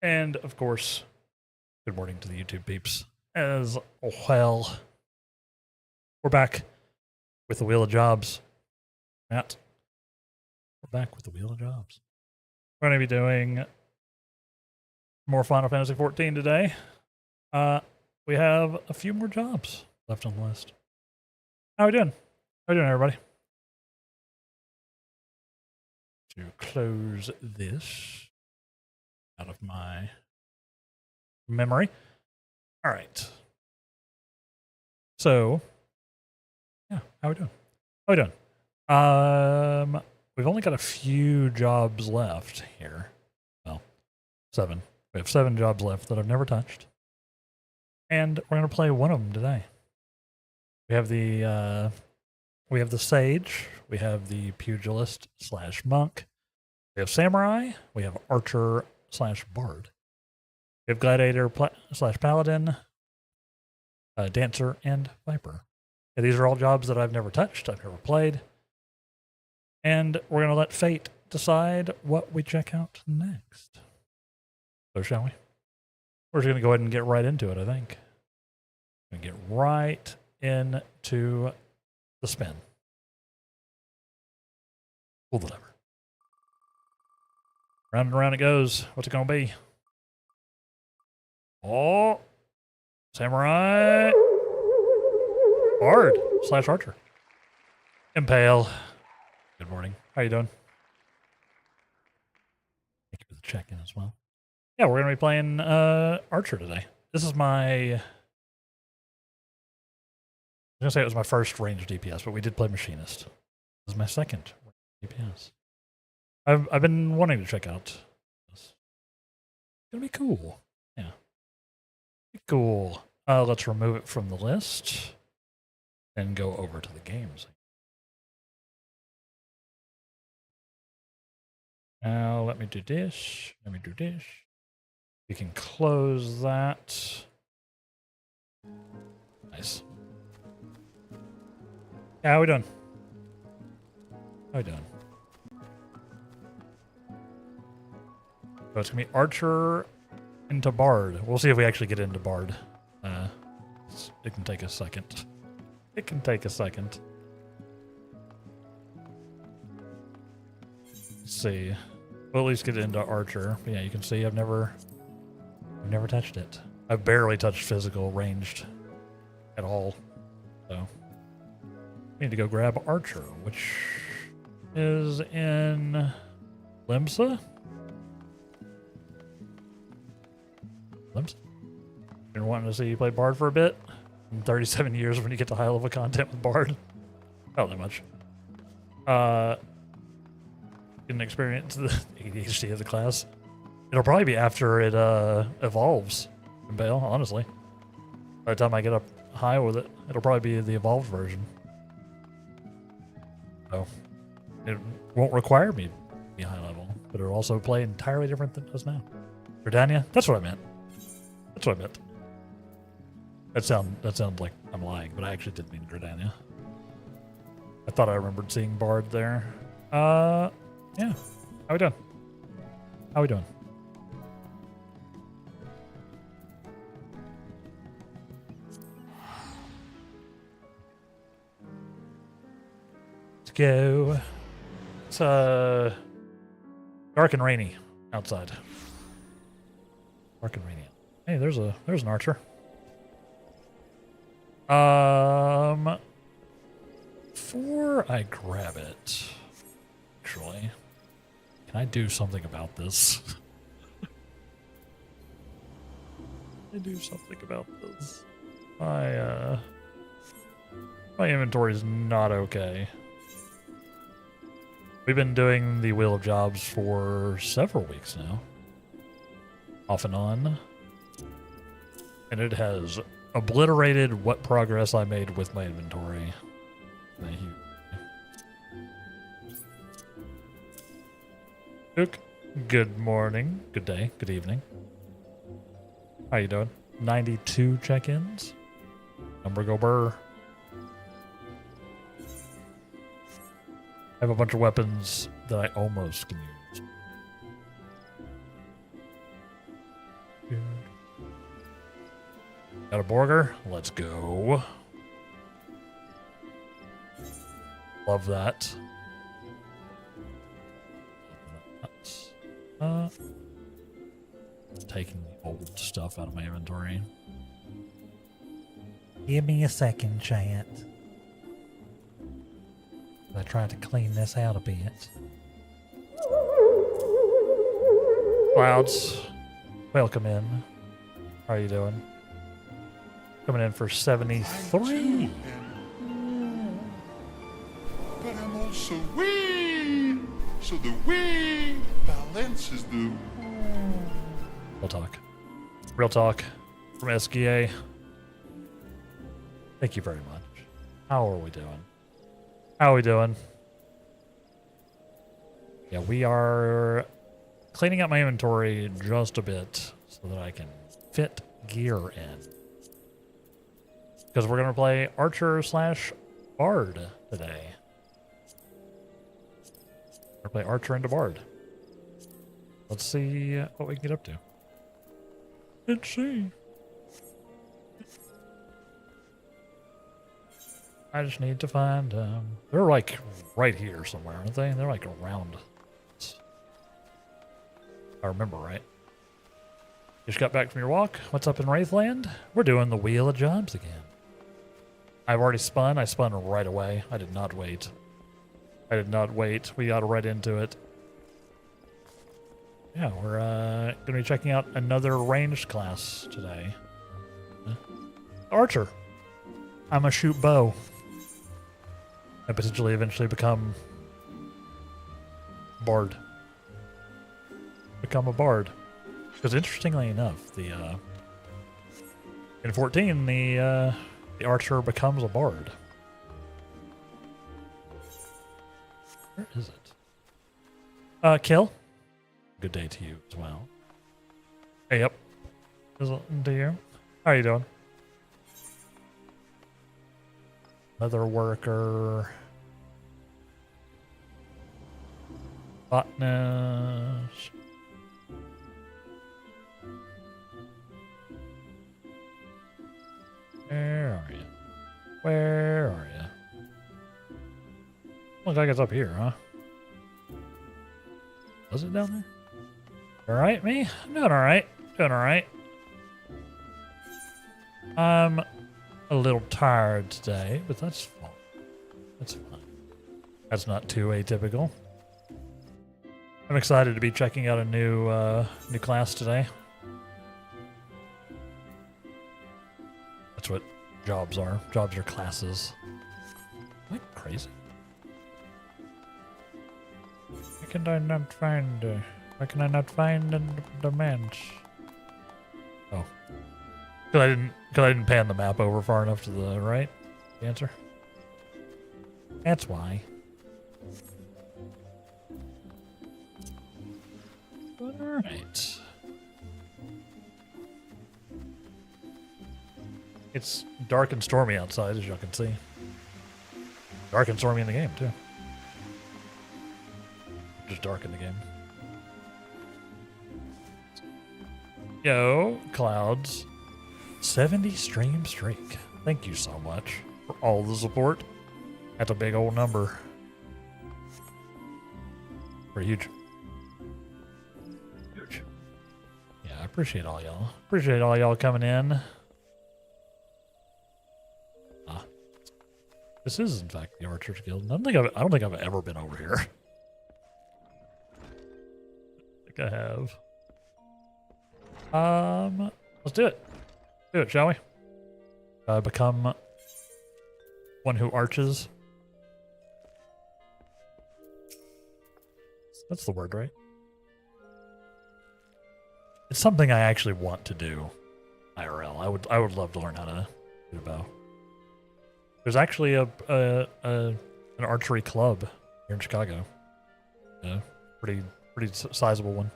And of course, good morning to the YouTube peeps as well. We're back with the Wheel of Jobs. Matt, we're back with the Wheel of Jobs. We're going to be doing more Final Fantasy XIV today. We have a few more jobs left on the list. How are we doing? How are we doing, everybody? To close this out of my memory. All right. So, yeah, how are we doing? How are we doing? We've only got a few jobs left here. Well, 7. We have 7 jobs left that I've never touched. And we're going to play one of them today. We have the sage, we have the pugilist / monk, we have samurai, we have archer / bard, we have gladiator / paladin, dancer, and viper. And these are all jobs that I've never touched, I've never played. And we're going to let fate decide what we check out next. So shall we? We're just going to go ahead and get right into it, I think. We're going to get right into the spin. Pull the lever. Round and round it goes. What's it going to be? Oh, samurai, bard / archer, impale. Good morning. How you doing? Thank you for the check-in as well. Yeah, we're going to be playing archer today. This is my... I was going to say it was my first ranged DPS, but we did play machinist. This is my second DPS. I've been wanting to check out this. It's going to be cool. Yeah. Be cool. Let's remove it from the list and go over to the games. Now, let me do this. Let me do this. We can close that. Nice. Yeah, how we doing? How we doing? So it's going to be archer into bard. We'll see if we actually get into bard. It can take a second. It can take a second. Let's see. We'll at least get into archer. But yeah, you can see I've never touched it. I've barely touched physical ranged at all. So we need to go grab archer, which is in Limsa. Limsa? Been wanting to see you play bard for a bit. In 37 years when you get to high level content with bard. Not that much. Didn't experience the ADHD of the class. It'll probably be after it evolves in Bale, honestly. By the time I get up high with it, it'll probably be the evolved version. So it won't require me to be high level, but it'll also play entirely different than it does now. Gridania? That's what I meant. That's what I meant. That sounds like I'm lying, but I actually did mean Gridania. I thought I remembered seeing Bard there. Yeah. How we doing? How we doing? Let's go. It's dark and rainy outside. Dark and rainy. Hey, there's an archer. Before I grab it, actually, can I do something about this? Can I do something about this? My inventory is not okay. We've been doing the Wheel of Jobs for several weeks now. Off and on. And it has obliterated what progress I made with my inventory. Thank you. Luke, good morning, good day, good evening. How you doing? 92 check-ins. Number go burr. I have a bunch of weapons that I almost can use. Got a burger? Let's go. Love that. Taking the old stuff out of my inventory. Give me a second, chat. I tried to clean this out a bit. Clouds, welcome in. How are you doing? Coming in for 73. But I'm also wee. So the wee balances the. Real talk. Real talk from SGA. Thank you very much. How are we doing? How are we doing? Yeah, we are cleaning up my inventory just a bit so that I can fit gear in. Because we're going to play Archer / Bard today. We're going to play Archer into Bard. Let's see what we can get up to. Let's see. I just need to find they're like right here somewhere, aren't they? They're like around. If I remember right. Just got back from your walk. What's up in Wraithland? We're doing the Wheel of Jobs again. I've already spun. I spun right away. I did not wait. I did not wait. We got right into it. Yeah, we're going to be checking out another ranged class today. Archer. I'm a shoot bow. I potentially eventually become Bard. Become a Bard. Because interestingly enough, the in 14 the Archer becomes a Bard. Where is it? Kill. Good day to you as well. Hey, yep. Is it to you? How are you doing? Leather worker. Botanist. Where are you? Where are you? Looks like it's up here, huh? Was it down there? Alright, me? I'm doing alright. Doing alright. I'm a little tired today, but that's fine. That's fine. That's not too atypical. I'm excited to be checking out a new class today. That's what jobs are. Jobs are classes. Am I crazy? Why can I not find? Why can I not find the man's? Oh, because I didn't pan the map over far enough to the right. The answer. That's why. All right. It's dark and stormy outside, as y'all can see. Dark and stormy in the game, too. Just dark in the game. Yo, Clouds. 70 stream streak. Thank you so much for all the support. That's a big old number. Pretty huge. Huge. Yeah, I appreciate all y'all. Appreciate all y'all coming in. This is, in fact, the Archers Guild. I don't think I've ever been over here. I think I have. Let's do it. Do it, shall we? Become one who arches. That's the word, right? It's something I actually want to do. IRL. I would love to learn how to shoot a bow. There's actually an archery club here in Chicago. Yeah, pretty sizable one.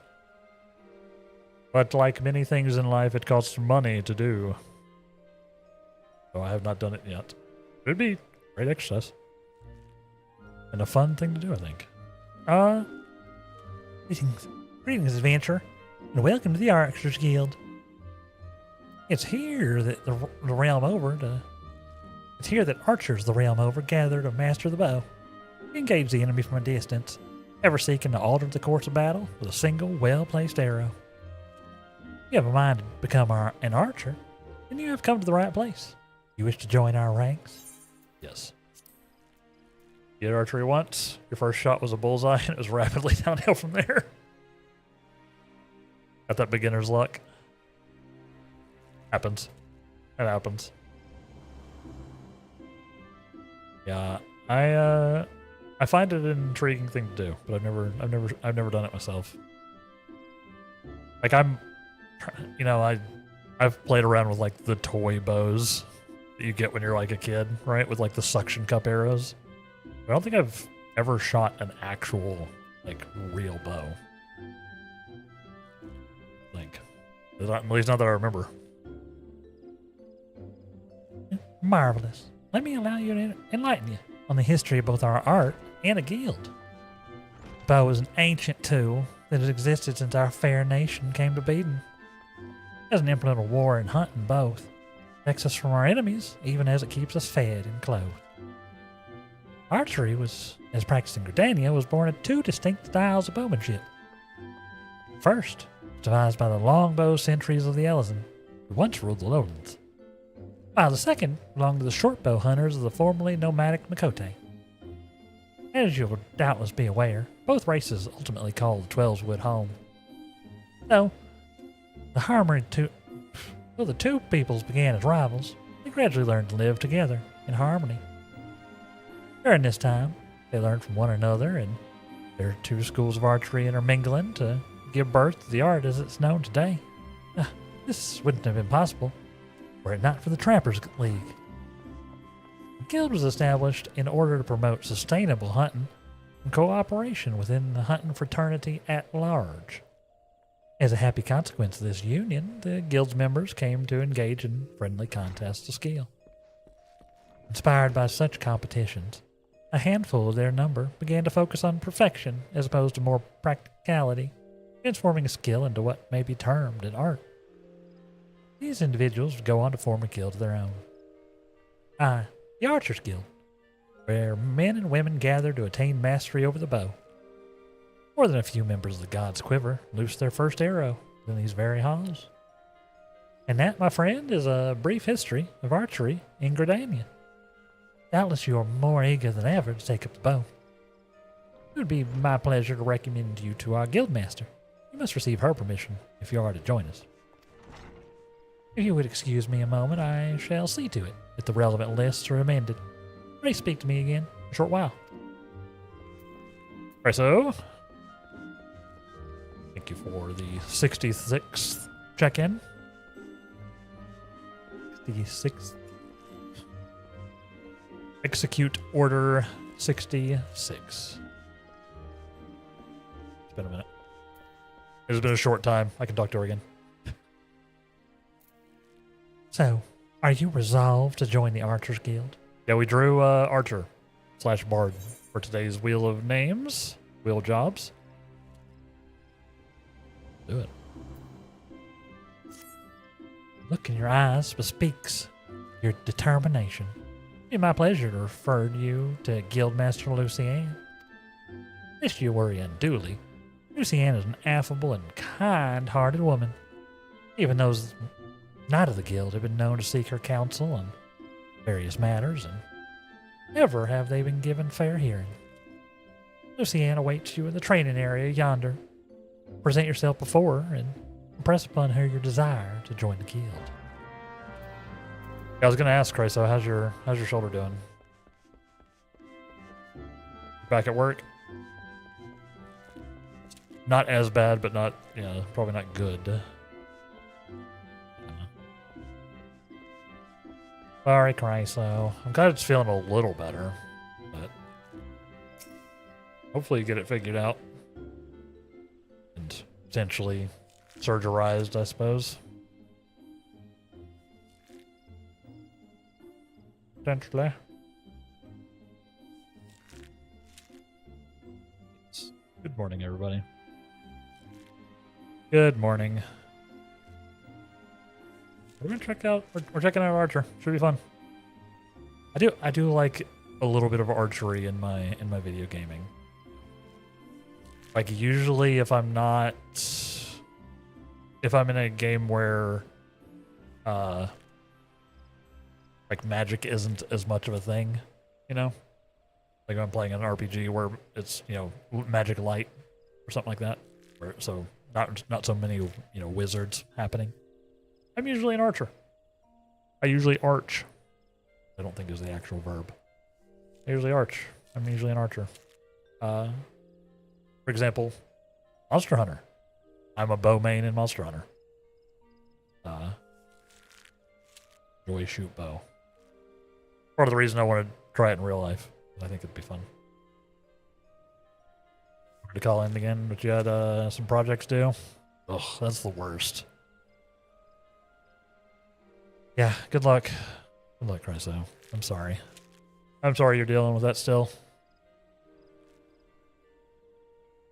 But like many things in life, it costs money to do. So I have not done it yet. It'd be great exercise. And a fun thing to do, I think. Greetings, adventure, and welcome to the Archers Guild. It's here that the realm over to. It's here that archers the realm over gather to master the bow, engage the enemy from a distance, ever seeking to alter the course of battle with a single well-placed arrow. If you have a mind to become an archer, then you have come to the right place. You wish to join our ranks? Yes. You did archery once. Your first shot was a bullseye, and it was rapidly downhill from there. Got that beginner's luck. Happens. It happens. Yeah, I find it an intriguing thing to do, but I've never done it myself. Like I've played around with like the toy bows that you get when you're like a kid, right? With like the suction cup arrows. I don't think I've ever shot an actual like real bow. At least not that I remember. Marvelous. Let me allow you to enlighten you on the history of both our art and a guild. The bow is an ancient tool that has existed since our fair nation came to being. It has an implemental war and hunting both. It protects us from our enemies, even as it keeps us fed and clothed. Archery as practiced in Gridania, was born of two distinct styles of bowmanship. First, devised by the longbow sentries of the Ellison, who once ruled the lowlands, while the second belonged to the shortbow hunters of the formerly nomadic Makote. As you will doubtless be aware, both races ultimately called the Twelveswood home. So, the two peoples began as rivals, they gradually learned to live together in harmony. During this time, they learned from one another, and their two schools of archery intermingling to give birth to the art as it's known today. This wouldn't have been possible were it not for the Trappers League. The guild was established in order to promote sustainable hunting and cooperation within the hunting fraternity at large. As a happy consequence of this union, the guild's members came to engage in friendly contests of skill. Inspired by such competitions, a handful of their number began to focus on perfection as opposed to more practicality, transforming a skill into what may be termed an art. These individuals would go on to form a guild of their own. The Archers Guild, where men and women gather to attain mastery over the bow. More than a few members of the God's Quiver loosed their first arrow in these very halls. And that, my friend, is a brief history of archery in Gridania. Doubtless you are more eager than ever to take up the bow. It would be my pleasure to recommend you to our guildmaster. You must receive her permission if you are to join us. If you would excuse me a moment, I shall see to it that the relevant lists are amended. Please speak to me again in a short while. Alright, so thank you for the 66th check-in. 66th. Execute Order 66. It's been a minute. It's been a short time. I can talk to her again. So, are you resolved to join the Archers Guild? Yeah, we drew Archer / Bard for today's Wheel of Names, Wheel of Jobs. Do it. Look in your eyes bespeaks your determination. It'd be my pleasure to refer you to Guildmaster Lucienne. Lest you worry unduly, Lucienne is an affable and kind-hearted woman. Even those not of the guild have been known to seek her counsel on various matters, and never have they been given fair hearing. Lucienne awaits you in the training area yonder. Present yourself before her and impress upon her your desire to join the guild. I was going to ask, Chryso, how's your shoulder doing? Back at work? Not as bad, but not, probably not good. Sorry, Chryso. I'm glad it's feeling a little better, but hopefully you get it figured out and potentially surgerized, I suppose. Potentially. Good morning, everybody. Good morning. we're gonna check out. We're checking out Archer. Should be fun. I do like a little bit of archery in my video gaming. Like usually, if I'm in a game where, like magic isn't as much of a thing, you know, like I'm playing an RPG where it's magic light or something like that, so not so many wizards happening. I'm usually an archer. I usually arch. I don't think is the actual verb. I usually arch. I'm usually an archer. For example, Monster Hunter. I'm a bow main in Monster Hunter. Enjoy shoot bow. Part of the reason I want to try it in real life. I think it'd be fun. To call in again, but you had some projects due. Ugh, that's the worst. Yeah, good luck. Good luck, Chryso. I'm sorry. I'm sorry you're dealing with that still.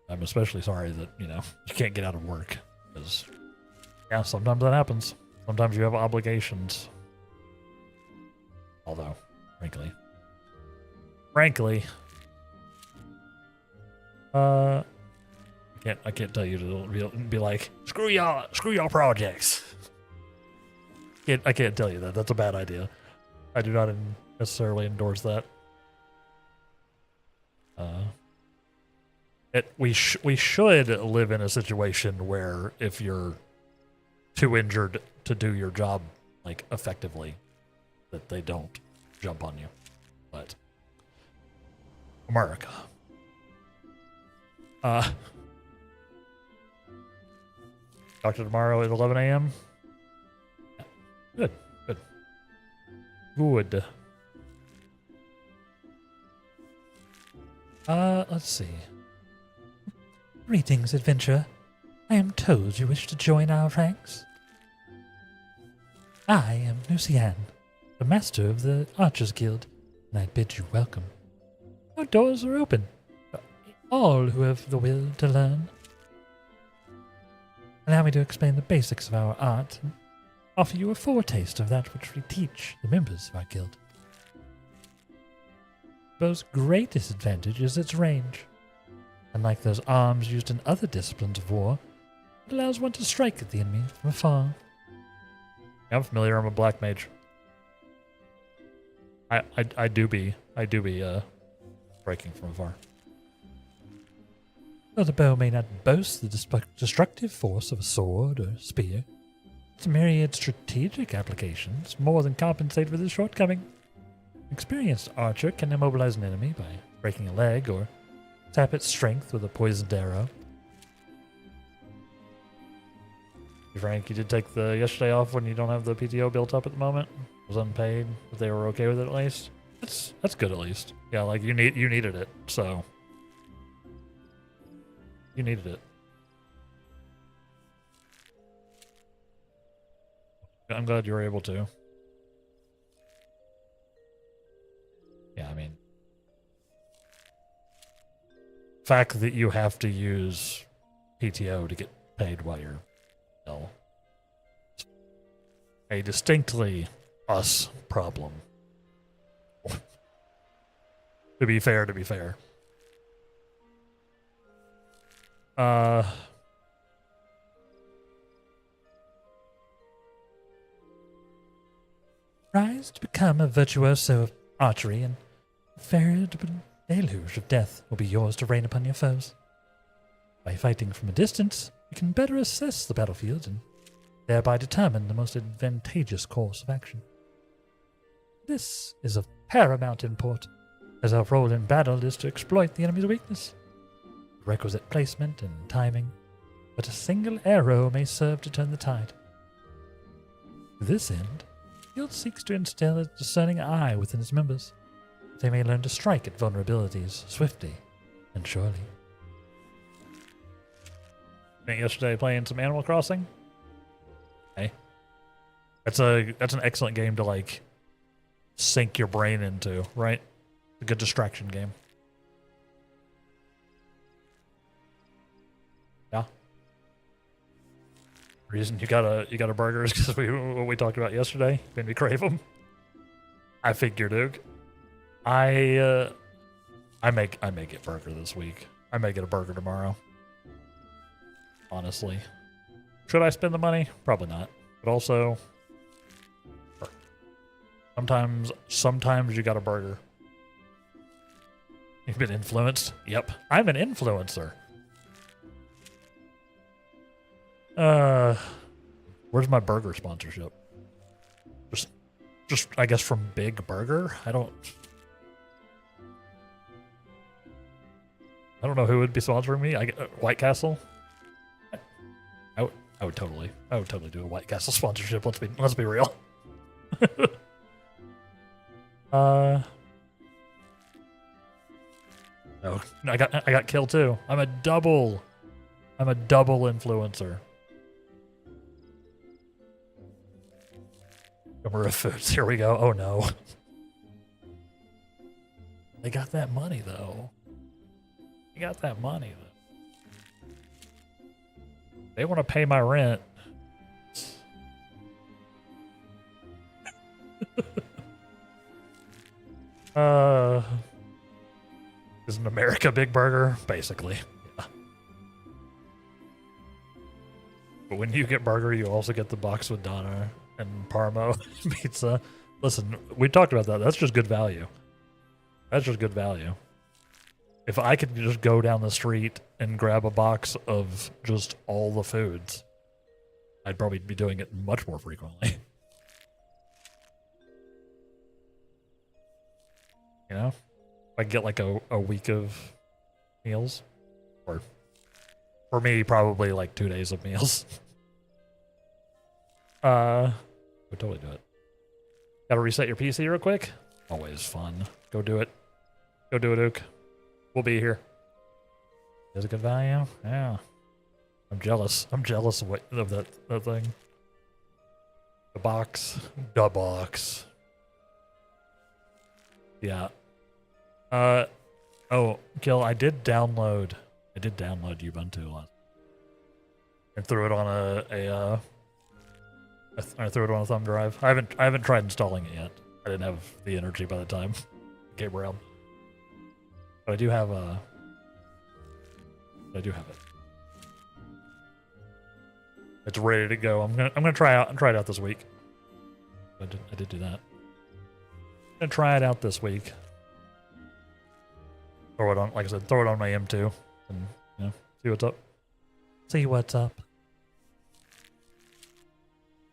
I'm especially sorry that, you can't get out of work. Because, yeah, sometimes that happens. Sometimes you have obligations. Although, frankly, I can't tell you to be like, screw y'all projects. I can't tell you that. That's a bad idea. I do not necessarily endorse that. We should live in a situation where if you're too injured to do your job like effectively, that they don't jump on you. But America. Talk to you tomorrow at 11 a.m. Good. Let's see. Greetings, adventurer. I am told you wish to join our ranks. I am Lucian, the master of the Archers Guild, and I bid you welcome. Our doors are open for all who have the will to learn. Allow me to explain the basics of our art and offer you a foretaste of that which we teach the members of our guild. The bow's greatest advantage is its range. Unlike those arms used in other disciplines of war, it allows one to strike at the enemy from afar. I'm familiar. I'm a black mage. I do be striking from afar. Though the bow may not boast the destructive force of a sword or spear, its myriad strategic applications more than compensate for this shortcoming. An experienced archer can immobilize an enemy by breaking a leg or tap its strength with a poisoned arrow. Frank, you did take the yesterday off when you don't have the PTO built up at the moment. It was unpaid, but they were okay with it at least. That's good at least. Yeah, like you needed it, so you needed it. I'm glad you were able to. Yeah, I mean, fact that you have to use PTO to get paid while you're ill. A distinctly us problem. To be fair. Rise to become a virtuoso of archery, and a veritable deluge of death will be yours to rain upon your foes. By fighting from a distance, you can better assess the battlefield and thereby determine the most advantageous course of action. This is of paramount import, as our role in battle is to exploit the enemy's weakness. Requisite placement and timing, but a single arrow may serve to turn the tide. To this end, the Guild seeks to instill a discerning eye within its members. They may learn to strike at vulnerabilities swiftly and surely. Spent yesterday playing some Animal Crossing. Hey, that's an excellent game to like sink your brain into, right? A good distraction game. Yeah. Reason you got a burger is because what we talked about yesterday made me crave them. I figured, Duke. I may get burger this week. I may get a burger tomorrow. Honestly, should I spend the money? Probably not. But also, sometimes you got a burger. You've been influenced. Yep, I'm an influencer. Where's my burger sponsorship? Just I guess from Big Burger. I don't know who would be sponsoring me. White Castle. I would totally do a White Castle sponsorship. Let's be real. Oh, I got killed too. I'm a double influencer. Number of foods. Here we go. Oh no. They got that money though. They want to pay my rent. Isn't America Big Burger? Basically. Yeah. But when you get burger, you also get the box with Donna and Parmo pizza. Listen, we talked about that. That's just good value. If I could just go down the street and grab a box of just all the foods, I'd probably be doing it much more frequently. You know? If I get like a week of meals. Or for me, probably like 2 days of meals. We'll totally do it. Gotta reset your PC real quick. Always fun. Go do it. Go do it, Duke. We'll be here. Is it good value? Yeah. I'm jealous. I'm jealous of that thing. The box. Yeah. Oh, Kill, I did download Ubuntu last and threw it on I threw it on a thumb drive. I haven't tried installing it yet. I didn't have the energy by the time it came around. But I do have it. It's ready to go. I'm gonna try it out this week. I did do that. I'm gonna try it out this week. Throw it on, like I said, throw it on my M2 and see what's up. See what's up.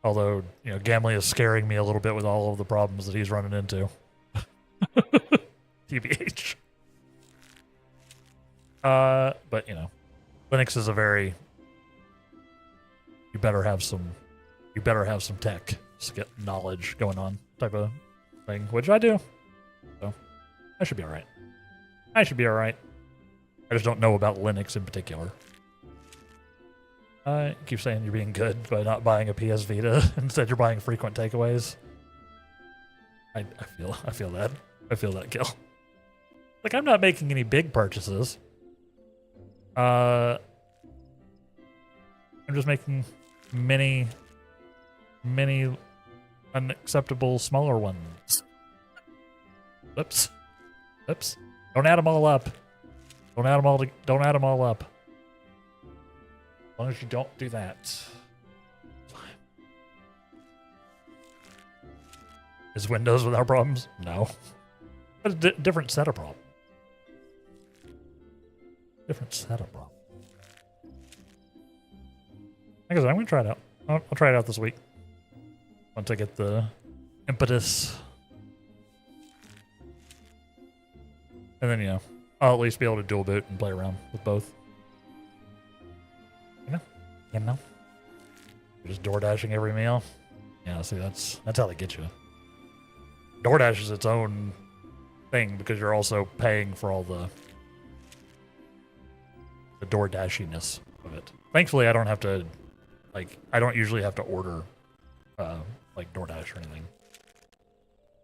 Although, Gamley is scaring me a little bit with all of the problems that he's running into. TBH. But Linux is a very you better have some tech to get knowledge going on type of thing, which I do. So I should be all right. I just don't know about Linux in particular. You keep saying you're being good by not buying a PS Vita. Instead, you're buying frequent takeaways. I feel that. I feel that, Kill. Like, I'm not making any big purchases. I'm just making many unacceptable smaller ones. Oops. Don't add them all up. Don't add them all up. As long as you don't do that. Is Windows without problems? No. But a different set of problems. Like I said, I'm going to try it out. I'll try it out this week. Once I get the impetus. And then, I'll at least be able to dual boot and play around with both. You're just door dashing every meal. Yeah, see, that's how they get you. DoorDash is its own thing because you're also paying for all the door dashiness of it. Thankfully, I don't have to, I don't usually have to order, DoorDash or anything.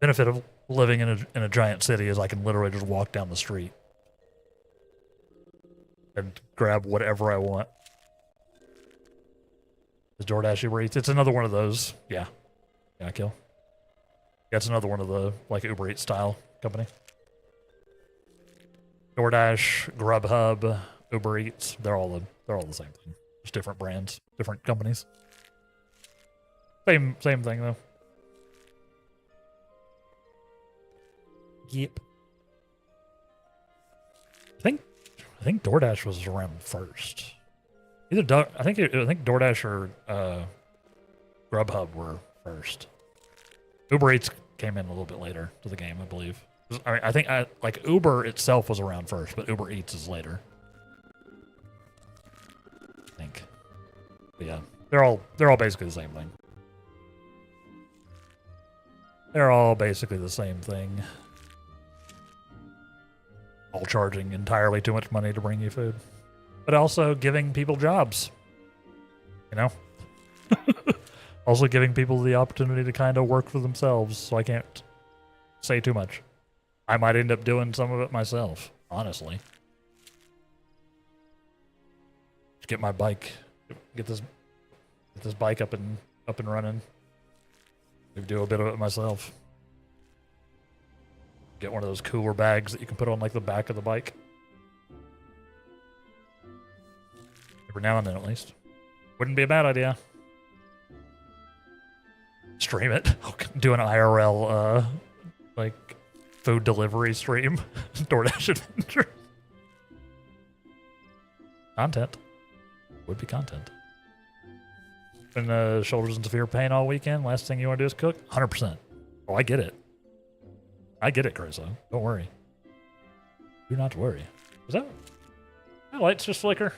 Benefit of living in a giant city is I can literally just walk down the street and grab whatever I want. Is DoorDash Uber Eats? It's another one of those. Yeah. Yeah, kill. Yeah, it's another one of the like Uber Eats style company. DoorDash, Grubhub, Uber Eats, they're all the same thing. Just different brands, different companies. Same thing though. Yep. I think DoorDash was around first. I think DoorDash or Grubhub were first. Uber Eats came in a little bit later to the game, I believe. I mean, I think like Uber itself was around first, but Uber Eats is later. I think. But yeah, they're all basically the same thing. They're all basically the same thing. All charging entirely too much money to bring you food, but also giving people jobs. You know. Also giving people the opportunity to kind of work for themselves, so I can't say too much. I might end up doing some of it myself, honestly. Just get my bike, get this bike up and running. Maybe do a bit of it myself. Get one of those cooler bags that you can put on like the back of the bike. Every now and then, at least. Wouldn't be a bad idea. Stream it. Do an IRL, like, food delivery stream. DoorDash adventure. Content. Would be content. Been shoulders in severe pain all weekend. Last thing you want to do is cook? 100%. Oh, I get it. I get it, Crusoe. Don't worry. Do not worry. Is that lights just flicker?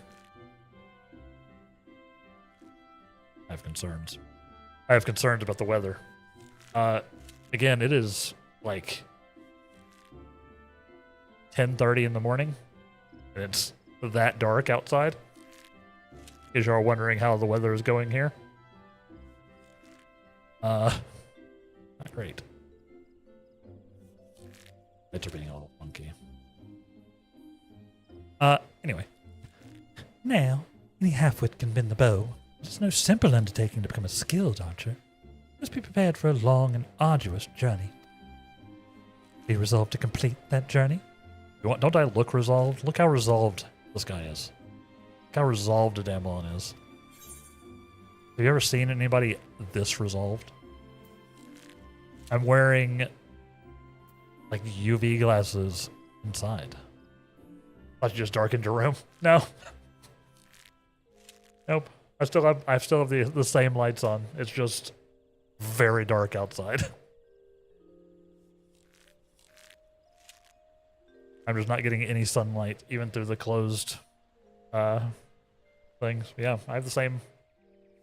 I have concerns. I have concerns about the weather. Again, it is like 10:30 in the morning, and it's that dark outside. If you're wondering how the weather is going here, not great. Lights are being a little funky. Anyway. Now, any half-wit can bend the bow. It's no simple undertaking to become a skilled archer. Must be prepared for a long and arduous journey. Be resolved to complete that journey? Don't I look resolved? Look how resolved this guy is. Look how resolved Adamlon is. Have you ever seen anybody this resolved? I'm wearing like UV glasses inside. I just darkened your room. No. Nope. I still have the same lights on. It's just very dark outside. I'm just not getting any sunlight, even through the closed things. Yeah, I have the same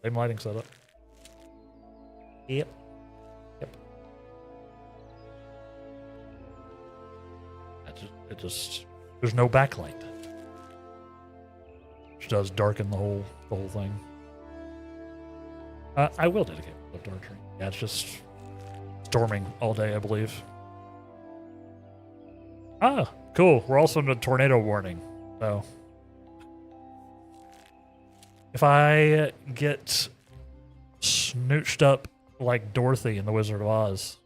lighting setup. Yep. It just there's no backlight. Which does darken the whole thing. I will dedicate myself to archery. Yeah, it's just storming all day, I believe. Ah, cool. We're also in a tornado warning. So if I get snooched up like Dorothy in The Wizard of Oz,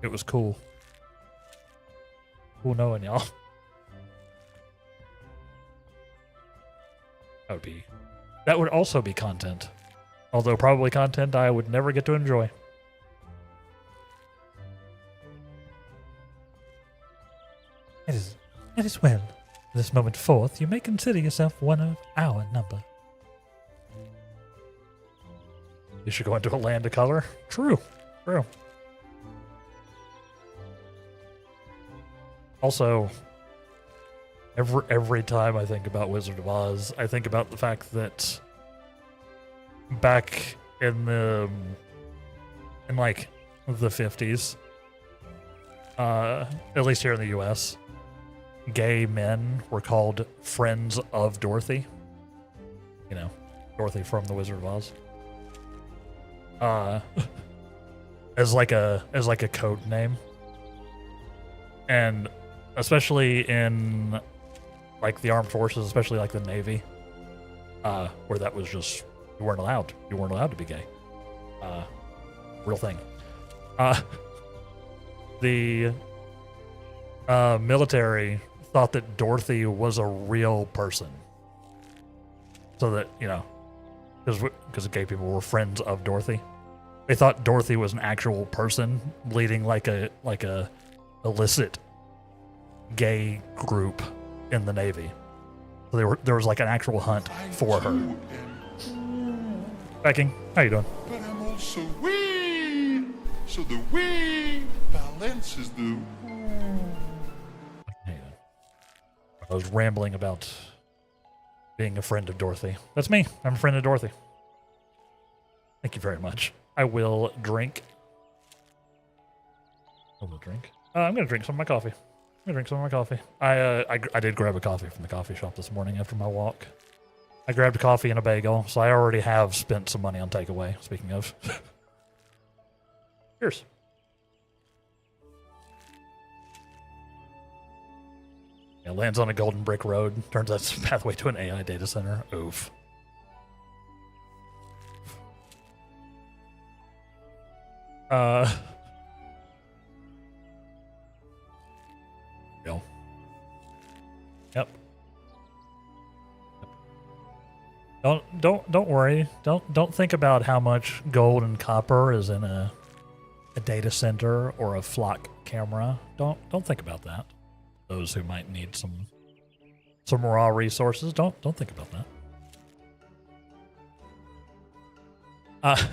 it was cool. Cool knowing y'all. That would also be content. Although probably content I would never get to enjoy. It is well. From this moment forth, you may consider yourself one of our number. You should go into a land of color. True. Also, every time I think about Wizard of Oz, I think about the fact that back in like the 50s, at least here in the US, gay men were called friends of Dorothy. You know, Dorothy from The Wizard of Oz. As like a code name. And especially in like the armed forces, especially like the Navy, where that was just You weren't allowed. You weren't allowed to be gay. Real thing. The military thought that Dorothy was a real person. So that, you know, because gay people were friends of Dorothy. They thought Dorothy was an actual person leading like a illicit gay group in the Navy. So there was like an actual hunt for her. Becking, how you doing? But I'm also wee. So the wee balances the. I was rambling about being a friend of Dorothy. That's me. I'm a friend of Dorothy. Thank you very much. I will drink. I will drink. I'm going to drink some of my coffee. I did grab a coffee from the coffee shop this morning after my walk. I grabbed a coffee and a bagel, so I already have spent some money on takeaway, speaking of. Cheers. Yeah, lands on a golden brick road. Turns out it's a pathway to an AI data center. Oof. Go. Yep. Don't worry. Don't think about how much gold and copper is in a data center or a flock camera. Don't think about that. Those who might need some raw resources, don't think about that.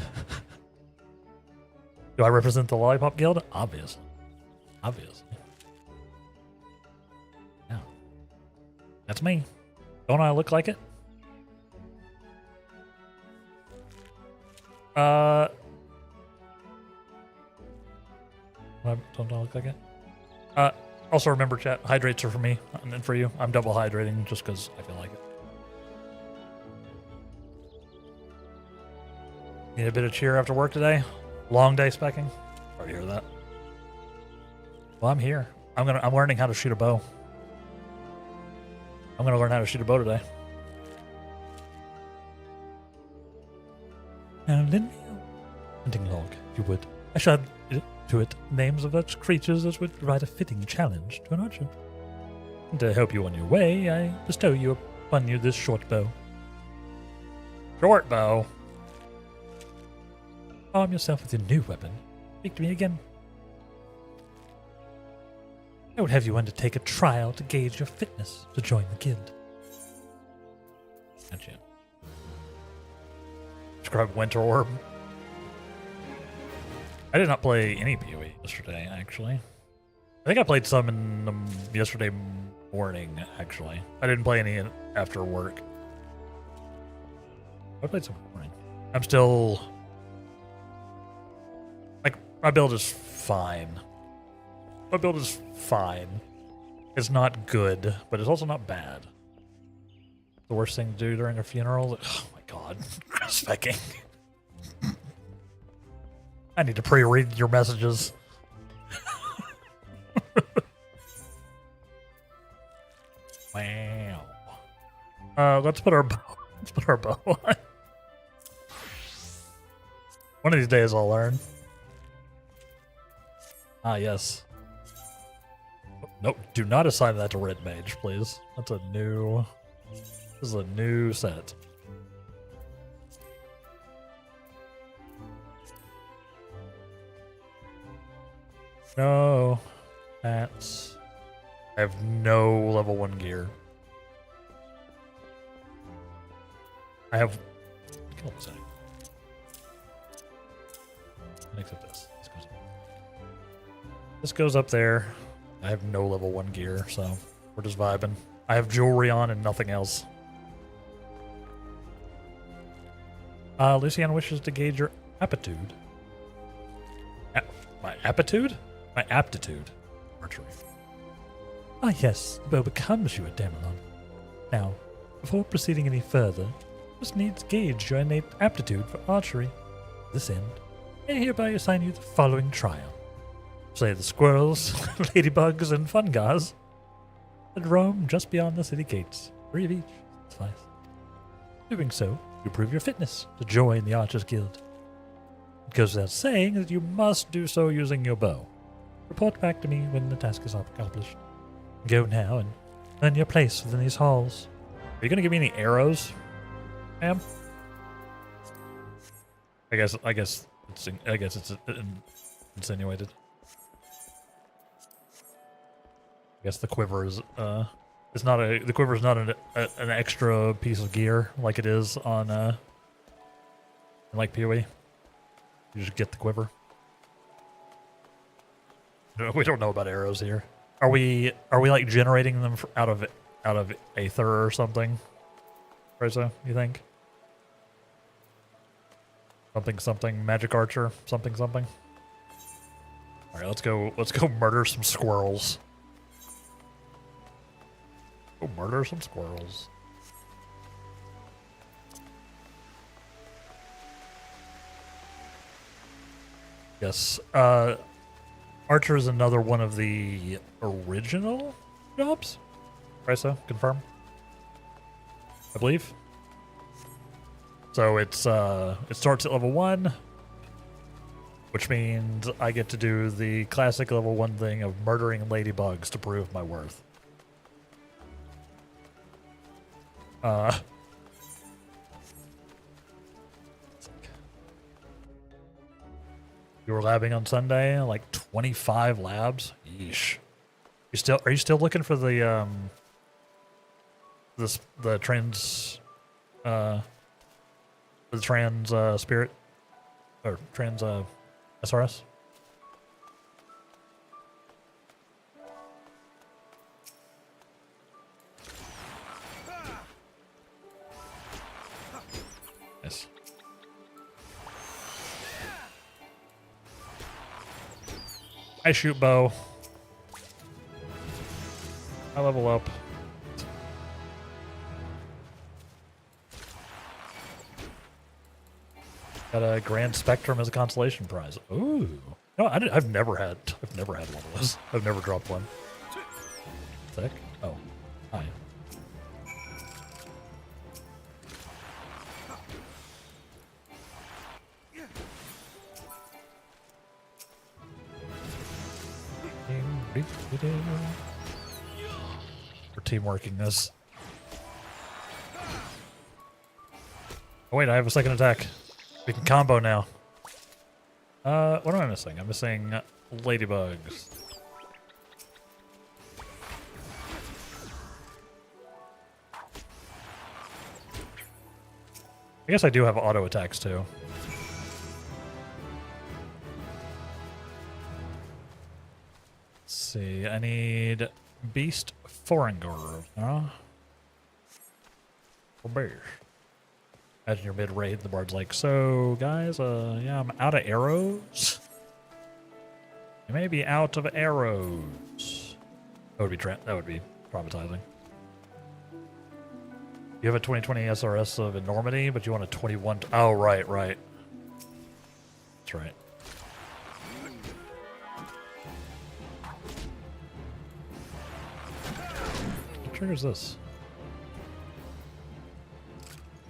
Do I represent the Lollipop Guild? Obviously. Yeah. That's me. Don't I look like it? Don't I look like it? Also remember, chat, hydrates are for me and then for you. I'm double hydrating just because I feel like it. Need a bit of cheer after work today? Long day specking? Sorry to hear that. Well, I'm here. I'm learning how to shoot a bow. I'm gonna learn how to shoot a bow today. Now, lend me a hunting log, if you would. I shall add to it names of such creatures as would provide a fitting challenge to an archer. And to help you on your way, I bestow upon you this short bow. Short bow? Arm yourself with your new weapon. Speak to me again. I would have you undertake a trial to gauge your fitness to join the guild. Gotcha. Describe Winter Orb. I did not play any PoE yesterday, actually. I think I played some in yesterday morning, actually. I didn't play any after work. I played some in the morning. I'm still... like, my build is fine. It's not good, but it's also not bad. The worst thing to do during a funeral? Oh my god. Specking. I need to pre-read your messages. Wow. Let's put our bow on. One of these days I'll learn. Ah, yes. Nope, do not assign that to Red Mage, please. This is a new set. No, I have no level 1 gear. I have... Kill this thing. Except this. This goes up there. I have no level 1 gear, so we're just vibing. I have jewelry on and nothing else. Luciana wishes to gauge your aptitude. My aptitude? My aptitude. Archery. Ah yes, the bow becomes you at Dealin. Now, before proceeding any further, just needs gauge your innate aptitude for archery. To this end, I hereby assign you the following trial. Say the squirrels, ladybugs, and fungars that roam just beyond the city gates. 3 of each. Suffice. Doing so, to prove your fitness to join the Archers Guild. It goes without saying that you must do so using your bow. Report back to me when the task is accomplished. Go now and earn your place within these halls. Are you gonna give me any arrows, ma'am? I guess it's insinuated. I guess the quiver is the quiver is not an extra piece of gear like it is on in like PoE. You just get the quiver. We don't know about arrows here. Are we like generating them out of aether or something? Reza, you think? Something magic archer, something. All right, let's go murder some squirrels. Go murder some squirrels. Yes, Archer is another one of the original jobs. Risa, confirm. I believe. So it starts at level 1, which means I get to do the classic level 1 thing of murdering ladybugs to prove my worth. You were labbing on Sunday, like 25 labs. Yeesh. Are you still looking for the trans spirit or trans SRS? Yes. I shoot bow. I level up. Got a Grand Spectrum as a consolation prize. Ooh. No, I've never had one of those. I've never dropped one. Sick. Oh. Hi. We're teamworking this. Oh wait, I have a second attack. We can combo now. What am I missing? I'm missing ladybugs. I guess I do have auto attacks too. Let's see, I need Beast Foreigner. Huh? Oh, bear. Imagine your mid-raid, the bard's like, so guys, yeah, I'm out of arrows. You may be out of arrows. That would be traumatizing. You have a 2020 SRS of enormity, but you want a 21. Oh, right. That's right. What triggers this?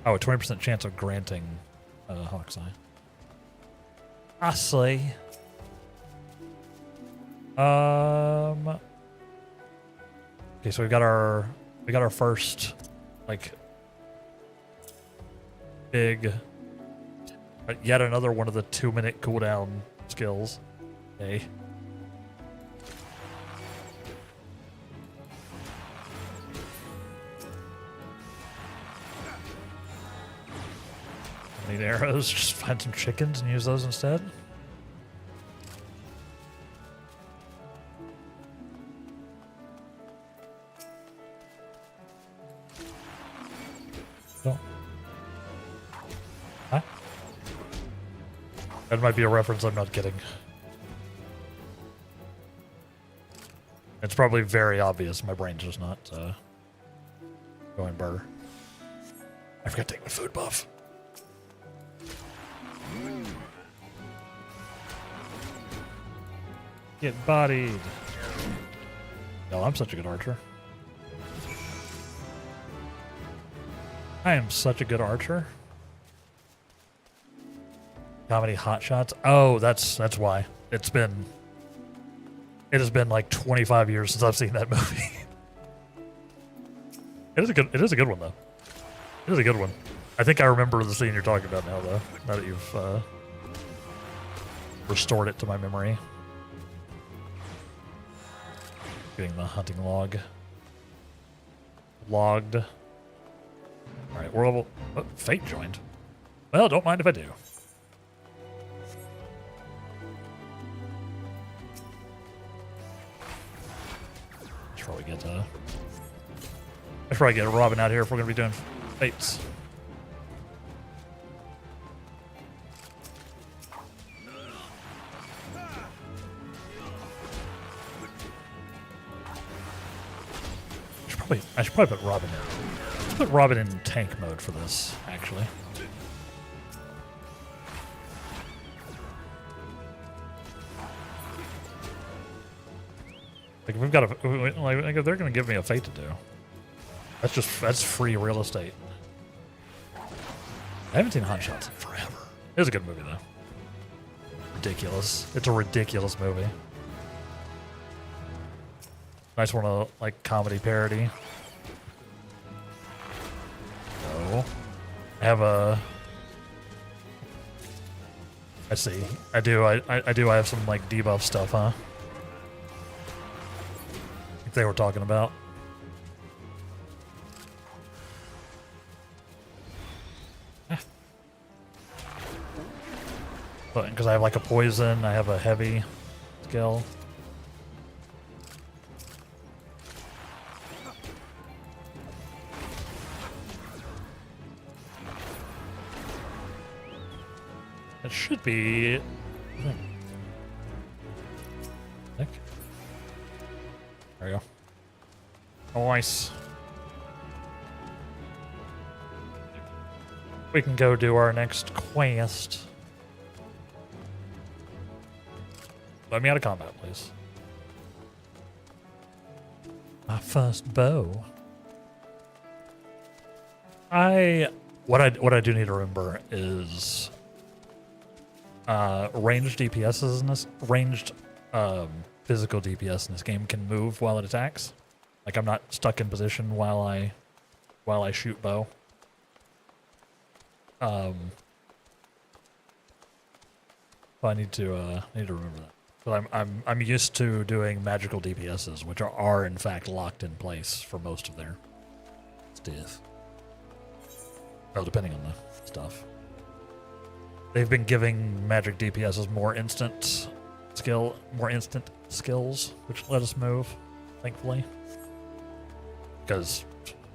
Oh, a 20% chance of granting Hawk's Eye. I see. Okay, so we got our first like big yet another one of the 2-minute cooldown skills. Okay. Need arrows, just find some chickens and use those instead. Oh. Huh? That might be a reference I'm not getting. It's probably very obvious. My brain's just not going burr. I forgot to take my food buff. Get bodied. No, I'm such a good archer. I am such a good archer. Comedy hot shots. Oh, that's why. It has been like 25 years since I've seen that movie. It is a good one though. It is a good one. I think I remember the scene you're talking about now though. Now that you've restored it to my memory. Getting the hunting log. Logged. Alright, we're level. Oh, Fate joined. Well, don't mind if I do. Should probably get Robin out here if we're gonna be doing fates. I should probably put Robin in. Let's put Robin in tank mode for this, actually. Like, we've got like, if they're gonna give me a fate to do, that's free real estate. I haven't seen Hot Shots in forever. It was a good movie though. Ridiculous. It's a ridiculous movie. Nice one to like comedy parody. So I have a. I see. I do. I do. I have some like debuff stuff, huh? Like they were talking about. Because I have like a poison, I have a heavy skill. It should be. There we go. Nice. We can go do our next quest. Let me out of combat, please. My first bow. What I do need to remember is ranged DPSs in this physical DPS in this game can move while it attacks. Like I'm not stuck in position while I shoot bow. So I need to remember that. But I'm used to doing magical DPSs, which are in fact locked in place for most of their stuff. Well, depending on the stuff. They've been giving magic DPSs more instant skills, which let us move, thankfully. Because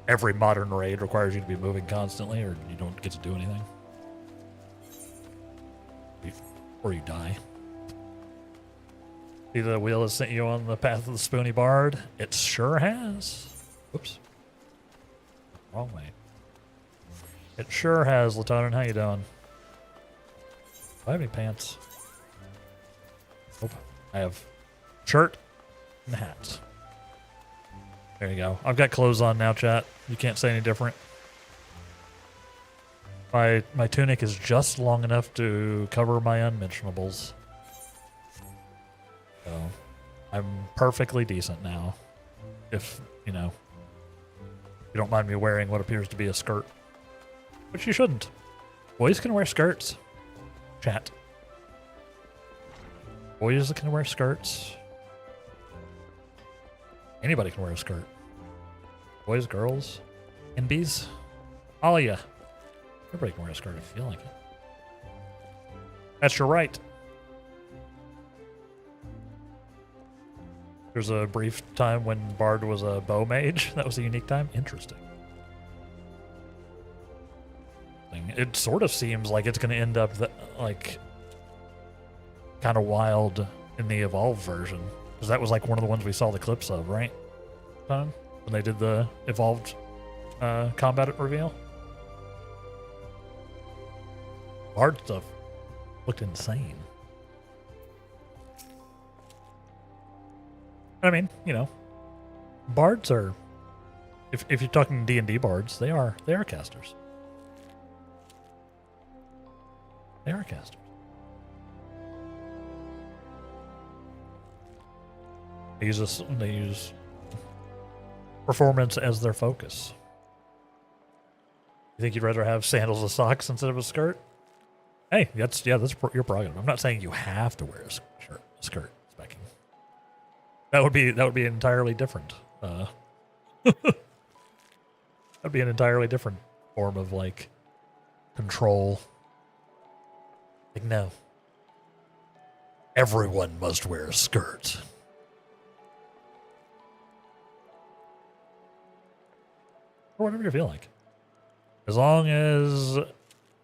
every modern raid requires you to be moving constantly, or you don't get to do anything. Or you die. See, the wheel has sent you on the path of the Spoony Bard. It sure has. Whoops. Wrong way. It sure has, Latonin. How you doing? Do I have any pants? Nope. I have shirt and hat. There you go. I've got clothes on now, chat. You can't say any different. My tunic is just long enough to cover my unmentionables. So, I'm perfectly decent now. If, you know, you don't mind me wearing what appears to be a skirt. Which you shouldn't. Boys can wear skirts. Chat. Boys can wear skirts. Anybody can wear a skirt. Boys, girls, NBs, all of ya. Everybody can wear a skirt if you feel like it. That's your right. There's a brief time when Bard was a bow mage. That was a unique time. Interesting. It sort of seems like it's going to end up like kind of wild in the evolved version, because that was like one of the ones we saw the clips of, right? When they did the evolved combat reveal. Bard stuff looked insane. I mean, you know, bards are, if you're talking D&D bards, they are casters. They are casters. They use performance as their focus. You think you'd rather have sandals and socks instead of a skirt? Hey, that's your prerogative. I'm not saying you have to wear a skirt, Specky. That would be entirely different. That'd be an entirely different form of like control. Like, no. Everyone must wear a skirt. Or whatever you feel like. As long as,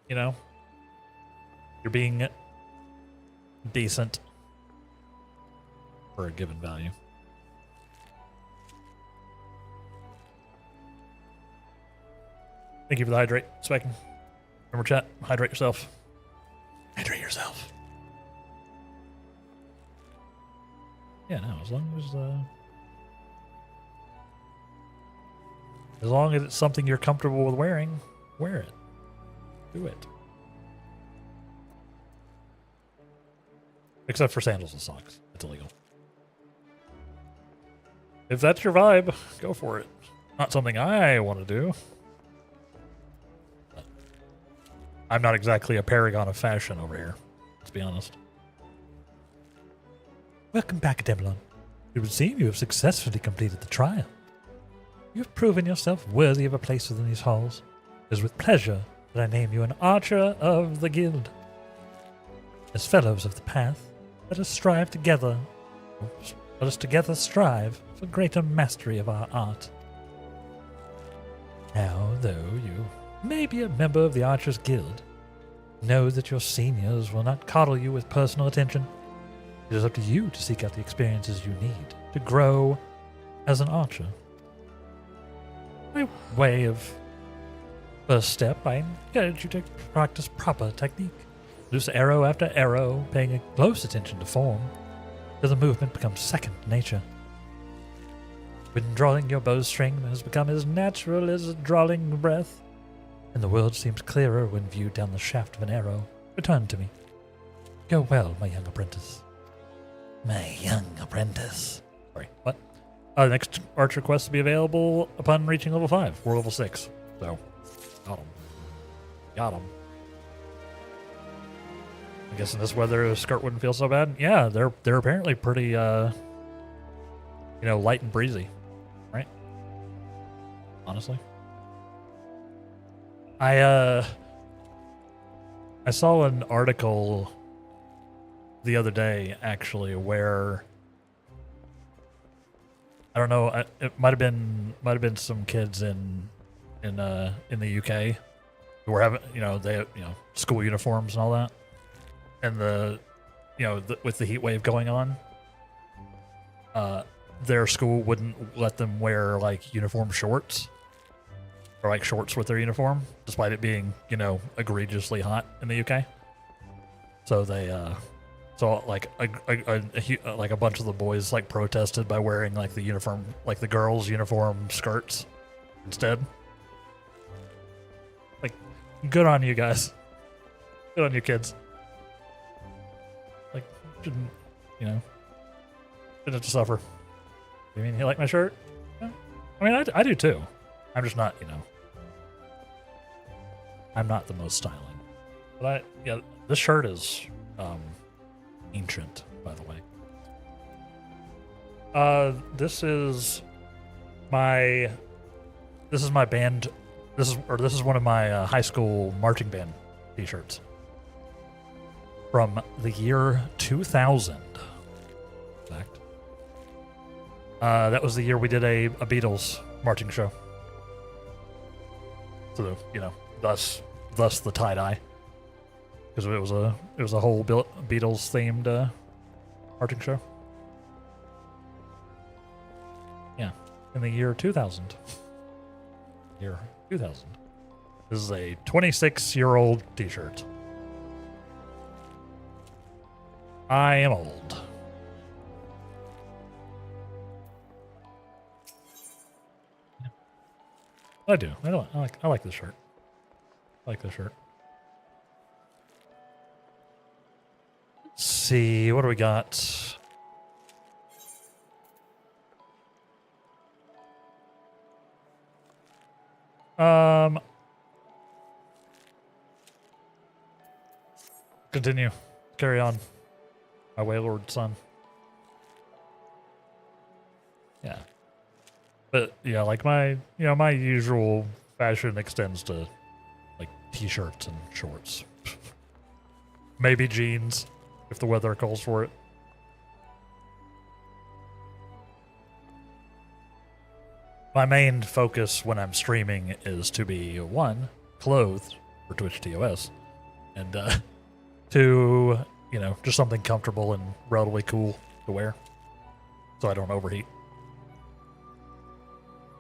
you know, you're being decent for a given value. Thank you for the hydrate, Specky. Remember, chat, hydrate yourself. Hydrate yourself. Yeah, no, as long as it's something you're comfortable with wearing, wear it. Do it. Except for sandals and socks. It's illegal. If that's your vibe, go for it. Not something I want to do. But I'm not exactly a paragon of fashion over here, let's be honest. Welcome back, Dealin. It would seem you have successfully completed the trial. You have proven yourself worthy of a place within these halls. It is with pleasure that I name you an Archer of the Guild. As fellows of the path, let us together strive for greater mastery of our art. Now, though you may be a member of the Archers Guild, know that your seniors will not coddle you with personal attention. It is up to you to seek out the experiences you need to grow as an archer. By way of first step, I encourage you to practice proper technique. Loose arrow after arrow, paying close attention to form, till the movement becomes second nature. When drawing your bowstring has become as natural as drawing breath, and the world seems clearer when viewed down the shaft of an arrow, return to me. Go well, my young apprentice. My young apprentice. Sorry, what? The next archer quest to be available upon reaching level 5. We're level 6. So, got him. I guess in this weather, a skirt wouldn't feel so bad. Yeah, they're apparently pretty, light and breezy, right? Honestly, I saw an article the other day actually where I don't know, it might have been some kids in the UK who were having school uniforms and all that. And with the heat wave going on, their school wouldn't let them wear like uniform shorts or like shorts with their uniform, despite it being egregiously hot in the UK. So they like a bunch of the boys like protested by wearing like the uniform, like the girls' uniform skirts instead. Like, good on you guys. Good on you kids. Like, shouldn't have to suffer. You mean you like my shirt? Yeah. I mean, I do too. I'm just not, I'm not the most styling. But this shirt is ancient, by the way. This is my band. This is one of my high school marching band t-shirts from the year 2000. In fact, that was the year we did a Beatles marching show. So thus the tie-dye, because it was a whole Beatles themed marching show. Yeah, in the year 2000. Year 2000. This is a 26-year-old t-shirt. I am old. Yeah. I do. I like this shirt. I like this shirt. Let's see, what do we got? Continue. Carry on. My wayward son. Yeah. But yeah, like my usual fashion extends to like t-shirts and shorts. Maybe jeans if the weather calls for it. My main focus when I'm streaming is to be, one, clothed for Twitch TOS, and two, just something comfortable and relatively cool to wear so I don't overheat.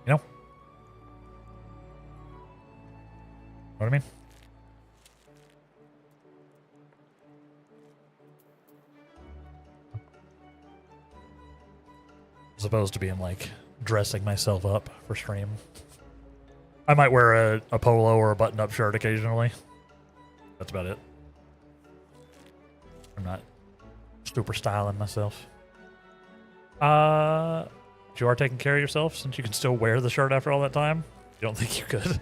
Know what I mean? As opposed to being like dressing myself up for stream. I might wear a polo or a button-up shirt occasionally. That's about it. I'm not super styling myself. You are taking care of yourself since you can still wear the shirt after all that time? You don't think you could?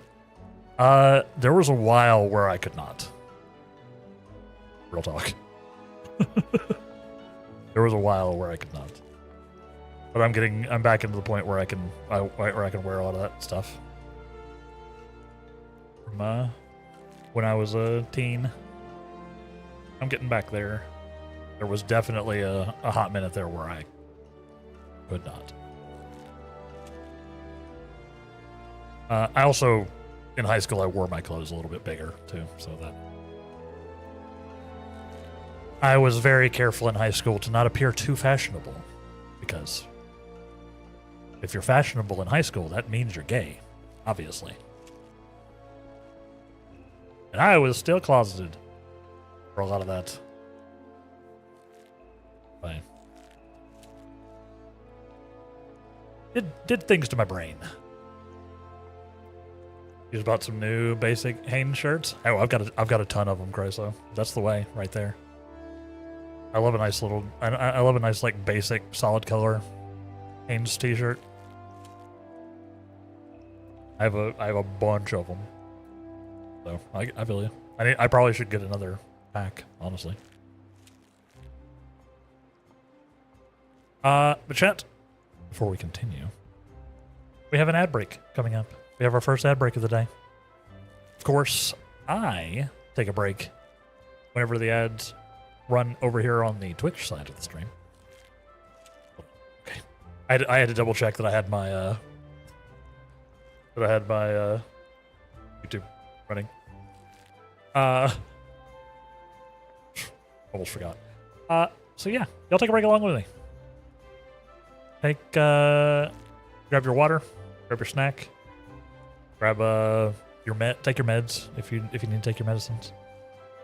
There was a while where I could not. Real talk. There was a while where I could not. But I'm back into the point where I can wear a lot of that stuff. From when I was a teen. I'm getting back there. There was definitely a hot minute there where I could not. I also, in high school, I wore my clothes a little bit bigger too, so that I was very careful in high school to not appear too fashionable, because if you're fashionable in high school, that means you're gay, obviously. And I was still closeted for a lot of that. Fine. Did things to my brain. You just bought some new basic Hanes shirts. Oh, I've got a ton of them, Chryso. That's the way, right there. I love a nice little. I love a nice like basic solid color Hanes t-shirt. I have a bunch of them. So I feel you. I probably should get another pack, honestly. But chat, before we continue, we have an ad break coming up. We have our first ad break of the day. Of course, I take a break whenever the ads run over here on the Twitch side of the stream. Okay, I had to double check that I had my YouTube running. Almost forgot. So yeah, y'all take a break along with me. Grab your water, grab your snack, grab take your meds if you need to take your medicines.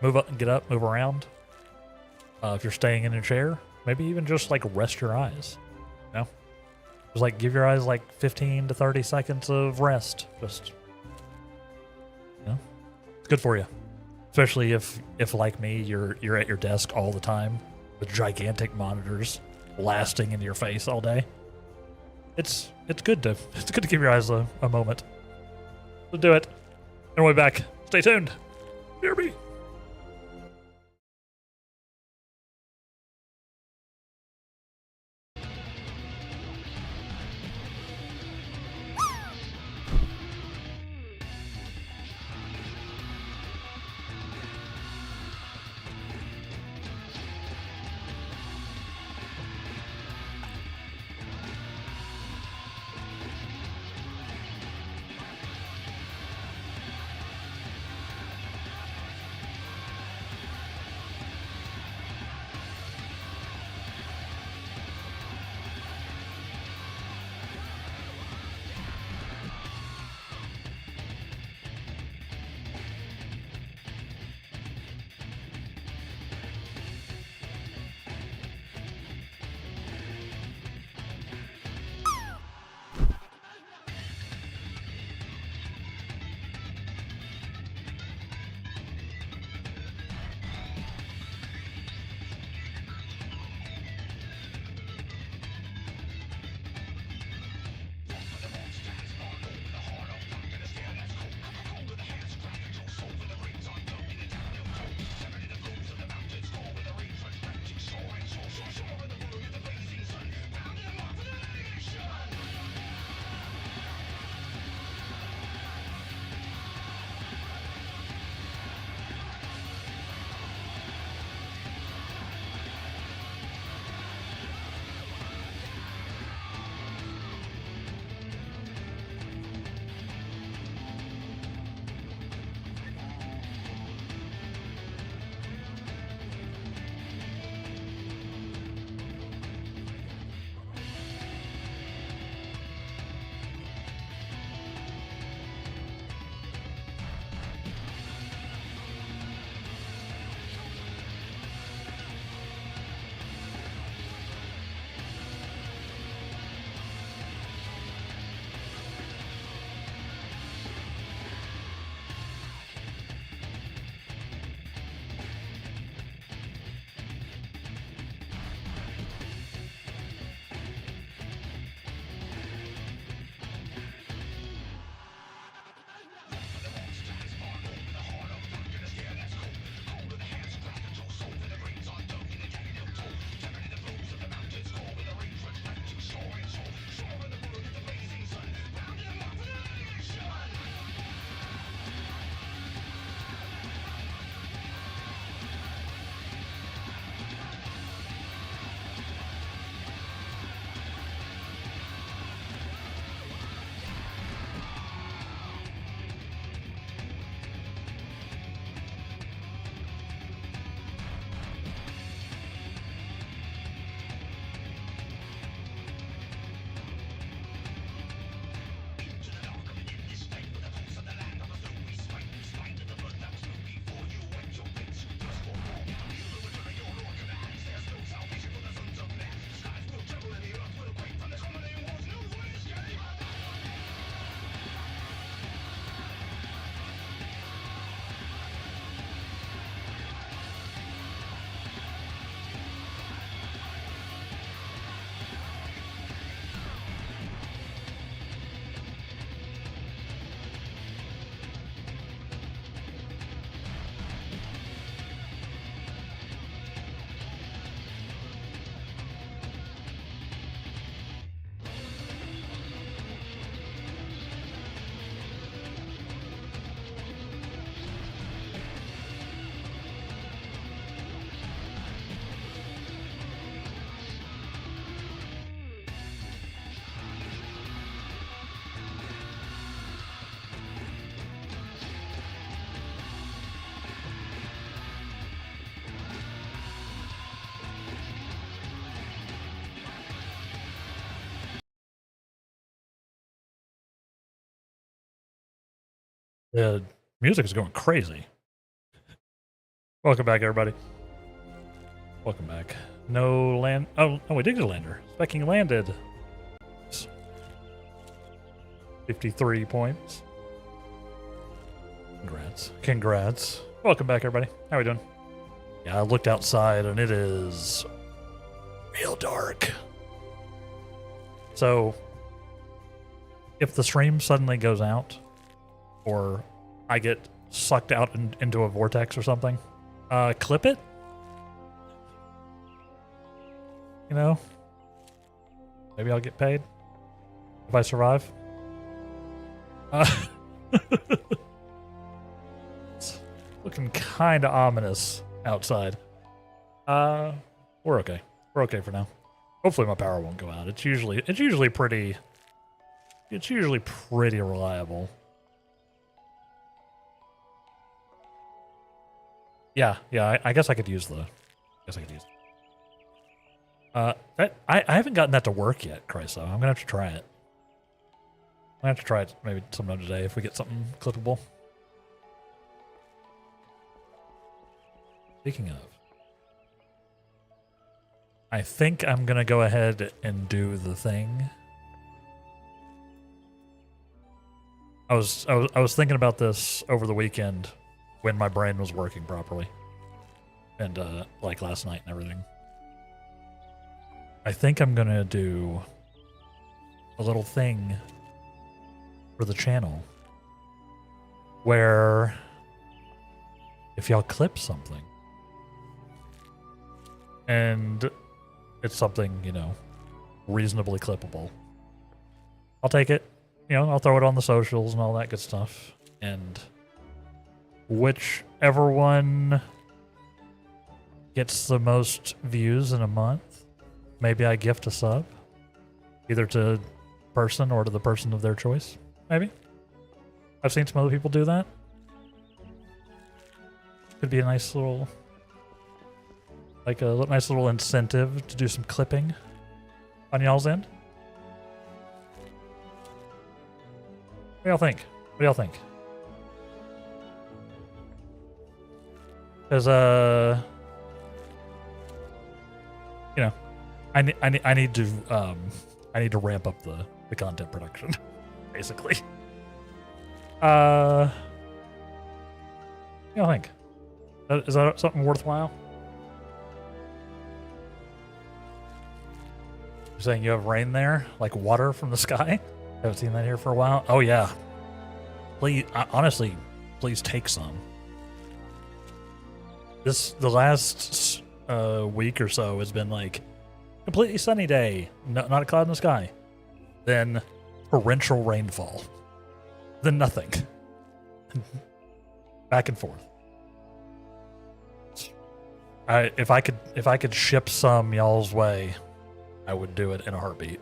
Move up and get up, move around. If you're staying in a chair, maybe even just like rest your eyes. You know? Just like give your eyes like 15 to 30 seconds of rest. Just, it's good for you. Especially if like me, you're at your desk all the time with gigantic monitors blasting into your face all day. It's good to give your eyes a moment. So do it. And we'll be back. Stay tuned. Hear me. The music is going crazy. Welcome back, everybody. Welcome back. No land. Oh, we did get a lander. Specking landed. 53 points. Congrats. Congrats. Welcome back, everybody. How we doing? Yeah, I looked outside and it is real dark. So, if the stream suddenly goes out, or I get sucked out into a vortex or something, clip it. You know, maybe I'll get paid if I survive. It's looking kind of ominous outside. We're okay. We're okay for now. Hopefully my power won't go out. It's usually pretty reliable. Yeah, I guess I could use the. I haven't gotten that to work yet, Christ, though. I'm gonna have to try it. I'm gonna have to try it maybe sometime today if we get something clippable. Speaking of, I think I'm gonna go ahead and do the thing. I was thinking about this over the weekend when my brain was working properly, and like last night and everything. I think I'm gonna do a little thing for the channel where if y'all clip something and it's something, you know, reasonably clippable, I'll take it. You know, I'll throw it on the socials and all that good stuff. And whichever one gets the most views in a month, maybe I gift a sub, either to person or to the person of their choice. Maybe. I've seen some other people do that. Could be a nice little, like a nice little incentive to do some clipping on y'all's end. What do y'all think? What do y'all think? Because you know, I need to ramp up the content production, basically. What do y'all think? Is that something worthwhile? You're saying you have rain there, like water from the sky? Haven't seen that here for a while. Oh yeah. Please, honestly, please take some. The last week or so has been like completely sunny day, not a cloud in the sky, then torrential rainfall, then nothing, back and forth. If I could ship some y'all's way, I would do it in a heartbeat.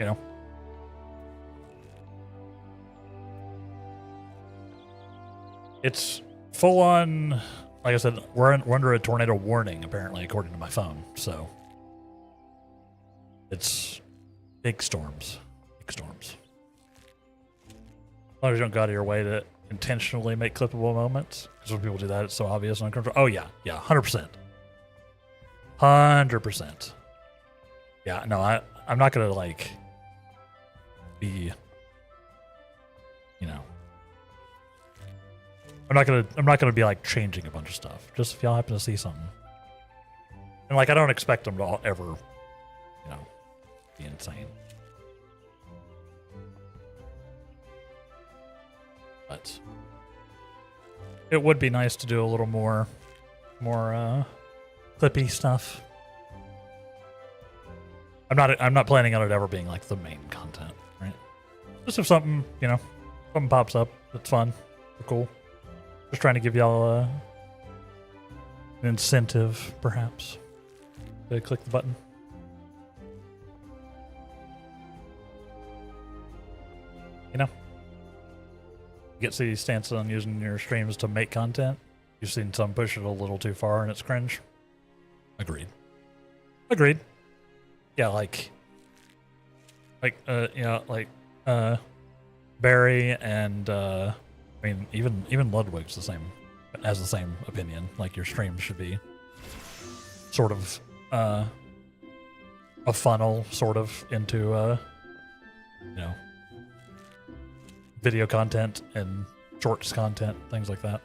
You know. It's full on, like I said, we're under a tornado warning, apparently, according to my phone. So it's big storms. Big storms. As long as you don't go out of your way to intentionally make clippable moments. Because when people do that, it's so obvious and uncomfortable. Oh, yeah. Yeah, 100%. 100%. Yeah, no, I'm not going to, like, be, you know, I'm not gonna be like changing a bunch of stuff. Just if y'all happen to see something, and like I don't expect them to all ever, you know, be insane. But it would be nice to do a little more clippy stuff. I'm not planning on it ever being like the main content, right? Just if something, you know, something pops up that's fun or cool. Just trying to give y'all an incentive, perhaps, to click the button. You know? Get City's stance on using your streams to make content. You've seen some push it a little too far and it's cringe. Agreed. Yeah, like, Barry and I mean even Ludwig's the same, has the same opinion. Like your stream should be sort of a funnel sort of into video content and shorts content, things like that.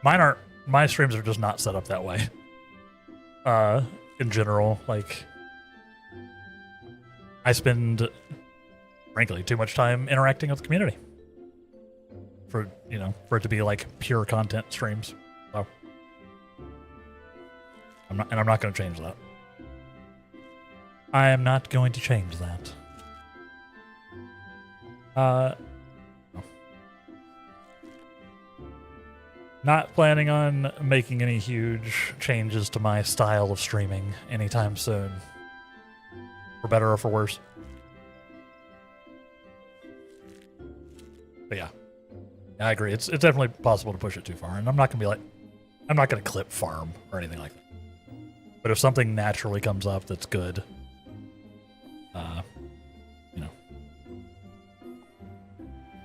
My streams are just not set up that way. In general, like I spend frankly too much time interacting with the community for it to be like pure content streams. So I'm not going to change that. I am not going to change that. Not planning on making any huge changes to my style of streaming anytime soon. For better or for worse. But yeah, I agree. It's definitely possible to push it too far, and I'm not gonna clip farm or anything like that. But if something naturally comes up that's good,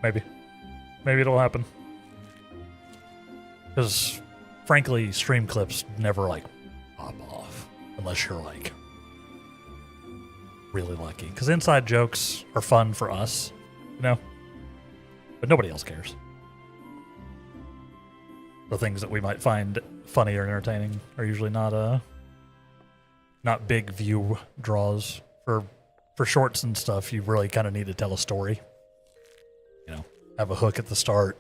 maybe it'll happen. Because frankly, stream clips never like pop off unless you're like really lucky. Because inside jokes are fun for us, but nobody else cares. The things that we might find funny or entertaining are usually not big view draws. For shorts and stuff, you really kind of need to tell a story. Have a hook at the start,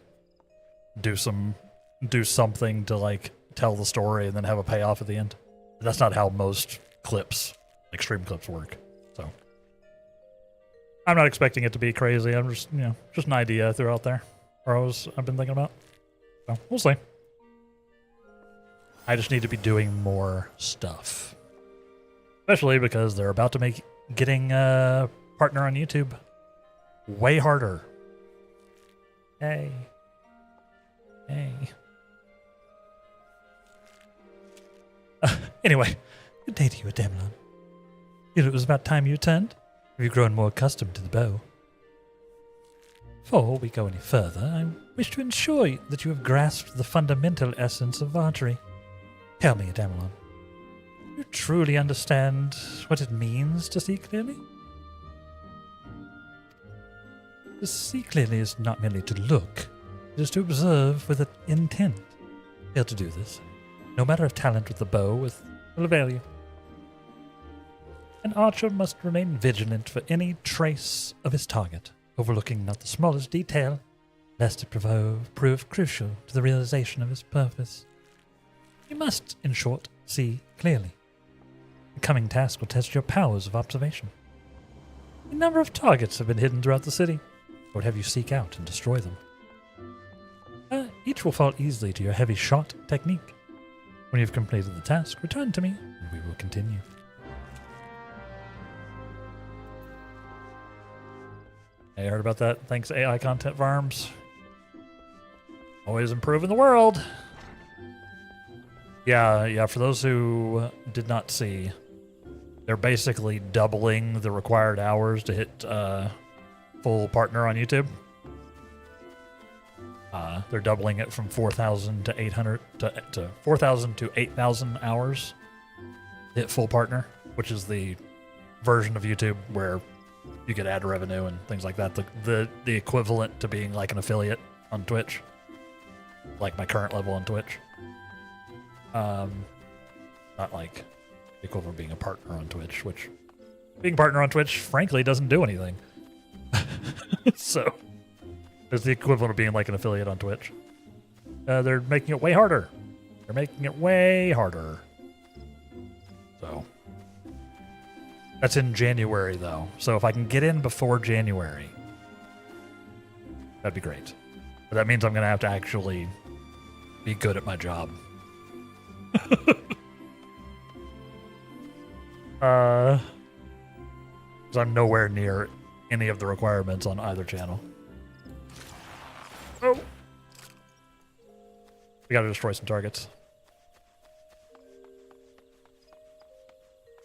do something to like tell the story, and then have a payoff at the end. That's not how most clips, like stream clips, work. So I'm not expecting it to be crazy. I'm just an idea I threw out there, I've been thinking about. So we'll see. I just need to be doing more stuff, especially because they're about to make getting a partner on YouTube way harder. Hey. Anyway, good day to you, Dealin. It was about time you returned. Have you grown more accustomed to the bow? Before we go any further, I wish to ensure that you have grasped the fundamental essence of archery. Tell me, Dealin, do you truly understand what it means to see clearly? To see clearly is not merely to look, it is to observe with an intent. Fail to do this, no matter of talent with the bow will avail you. An archer must remain vigilant for any trace of his target, overlooking not the smallest detail, lest it prove crucial to the realization of his purpose. You must, in short, see clearly. The coming task will test your powers of observation. A number of targets have been hidden throughout the city. I would have you seek out and destroy them. Each will fall easily to your heavy shot technique. When you've completed the task, return to me, and we will continue. Hey, heard about that? Thanks, AI content farms. Always improving the world. Yeah, for those who did not see, they're basically doubling the required hours to hit full partner on YouTube. They're doubling it from 4,000 to 800 to 4,000 to 8,000 hours to hit full partner, which is the version of YouTube where you get ad revenue and things like that. The equivalent to being like an affiliate on Twitch, like my current level on Twitch. Not like the equivalent of being a partner on Twitch, which being a partner on Twitch, frankly, doesn't do anything. So it's the equivalent of being like an affiliate on Twitch. They're making it way harder. So that's in January, though. So if I can get in before January, that'd be great. But that means I'm going to have to actually be good at my job. Because I'm nowhere near any of the requirements on either channel. Oh! We gotta destroy some targets.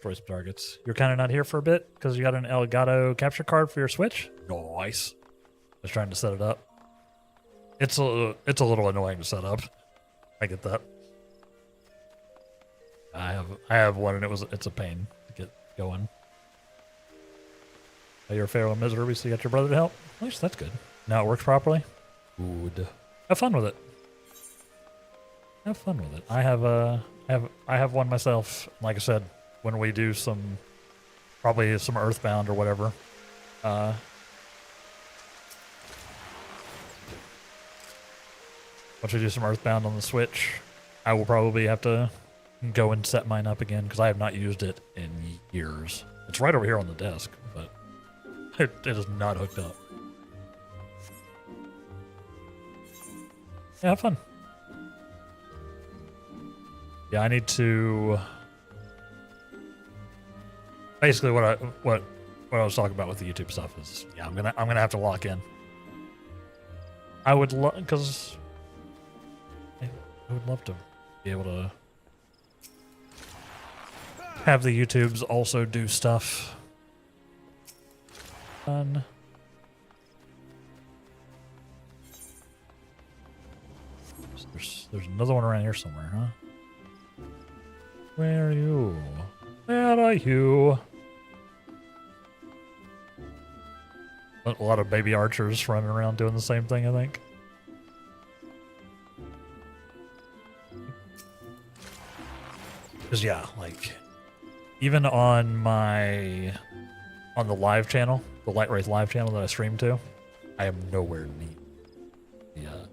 destroy some targets. You're kind of not here for a bit because you got an Elgato capture card for your Switch. Nice. Just trying to set it up. It's a little annoying to set up. I get that. I have one and it's a pain to get going. Oh, you're failing miserably, so you got your brother to help. At least that's good. Now it works properly. Good. Have fun with it. Have fun with it. I have one myself. Like I said, when we do probably some Earthbound or whatever. Once we do some Earthbound on the Switch, I will probably have to go and set mine up again because I have not used it in years. It's right over here on the desk, but it is not hooked up. Yeah, have fun. Yeah, I need to. Basically, what I was talking about with the YouTube stuff is, yeah, I'm gonna have to lock in. I would love because I would love to be able to have the YouTubes also do stuff. Fun. There's another one around here somewhere, huh? Where are you? Where are you? A lot of baby archers running around doing the same thing, I think. Because, yeah, like, even on the live channel, the Light Wraith live channel that I stream to, I am nowhere near. Yeah.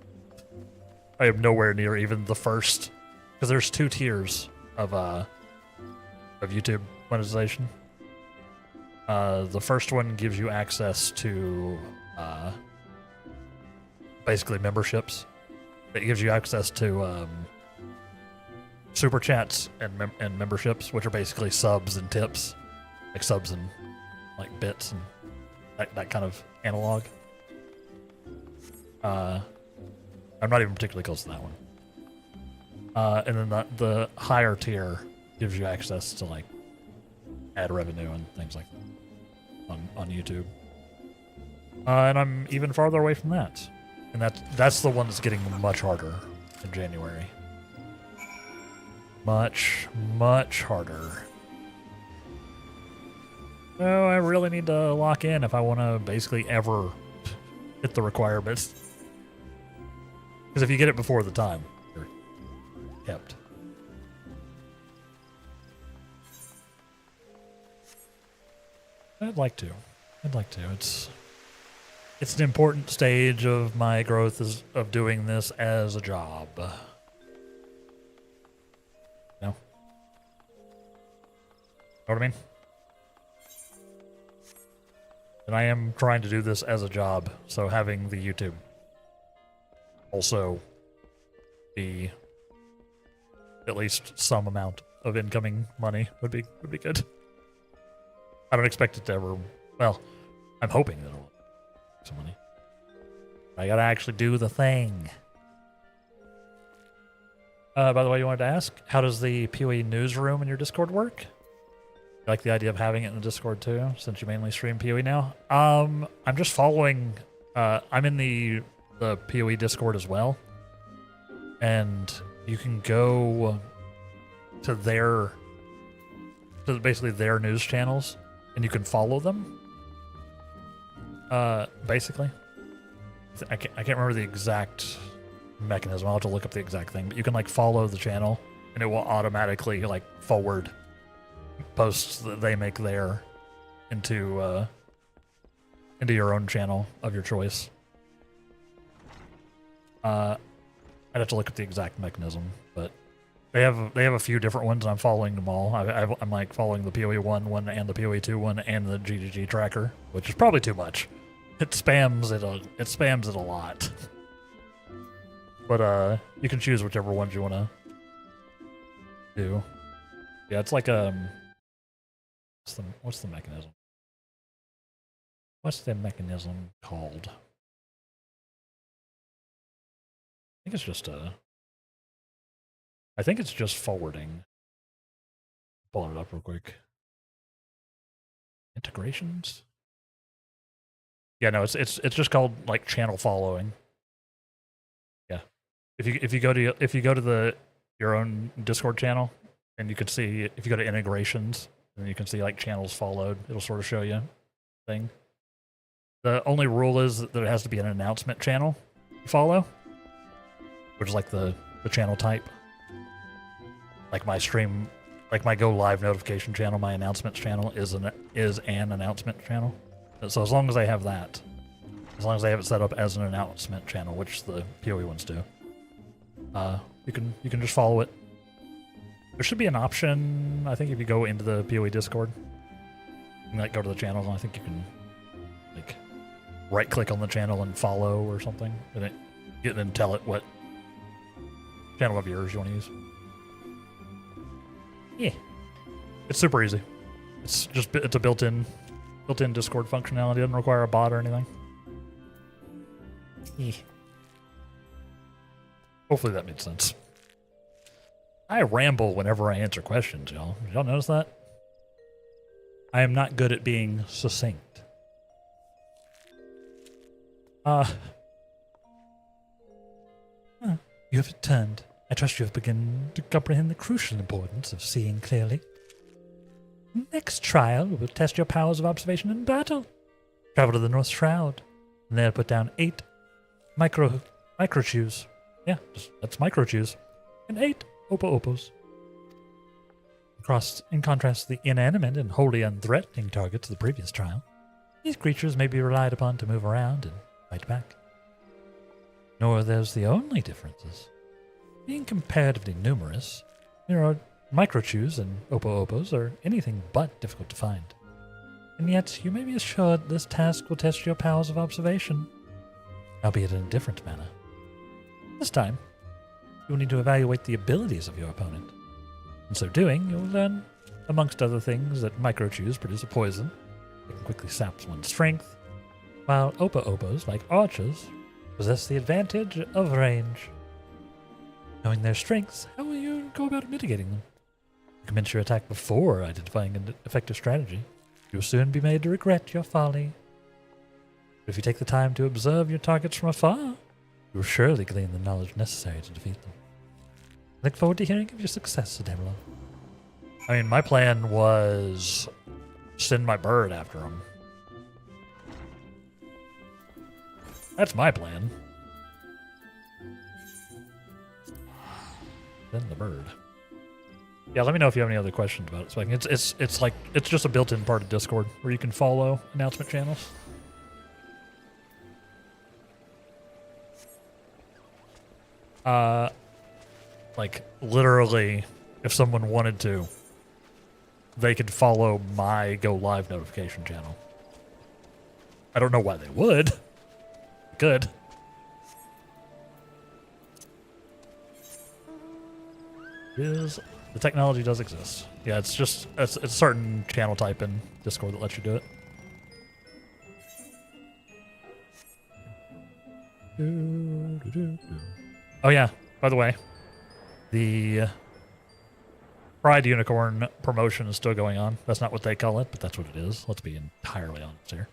I am nowhere near even the first, because there's 2 tiers of YouTube monetization. The first one gives you access to basically memberships. It gives you access to super chats and memberships, which are basically subs and tips, like subs and like bits and that kind of analog. I'm not even particularly close to that one. And then the higher tier gives you access to like ad revenue and things like that on YouTube. And I'm even farther away from that. And that's the one that's getting much harder in January. Much, much harder. So I really need to lock in if I want to basically ever hit the requirements. Because if you get it before the time, you're kept. I'd like to. It's an important stage of my growth of doing this as a job. No? Know what I mean? And I am trying to do this as a job, so having the YouTube also be at least some amount of incoming money would be good. I don't expect it to ever. Well, I'm hoping that it'll make some money. I gotta actually do the thing. By the way, you wanted to ask, how does the PoE newsroom in your Discord work? You like the idea of having it in the Discord too, since you mainly stream PoE now? I'm just following. I'm in the PoE Discord as well, and you can go to basically their news channels, and you can follow them. Basically, I can't remember the exact mechanism. I'll have to look up the exact thing, but you can like follow the channel, and it will automatically like forward posts that they make there into your own channel of your choice. I'd have to look at the exact mechanism, but they have a few different ones, and I'm following them all. I'm like following the PoE 1 one and the PoE 2 one and the GGG tracker, which is probably too much. It spams it a lot. But you can choose whichever ones you want to do. Yeah, it's like what's the mechanism? What's the mechanism called? I think it's just forwarding. Pulling it up real quick. Integrations? Yeah, no, it's just called like channel following. Yeah. If you go to your own Discord channel, and you can see, if you go to integrations, and you can see like channels followed, it'll sort of show you thing. The only rule is that there has to be an announcement channel you follow, which is like the channel type. Like my stream, like my go live notification channel, my announcements channel is an announcement channel. So as long as I have that, as long as I have it set up as an announcement channel, which the PoE ones do, you can just follow it. There should be an option, I think, if you go into the PoE Discord and like go to the channels, and I think you can like right click on the channel and follow or something, and then tell it what channel of yours you want to use. Yeah, it's super easy. It's a built-in Discord functionality. It doesn't require a bot or anything. Yeah. Hopefully that made sense. I ramble whenever I answer questions, y'all. Did y'all notice that? I am not good at being succinct. You have returned. I trust you have begun to comprehend the crucial importance of seeing clearly. Next trial will test your powers of observation in battle. Travel to the North Shroud, and there put down 8 micro chews. Yeah, that's micro chews. And 8 Opa-Opos. In contrast to the inanimate and wholly unthreatening targets of the previous trial, these creatures may be relied upon to move around and fight back. Nor are those the only differences. Being comparatively numerous, there are microchews and Opa-Opos are anything but difficult to find. And yet, you may be assured this task will test your powers of observation, albeit in a different manner. This time, you will need to evaluate the abilities of your opponent. In so doing, you'll learn, amongst other things, that microchews produce a poison that can quickly sap one's strength, while Opa-Opos, like archers, possess the advantage of range. Knowing their strengths, how will you go about mitigating them? Commence your attack before identifying an effective strategy. You will soon be made to regret your folly. But if you take the time to observe your targets from afar, you will surely glean the knowledge necessary to defeat them. I look forward to hearing of your success, Dealin. I mean, my plan was send my bird after him. That's my plan. Send the bird. Yeah, let me know if you have any other questions about it. So it's just a built-in part of Discord where you can follow announcement channels. Like literally, if someone wanted to, they could follow my go live notification channel. I don't know why they would. They could. The technology does exist. Yeah, it's just it's a certain channel type in Discord that lets you do it. Oh yeah, by the way, the Pride Unicorn promotion is still going on. That's not what they call it, but that's what it is. Let's be entirely honest here.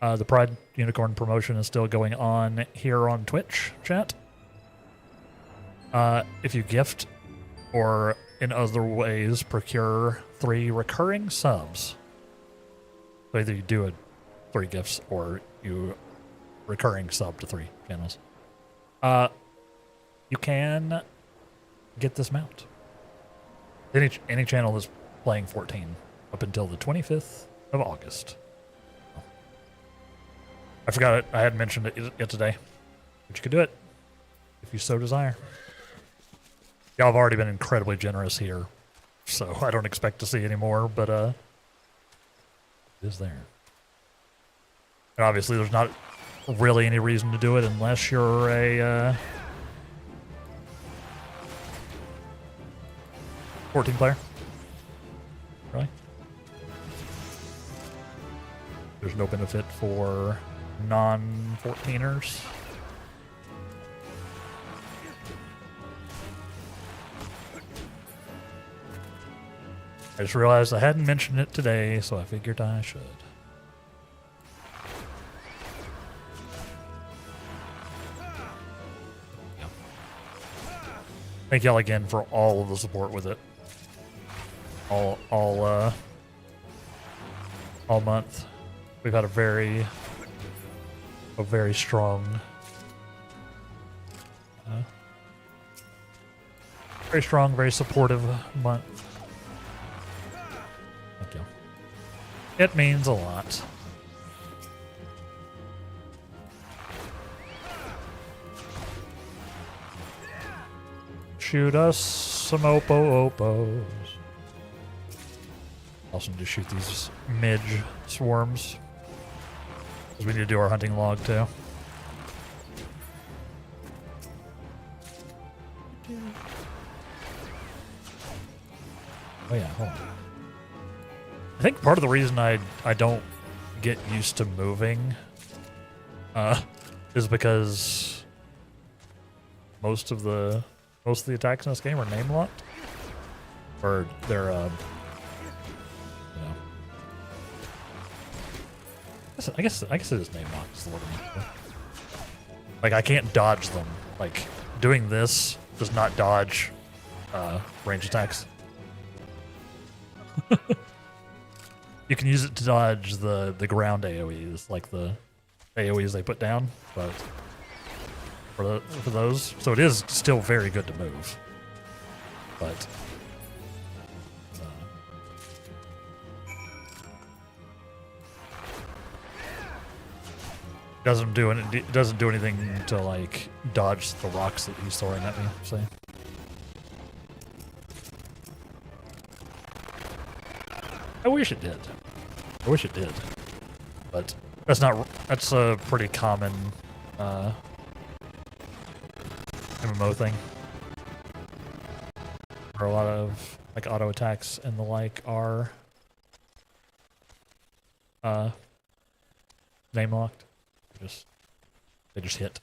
The Pride Unicorn promotion is still going on here on Twitch, chat. If you gift or in other ways procure 3 recurring subs, so either you do 3 gifts or you recurring sub to 3 channels, you can get this mount. Any channel is playing 14 up until the 25th of August. I forgot it. I hadn't mentioned it yet today, but you could do it if you so desire. Y'all have already been incredibly generous here, so I don't expect to see any more, but it is there. And obviously there's not really any reason to do it unless you're a 14 player. Really? There's no benefit for non-14ers. I just realized I hadn't mentioned it today, so I figured I should. Yeah. Thank y'all again for all of the support with it. All month. We've had a very strong, very supportive month. Thank you. It means a lot. Shoot us some opos. Also need to shoot these midge swarms. Because we need to do our hunting log too. Oh yeah, hold on. I think part of the reason I don't get used to moving is because most of the attacks in this game are name locked. Or they're I guess it is name locked. Is a little bit. Like I can't dodge them. Like doing this does not dodge range attacks. You can use it to dodge the ground AoEs, like the AoEs they put down, but for those, so it is still very good to move, but doesn't do anything to like dodge the rocks that he's throwing at me. So. I wish it did. But that's a pretty common MMO thing. Where a lot of like auto attacks and the like are name locked. They just hit.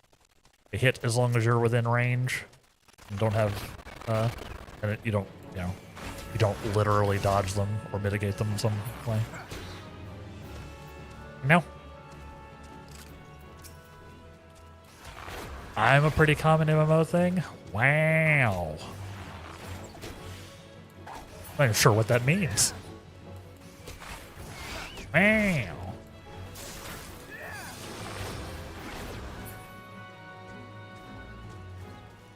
They hit as long as you're within range and don't have and you don't literally dodge them or mitigate them in some way. No. I'm a pretty common MMO thing? Wow. I'm not even sure what that means. Wow.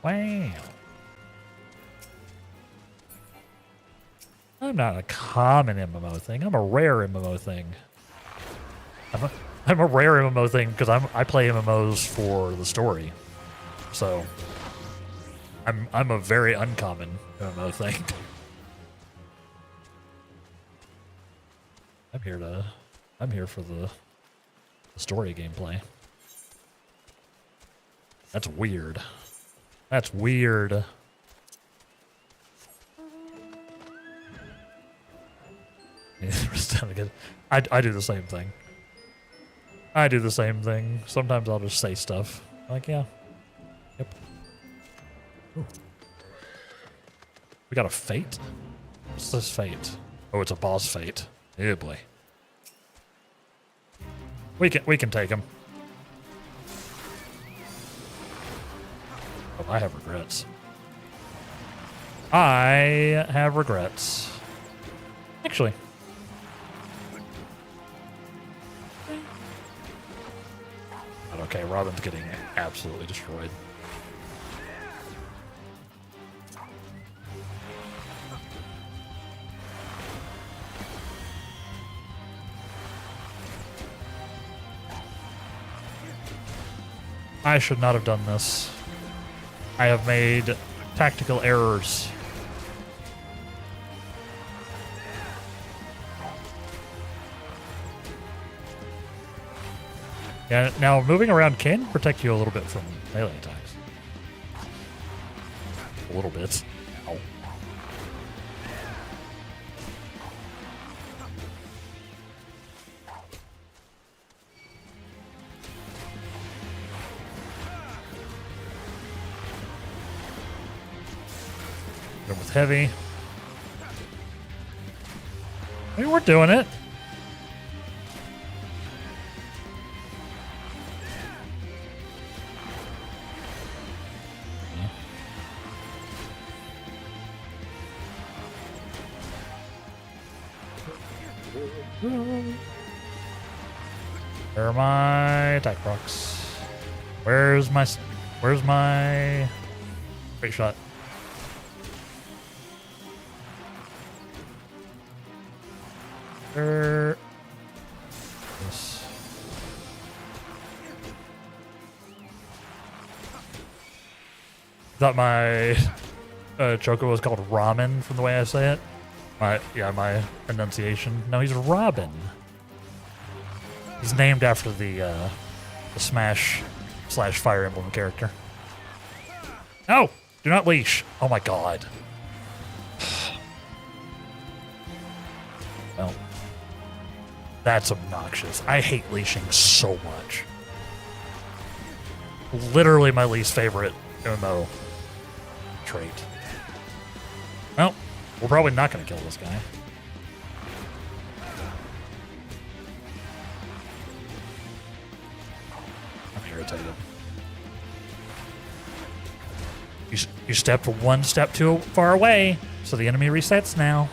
Wow. I'm not a common MMO thing. I'm a rare MMO thing. I'm a rare MMO thing because I play MMOs for the story. So I'm a very uncommon MMO thing. I'm here for the story gameplay. That's weird. That's weird. I do the same thing. Sometimes I'll just say stuff. Like, yeah. Yep. Ooh. We got a fate? What's this fate? Oh, it's a boss fate. Oh boy. We can take him. Oh, I have regrets. Actually. But okay, Robin's getting absolutely destroyed. I should not have done this. I have made tactical errors. Yeah, now moving around can protect you a little bit from melee attacks. A little bit. Ow. With heavy. I mean, we're doing it. Where are my attack rocks? Where's my great shot? Yes. Thought my Choco was called ramen from the way I say it. My enunciation. No, he's Robin. He's named after the Smash / Fire Emblem character. No! Do not leash. Oh my god. Well, that's obnoxious. I hate leashing so much. Literally my least favorite MMO trait. Well, we're probably not going to kill this guy. I'm irritated. You stepped one step too far away, so the enemy resets now.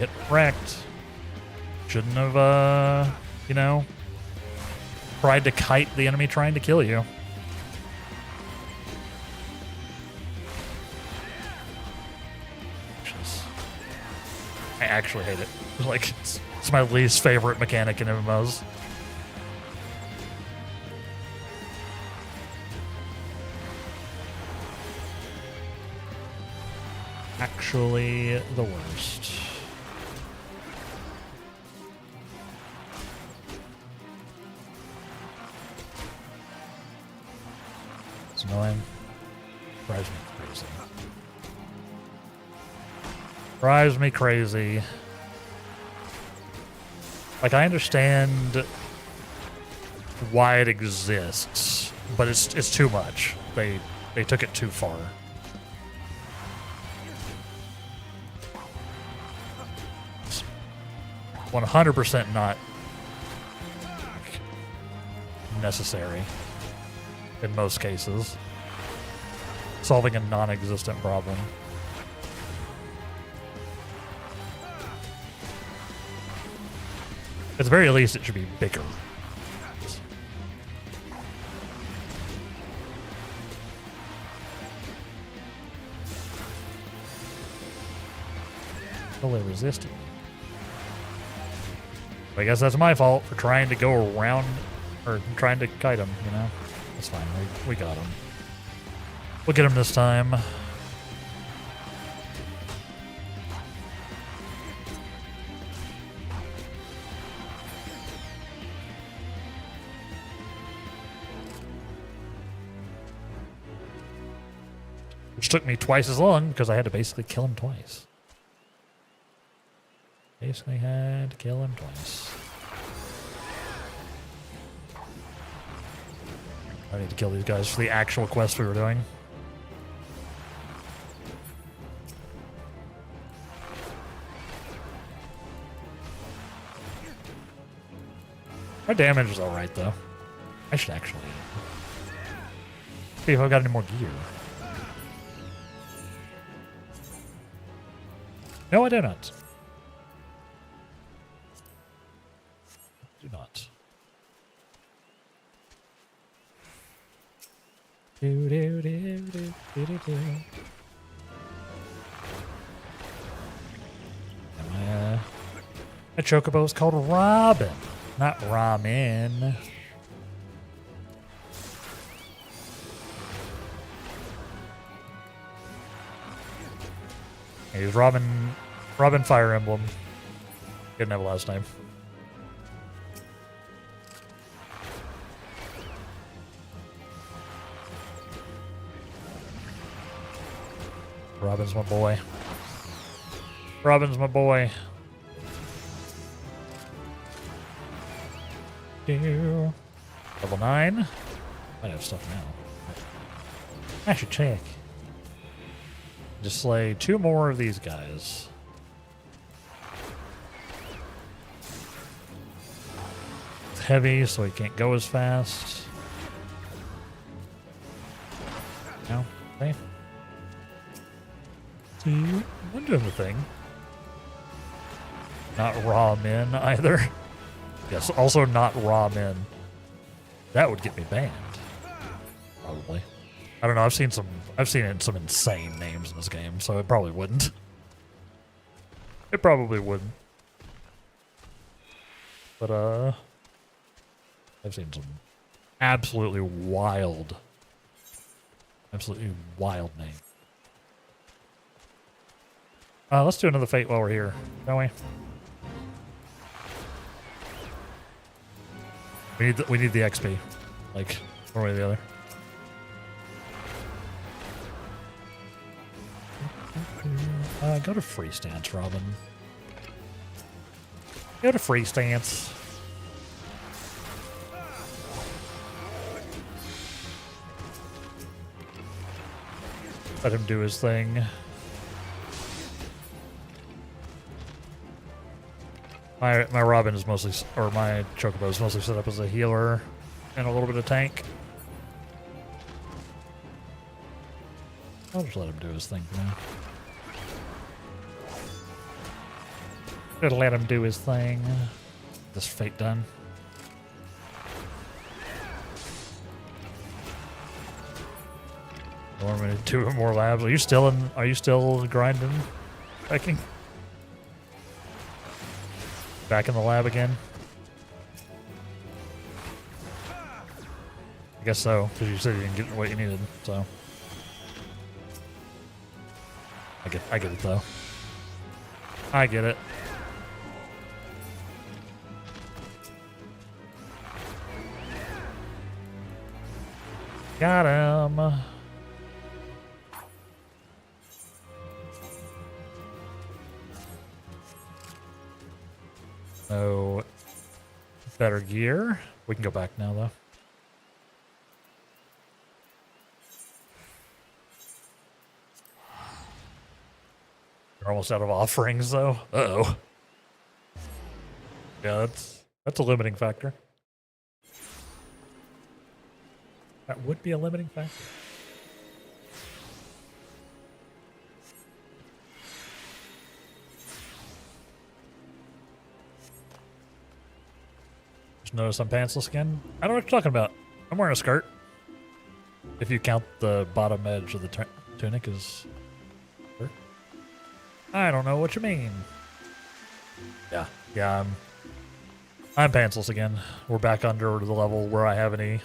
Get wrecked. Shouldn't have, tried to kite the enemy trying to kill you. I actually hate it. Like, it's my least favorite mechanic in MMOs. Actually, the worst. It's annoying. Drives me crazy. Drives me crazy. Like, I understand why it exists, but it's too much. They took it too far. It's 100% not necessary in most cases. Solving a non-existent problem. At the very least, it should be bigger. Totally resisting. I guess that's my fault for trying to go around, or trying to kite him, you know? That's fine, we got him. We'll get him this time. Which took me twice as long because I had to basically kill him twice. Basically had to kill him twice. I need to kill these guys for the actual quest we were doing. Our damage is alright though. I should actually see if I've got any more gear. No, I do not. Do not. Do do do do do do do. My chocobo is called Robin, not ramen. He's Robin Fire Emblem. Didn't have a last name. Robin's my boy. Robin's my boy. Level 9. Might have stuff now. I should check. Just slay 2 more of these guys. heavy, so he can't go as fast. No, okay. See, I'm doing the thing. Not raw men either. Yes, also not raw men. That would get me banned. Probably. I don't know. I've seen some insane names in this game, so it probably wouldn't. It probably wouldn't. But I've seen some absolutely wild names. Let's do another fate while we're here, shall we? We need the XP, like one way or the other. Go to free stance, Robin. Go to free stance. Let him do his thing. My Robin is mostly, or my Chocobo is mostly set up as a healer and a little bit of tank. I'll just let him do his thing for now. Just let him do his thing. This fate done. Or I'm gonna do more labs. Are you still grinding? Checking? Back in the lab again? I guess so, because you said you didn't get what you needed, so. I get it though. I get it. Got him. No better gear. We can go back now, though. We're almost out of offerings, though. Uh-oh. Yeah, that's a limiting factor. That would be a limiting factor. Notice I'm pantsless again. I don't know what you're talking about. I'm wearing a skirt. If you count the bottom edge of the tunic as skirt. I don't know what you mean. Yeah, I'm pantsless again. We're back under the level where I have any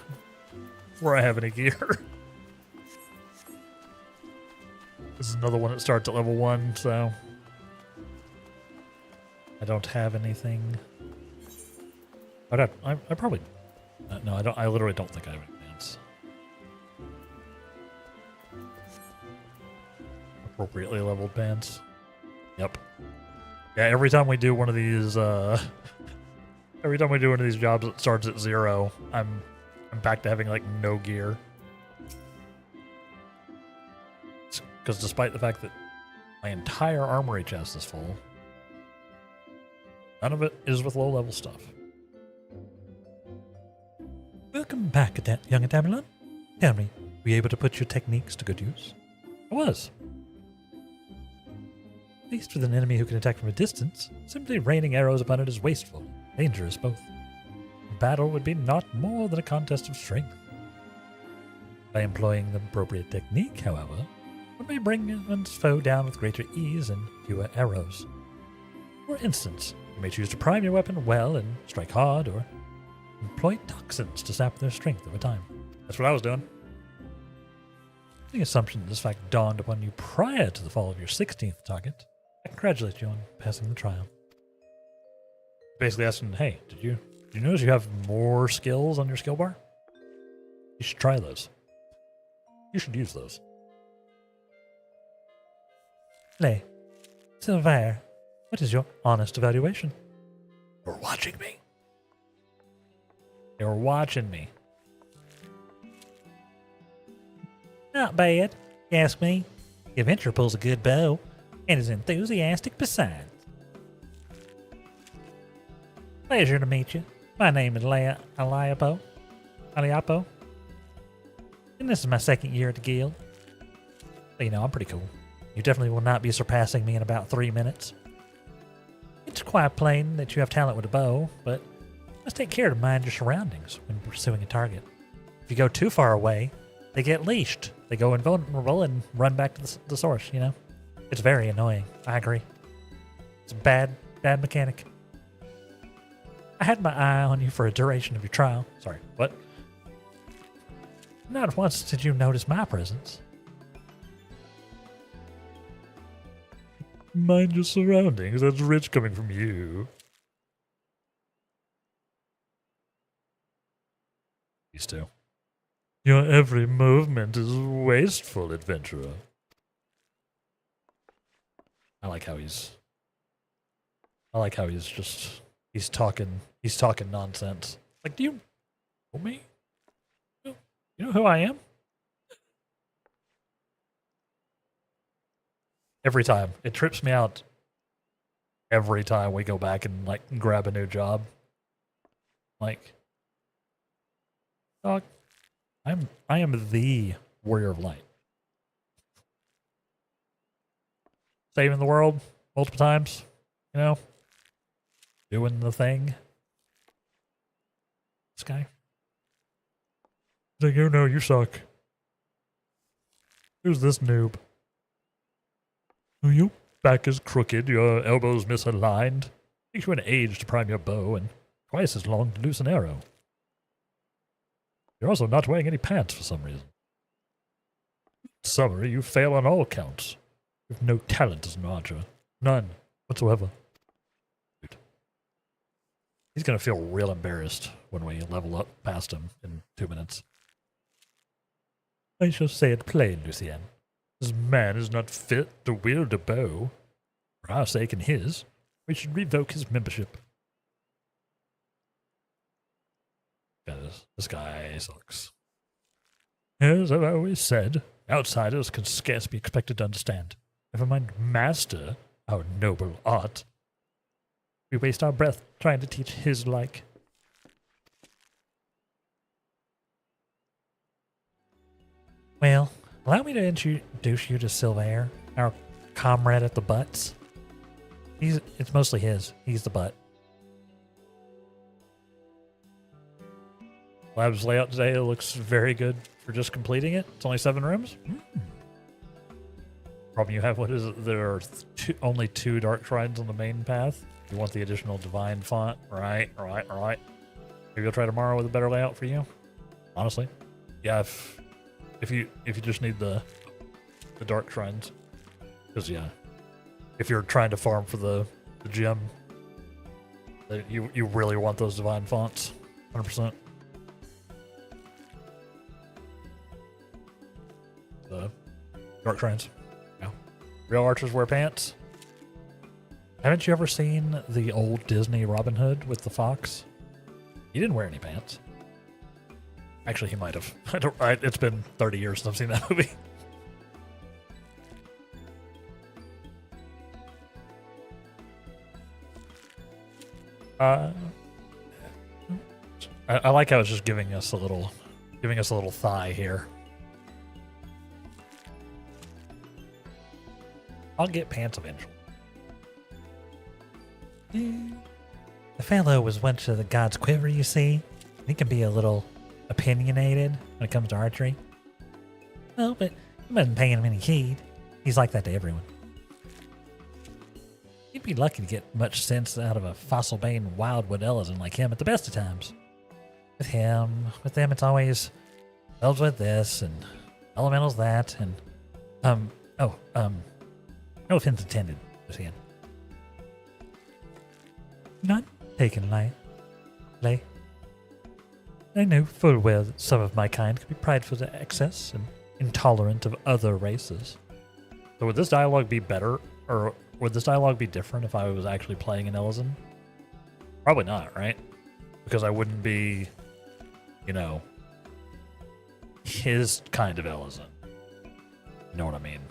gear. This is another one that starts at level 1, so I don't have anything. I probably... no, I don't. I literally don't think I have any pants. Appropriately leveled pants. Yep. Yeah, every time we do one of these, jobs that starts at 0, I'm back to having, like, no gear. Because despite the fact that my entire armory chest is full, none of it is with low-level stuff. Welcome back, young Adamilon. Tell me, were you able to put your techniques to good use? I was. Faced with an enemy who can attack from a distance, simply raining arrows upon it is wasteful, dangerous both. Battle would be not more than a contest of strength. By employing the appropriate technique, however, one may bring one's foe down with greater ease and fewer arrows. For instance, you may choose to prime your weapon well and strike hard, or employ toxins to sap their strength over time. That's what I was doing. The assumption that this fact dawned upon you prior to the fall of your 16th target, I congratulate you on passing the trial. Basically asking, hey, did you notice you have more skills on your skill bar? You should try those. You should use those. Lay, Sylvain, what is your honest evaluation? You're watching me. You're watching me. Not bad, you ask me. The adventurer pulls a good bow, and is enthusiastic besides. Pleasure to meet you. My name is Aliapo. Aliapo. And this is my second year at the guild. So, you know, I'm pretty cool. You definitely will not be surpassing me in about 3 minutes. It's quite plain that you have talent with a bow, but you must take care to mind your surroundings when pursuing a target. If you go too far away, they get leashed. They go invulnerable and run back to the source, you know? It's very annoying. I agree. It's a bad mechanic. I had my eye on you for a duration of your trial. Sorry, what? Not once did you notice my presence. Mind your surroundings. That's rich coming from you. These two. Your every movement is wasteful, adventurer. I like how he's he's talking nonsense. Like, do you know me? You know who I am? Every time. It trips me out every time we go back and like grab a new job. Like, dog, I am the warrior of light. Saving the world multiple times, you know? Doing the thing. This guy. He's like, oh no, you suck. Who's this noob? Your back is crooked, your elbows misaligned. Takes you an age to prime your bow, and twice as long to loose an arrow. You're also not wearing any pants for some reason. In summary, you fail on all counts. You have no talent as an archer. None whatsoever. Dude. He's gonna feel real embarrassed when we level up past him in 2 minutes. I shall say it plain, Lucien. This man is not fit to wield a bow. For our sake and his, we should revoke his membership. This guy sucks. As I've always said, outsiders can scarce be expected to understand. Never mind master our noble art. We waste our breath trying to teach his like. Well, allow me to introduce you to Sylvain, our comrade at the butts. It's mostly his. He's the butt. Lab's layout today looks very good for just completing it. It's only 7 rooms. Problem you have, what is it? There are only 2 dark shrines on the main path. You want the additional divine font. Right. Maybe I'll try tomorrow with a better layout for you. Honestly. Yeah, if you just need the dark shrines. Because yeah. If you're trying to farm for the gem, you really want those divine fonts. 100%. The dark shrines. No. Real archers wear pants. Haven't you ever seen the old Disney Robin Hood with the fox? He didn't wear any pants. Actually, he might have. It's been 30 years since I've seen that movie. I like how it's just giving us a little thigh here. I'll get pants eventually. The fellow was once of the god's quiver, you see. He can be a little opinionated when it comes to archery. Well, but he wasn't paying him any heed. He's like that to everyone. You'd be lucky to get much sense out of a fossil-bane wildwood elephant like him at the best of times. With them, it's always elves with this and elementals that, and no offense intended, Lucian. Not taken lightly. I know full well that some of my kind can be prideful to excess and intolerant of other races. So would this dialogue be better, or would this dialogue be different if I was actually playing an Ellison? Probably not, right? Because I wouldn't be, his kind of Ellison. You know what I mean?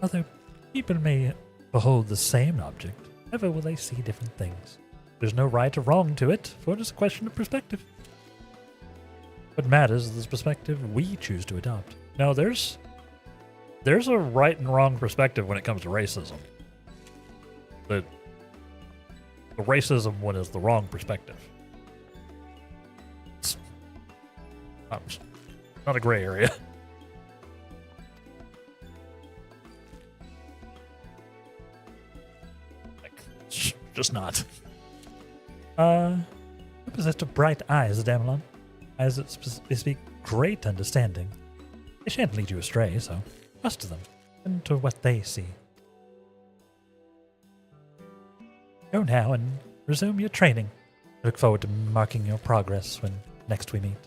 Other people may behold the same object, Ever will they see different things. There's no right or wrong to it, for it is a question of perspective. What matters is the perspective we choose to adopt. No, there's a right and wrong perspective when it comes to racism. The racism one is the wrong perspective. It's not a gray area. Just not. You possess bright eyes, Damelon. Eyes that speak great understanding. They shan't lead you astray, so trust them and to what they see. Go now and resume your training. I look forward to marking your progress when next we meet.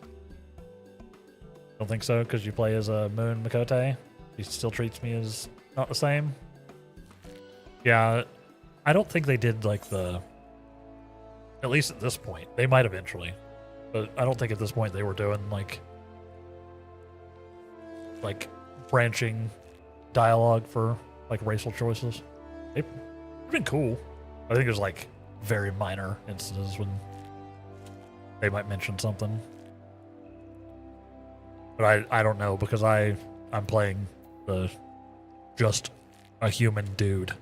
Don't think so, because you play as a Moon Makote. He still treats me as not the same. Yeah, I don't think they did like at least at this point. They might eventually, but I don't think at this point they were doing like branching dialogue for like racial choices. It'd been cool. I think there's like very minor instances when they might mention something. But I don't know, because I'm playing just a human dude.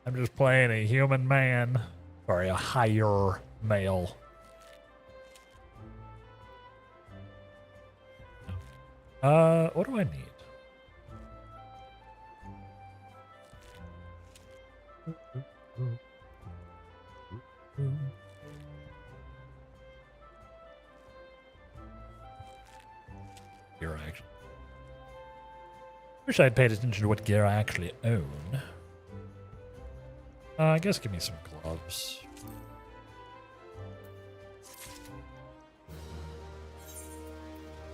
I'm just playing a human man. Sorry, a higher male. What do I need? Gear I actually. Wish I'd paid attention to what gear I actually own. I guess give me some gloves.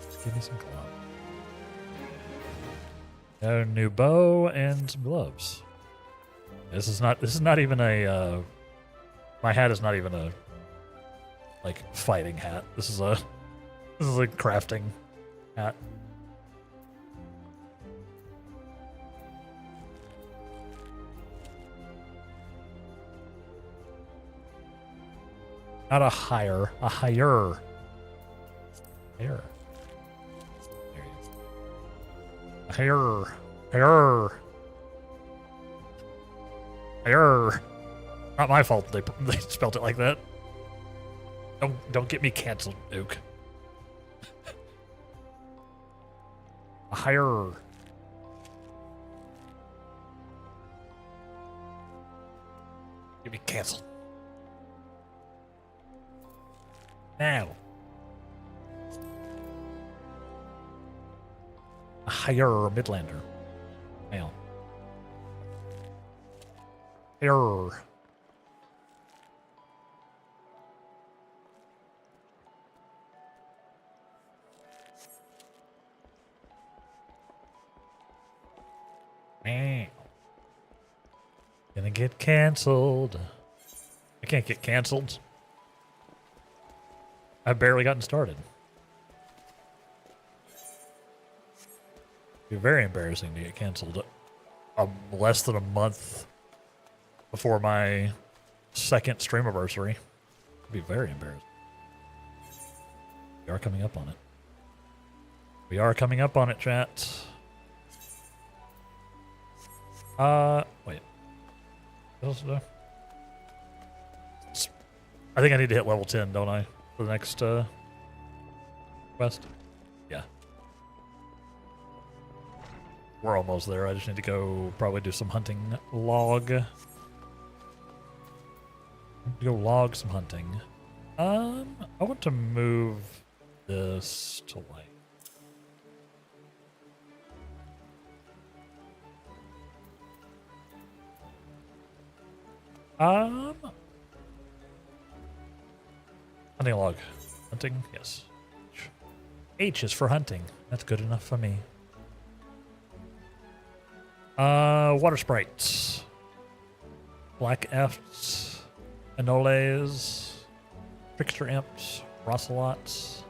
Just give me some gloves. A new bow and some gloves. This is not even a my hat is not even a like fighting hat. This is a crafting hat. Not a higher, a higher. Higher. There you go. Higher. Higher. Higher. Not my fault they spelled it like that. Don't get me canceled, Duke. A higher. Get me canceled. Now. A higher Midlander. Male. Error. Gonna get canceled. I can't get canceled. I've barely gotten started. It'd be very embarrassing to get canceled less than a month before my second streamiversary. It'd be very embarrassing. We are coming up on it. We are coming up on it, chat. Wait. What else is there? I think I need to hit level 10, don't I? For the next quest? Yeah. We're almost there. I just need to go probably do some hunting log. Go log some hunting. I want to move this to like. Hunting log. Hunting, yes. H is for hunting. That's good enough for me. Water sprites. Black F's. Anoles. Trickster imps. Rosselots.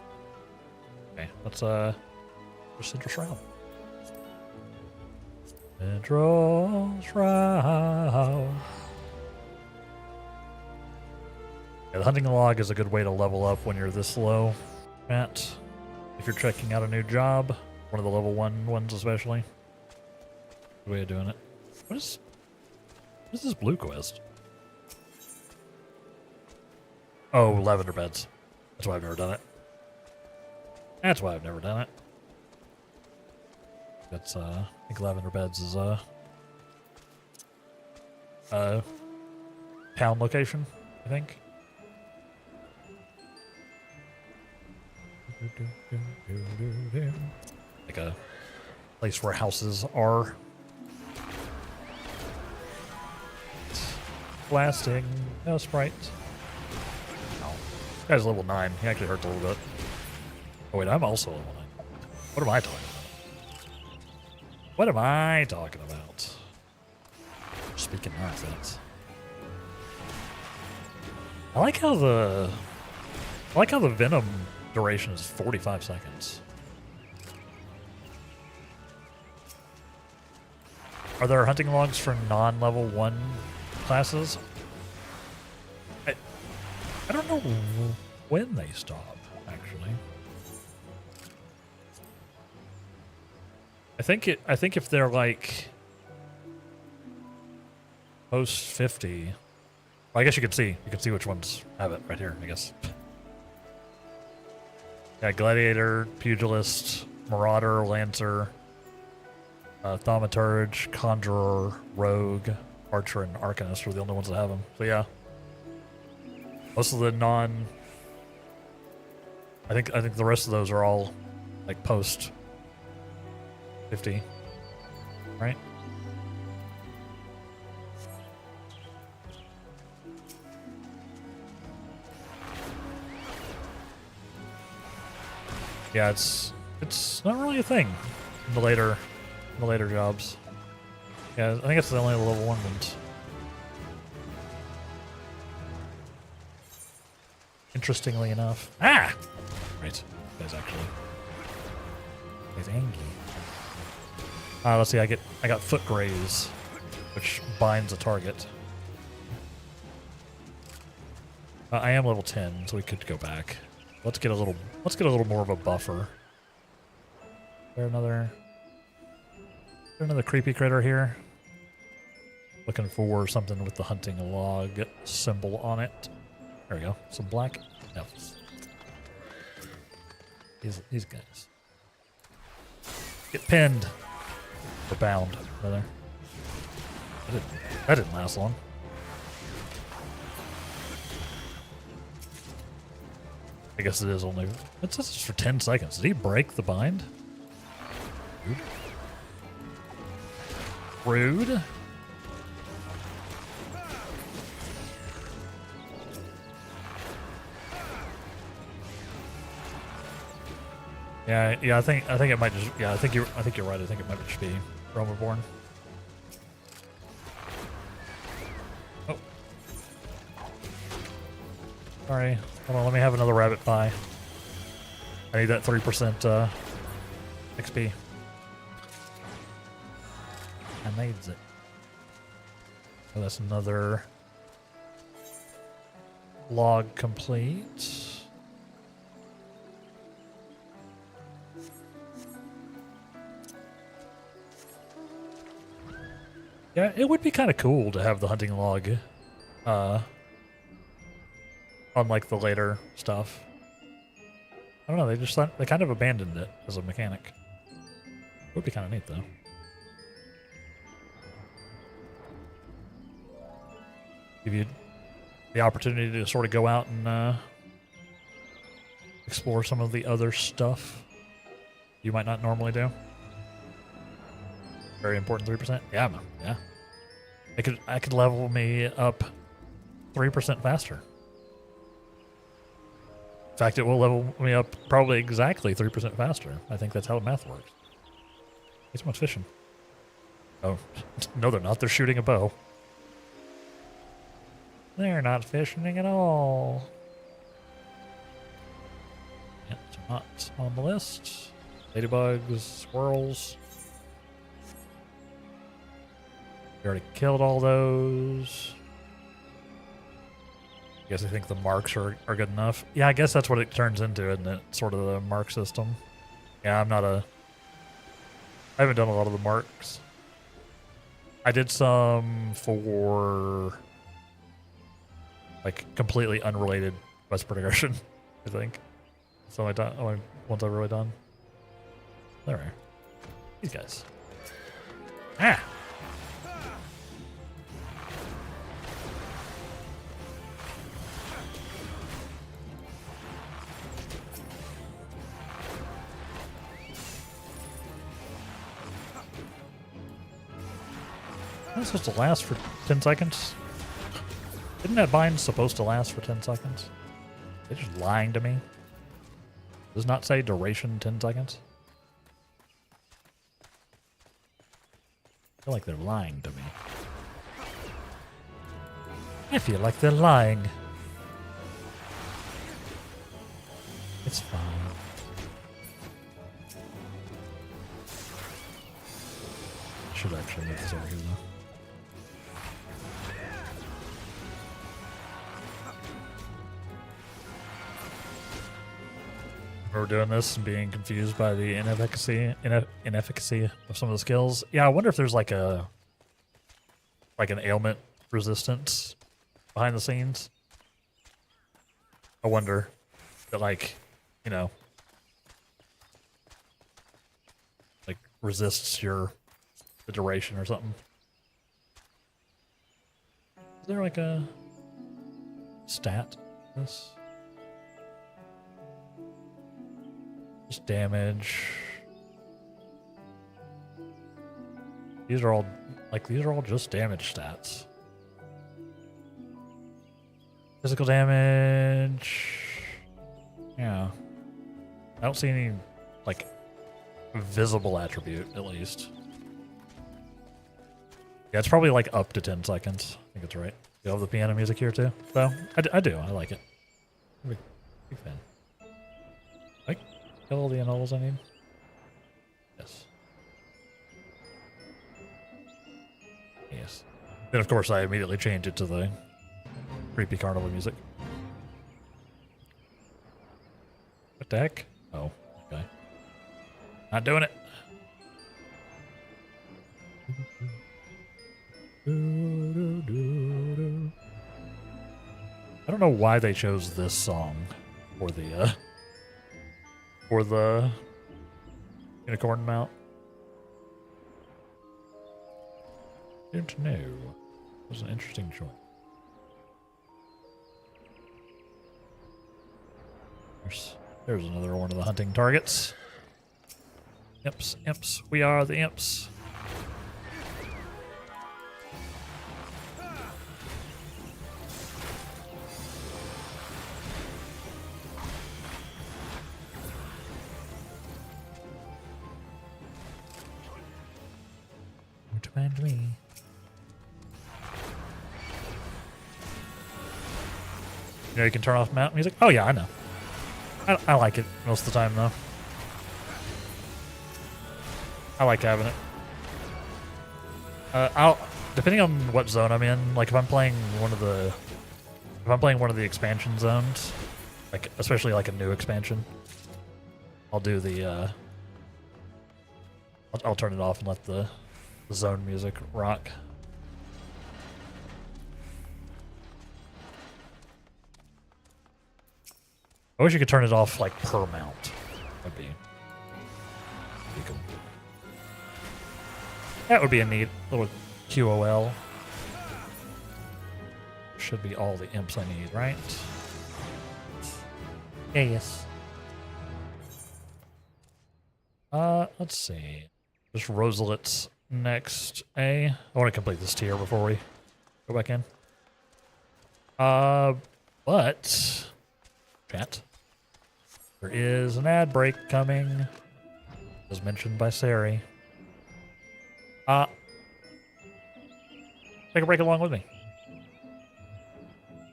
Okay, let's Citrus Shroud. Central Shroud. Yeah, the hunting log is a good way to level up when you're this low, Matt. If you're checking out a new job, one of the level 1 ones especially. Good way of doing it. What is this blue quest? Oh, lavender beds. That's why I've never done it. That's why I've never done it. That's I think lavender beds is town location, I think. Like a place where houses are. Blasting. No sprite. Oh. This guy's level 9. He actually hurts a little bit. Oh wait, I'm also level 9. What am I talking about? What am I talking about? Speaking nonsense. I like how the venom duration is 45 seconds. Are there hunting logs for non-level 1 classes? I don't know when they stop, actually. I think if they're like post 50, well, I guess you can see which ones have it right here, I guess. Yeah, Gladiator, Pugilist, Marauder, Lancer, Thaumaturge, Conjurer, Rogue, Archer, and Arcanist are the only ones that have them. So yeah, most of the non. I think the rest of those are all like post 50, right? Yeah, it's not really a thing in the later jobs. Yeah, I think it's the only level 1 ones. Interestingly enough. Ah! Right. Guy's actually. He's angry. Let's see, I got foot graze, which binds a target. I am level 10, so we could go back. Let's get a little more of a buffer. Is there another creepy critter here? Looking for something with the hunting log symbol on it. There we go. Some black elves. These guys. Get pinned. Or bound, rather. That didn't last long. I guess it is only... It says it's for 10 seconds. Did he break the bind? Rude. Yeah. I think it might just. Yeah, I think you're right. I think it might just be Romaborn. Oh. Sorry. Hold on. Let me have another rabbit pie. I need that 3% XP. I needs it. Oh, that's another log complete. Yeah, it would be kind of cool to have the hunting log on like the later stuff. I don't know, they kind of abandoned it as a mechanic. It would be kind of neat though. Give you the opportunity to sort of go out and explore some of the other stuff you might not normally do. Very important 3%. Yeah, man. Yeah. I could level me up 3% faster. In fact, it will level me up probably exactly 3% faster. I think that's how math works. Hey, someone's fishing. Oh, no, they're not. They're shooting a bow. They're not fishing at all. Yeah, so not on the list. Ladybugs, squirrels. We already killed all those. I guess I think the marks are good enough. Yeah, I guess that's what it turns into, isn't it? Sort of the mark system. Yeah, I haven't done a lot of the marks. I did some for like completely unrelated quest progression, I think. So only ones I've really done. There we are. These guys. Ah! That's supposed to last for 10 seconds? Isn't that bind supposed to last for 10 seconds? They're just lying to me. Does not say duration 10 seconds. I feel like they're lying to me. I feel like they're lying. It's fine. Should actually move this over here though. We're doing this and being confused by the inefficacy of some of the skills. Yeah, I wonder if there's like an ailment resistance behind the scenes. I wonder that like resists the duration or something. Is there like a stat for this? Just damage. These are all just damage stats. Physical damage. Yeah. I don't see any like visible attribute at least. Yeah, it's probably like up to 10 seconds. I think it's right. You have the piano music here too? So I do. I like it. Big fan. Like, kill all the annuls I need? Yes. Yes. Then of course I immediately change it to the creepy carnival music. What the heck? Oh, okay. Not doing it. I don't know why they chose this song for the unicorn mount. Didn't know. It was an interesting choice. There's another one of the hunting targets. Imps, imps, we are the imps. Find me. You know you can turn off mount music? Oh yeah, I know. I like it most of the time though. I like having it. Depending on what zone I'm in, like if I'm playing one of the expansion zones, like especially like a new expansion, I'll do the I'll turn it off and let the zone music rock. I wish you could turn it off like per mount. That'd be cool. That would be a neat little QOL. Should be all the imps I need, right? Yes. Let's see. Just Roselet's next. I want to complete this tier before we go back in. But chat, there is an ad break coming, as mentioned by Sari. Take a break along with me.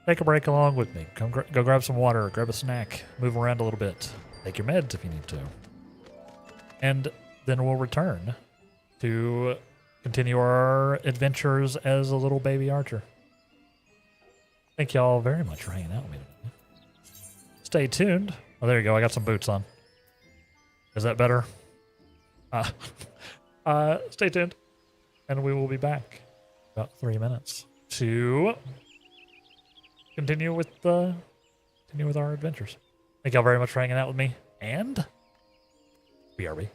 Take a break along with me. Come go grab some water, grab a snack, move around a little bit. Take your meds if you need to. And then we'll return to continue our adventures as a little baby archer. Thank y'all very much for hanging out with me today. Stay tuned. Oh, there you go. I got some boots on. Is that better? Stay tuned. And we will be back in about 3 minutes to continue with our adventures. Thank y'all very much for hanging out with me. And BRB.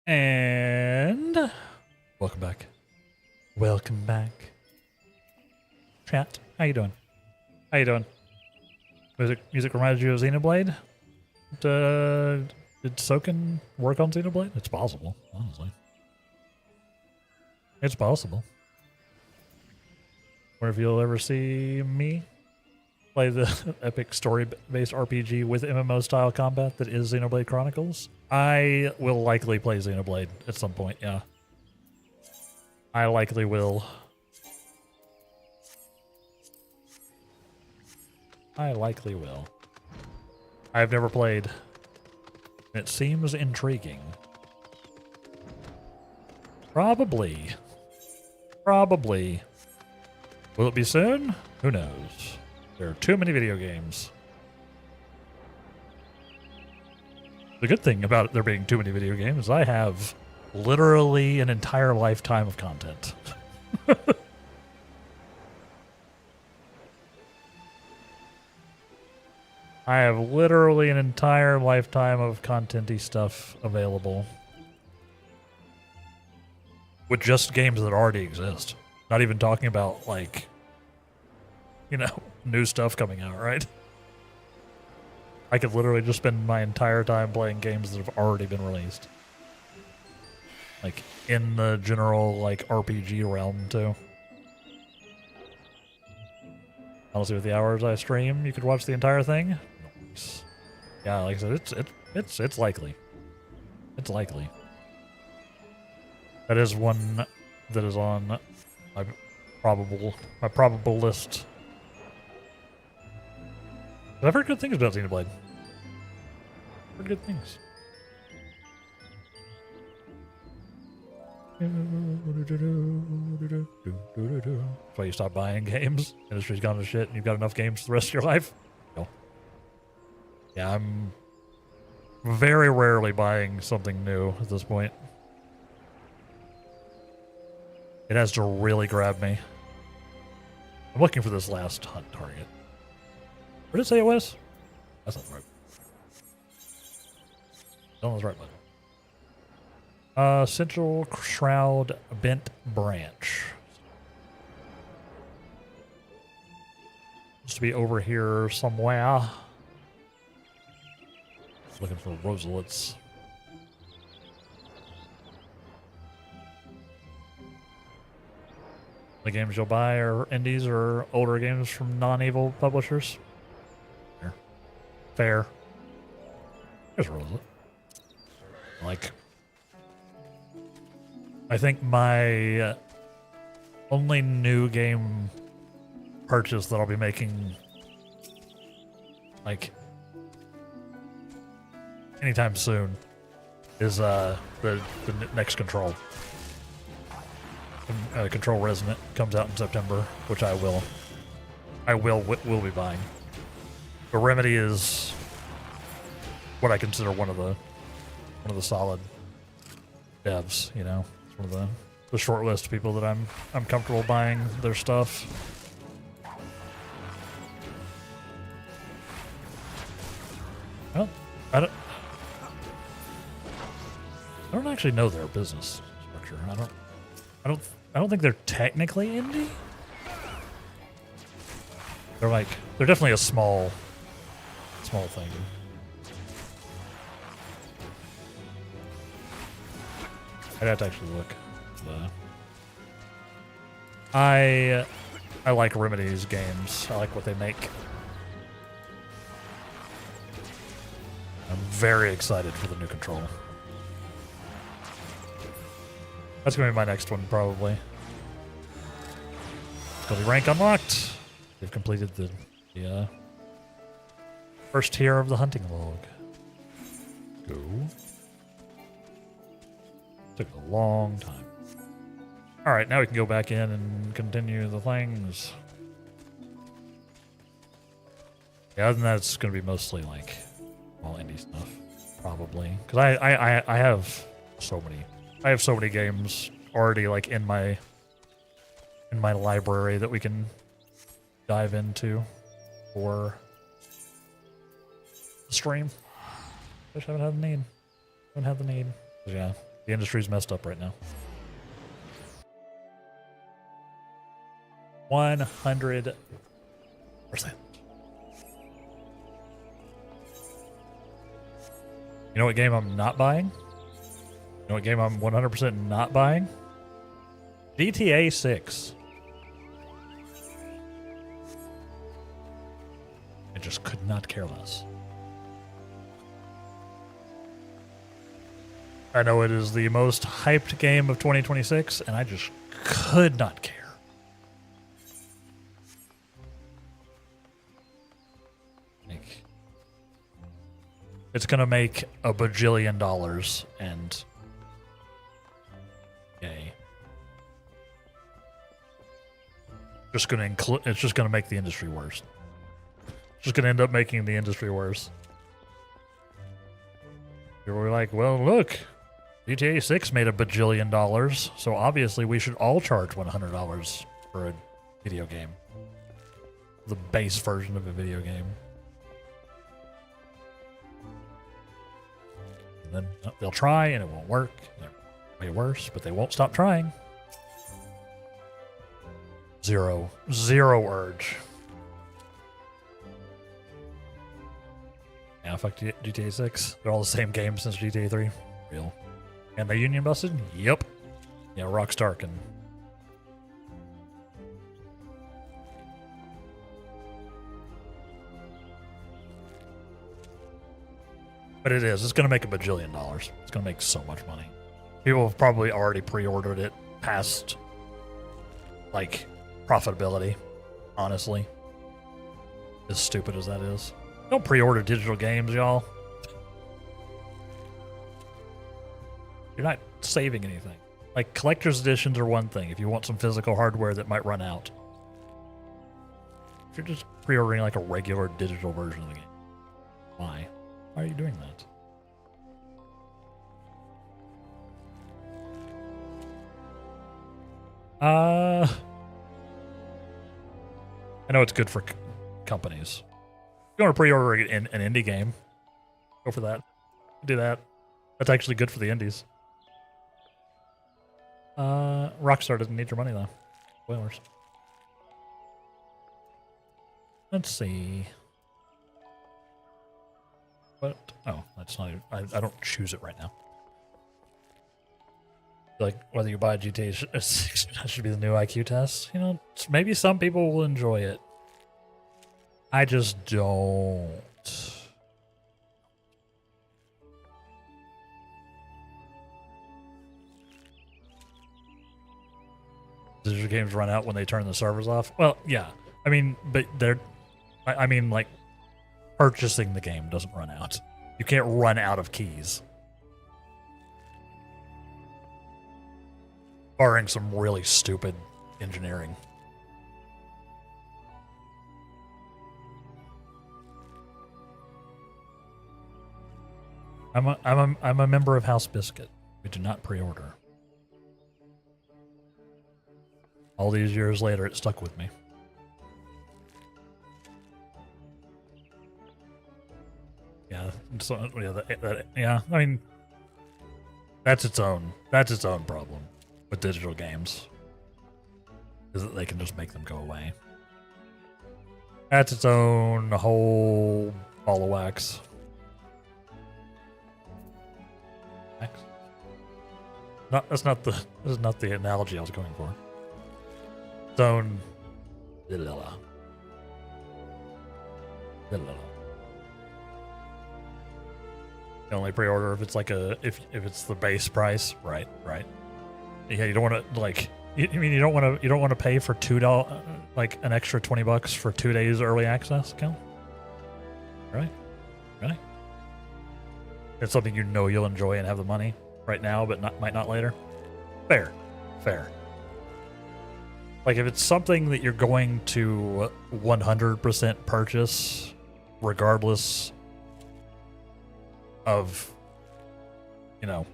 And welcome back. Welcome back. Chat, how you doing? How you doing? Music reminded you of Xenoblade? Did Soken work on Xenoblade? It's possible, honestly. It's possible. Wonder if you'll ever see me play the epic story-based RPG with MMO-style combat that is Xenoblade Chronicles. I will likely play Xenoblade at some point, yeah. I likely will. I likely will. I've never played. It seems intriguing. Probably. Probably. Will it be soon? Who knows? There are too many video games. The good thing about there being too many video games is I have literally an entire lifetime of content. I have literally an entire lifetime of content-y stuff available. With just games that already exist. Not even talking about, like, you know, new stuff coming out, right? I could literally just spend my entire time playing games that have already been released. Like, in the general, like, RPG realm, too. Honestly, with the hours I stream, you could watch the entire thing. Yeah, like I said, it's likely. It's likely. That is one that is on my probable list. But I've heard good things about Xenoblade. Heard good things. That's why you stop buying games. Industry's gone to shit and you've got enough games for the rest of your life. No. Yeah, I'm very rarely buying something new at this point. It has to really grab me. I'm looking for this last hunt target. Where did it say it was? That's not right. That was right button. Central Shroud Bent Branch. Supposed to be over here somewhere. Looking for roselets. The games you'll buy are indies or older games from non-evil publishers. Fair. Fair. There's a roselet. Like, I think my only new game purchase that I'll be making, like, anytime soon is the next Control. Control Resonant comes out in September, which I will be buying. The Remedy is what I consider one of the solid devs. You know, it's one of the short list of people that I'm comfortable buying their stuff. Well, I don't actually know their business structure. I don't think they're technically indie. They're definitely a small thing. I'd have to actually look. I like Remedy's games. I like what they make. I'm very excited for the new Control. That's going to be my next one, probably. Difficulty rank unlocked. They've completed the first tier of the hunting log. Go. Took a long time. Alright, now we can go back in and continue the things. Yeah, other than that, it's going to be mostly, like, all indie stuff, probably. Because I have so many. I have so many games already, like, in my library that we can dive into for the stream. Just haven't had the need. Haven't had the need. Yeah, the industry's messed up right now. 100%. You know what game I'm not buying? You know what game I'm 100% not buying? GTA 6. I just could not care less. I know it is the most hyped game of 2026, and I just could not care. Like, it's gonna make $1 bajillion, and yay. Just gonna it's just gonna make the industry worse. just going to end up making the industry worse. We're like, well, look, GTA 6 made $1 bajillion, so obviously we should all charge $100 for a video game. The base version of a video game. And then they'll try and it won't work. They're way worse, but they won't stop trying. Zero urge. Yeah, fuck GTA 6. They're all the same game since GTA 3. Real. And they union busted? Yep. Yeah, Rockstar can. But it is. It's going to make $1 bajillion. It's going to make so much money. People have probably already pre-ordered it past, like, profitability, honestly. As stupid as that is. Don't pre-order digital games, y'all. You're not saving anything. Like, collector's editions are one thing if you want some physical hardware that might run out. If you're just pre-ordering like a regular digital version of the game, why? Why are you doing that? I know it's good for companies. If you want to pre-order an indie game, go for that. Do that. That's actually good for the indies. Rockstar doesn't need your money though. Spoilers. Let's see. What? Oh, that's not even, I don't choose it right now. Like, whether you buy GTA 6, that should be the new IQ test. You know, maybe some people will enjoy it. I just don't. Digital games run out when they turn the servers off? Well, yeah. I mean, but they're... I mean, like, purchasing the game doesn't run out. You can't run out of keys. Barring some really stupid engineering. I'm a member of House Biscuit. We do not pre-order. All these years later, it stuck with me. Yeah, so, yeah. I mean, that's its own problem with digital games. Is that they can just make them go away. That's its own whole ball of wax. No, this is not the analogy I was going for. Its own. You only pre-order if it's like if it's the base price, right? Yeah, you don't want to like. I mean, you don't want to pay for $2, like an extra $20 for 2 days early access. Count, right? Really? It's something you know you'll enjoy and have the money right now, but might not later. Fair. Like if it's something that you're going to 100% purchase, regardless of, you know,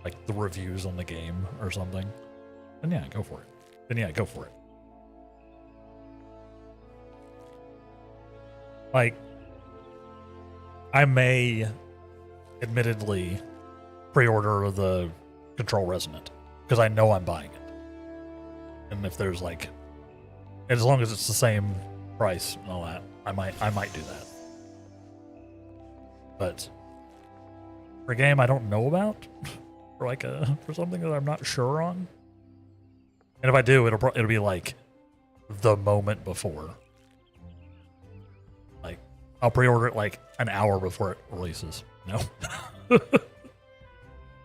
like the reviews on the game or something, then yeah, go for it. Like, I may admittedly pre-order the Control Resonant because I know I'm buying it. And if there's like, as long as it's the same price and all that, I might do that. But for a game I don't know about, for something that I'm not sure on, and if I do, it'll be like the moment before. Like I'll pre-order it like an hour before it releases. No.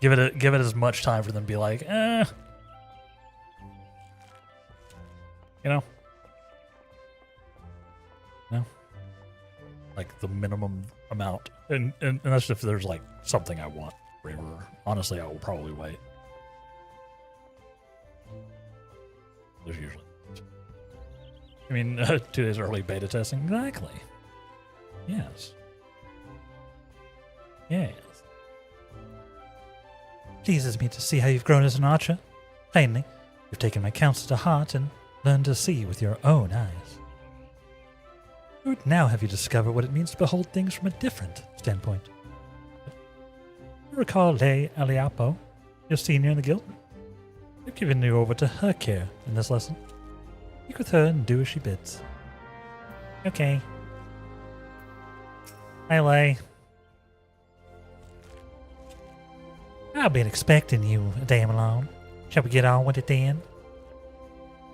Give it as much time for them to be like, you know, no, like the minimum amount, and that's if there's like something I want. Honestly, I will probably wait. There's usually. I mean, 2 days early beta testing. Exactly. Yes. Yes. Pleases me to see how you've grown as an archer. Plainly, you've taken my counsel to heart and learned to see with your own eyes. Now have you discovered what it means to behold things from a different standpoint? You recall Lei Aliapo, your senior in the guild? I've given you over to her care in this lesson. Speak with her and do as she bids. Okay. Hi, Lei. I've been expecting you a damn long. Shall we get on with it then?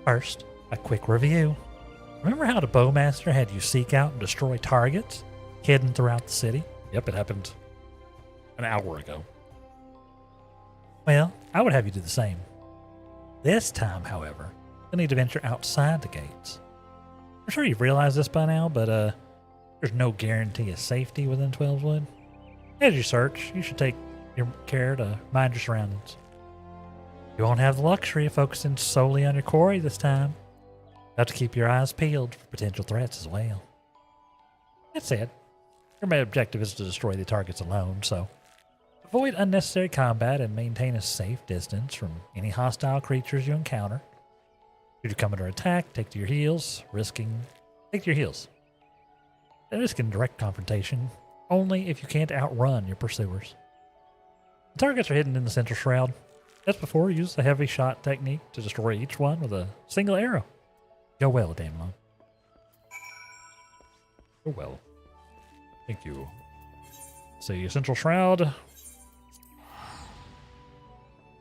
First, a quick review. Remember how the bowmaster had you seek out and destroy targets hidden throughout the city? Yep, it happened an hour ago. Well, I would have you do the same. This time, however, you'll need to venture outside the gates. I'm sure you've realized this by now, but there's no guarantee of safety within 12's Wood. As you search, you should take your care to mind your surroundings. You won't have the luxury of focusing solely on your quarry this time. You have to keep your eyes peeled for potential threats as well. That said, your main objective is to destroy the targets alone, so avoid unnecessary combat and maintain a safe distance from any hostile creatures you encounter. Should you come under attack, take to your heels, take to your heels. And risking direct confrontation only if you can't outrun your pursuers. The targets are hidden in the central shroud. As before, use the heavy shot technique to destroy each one with a single arrow. Go well, Damelon. Go well. Thank you. So, central shroud.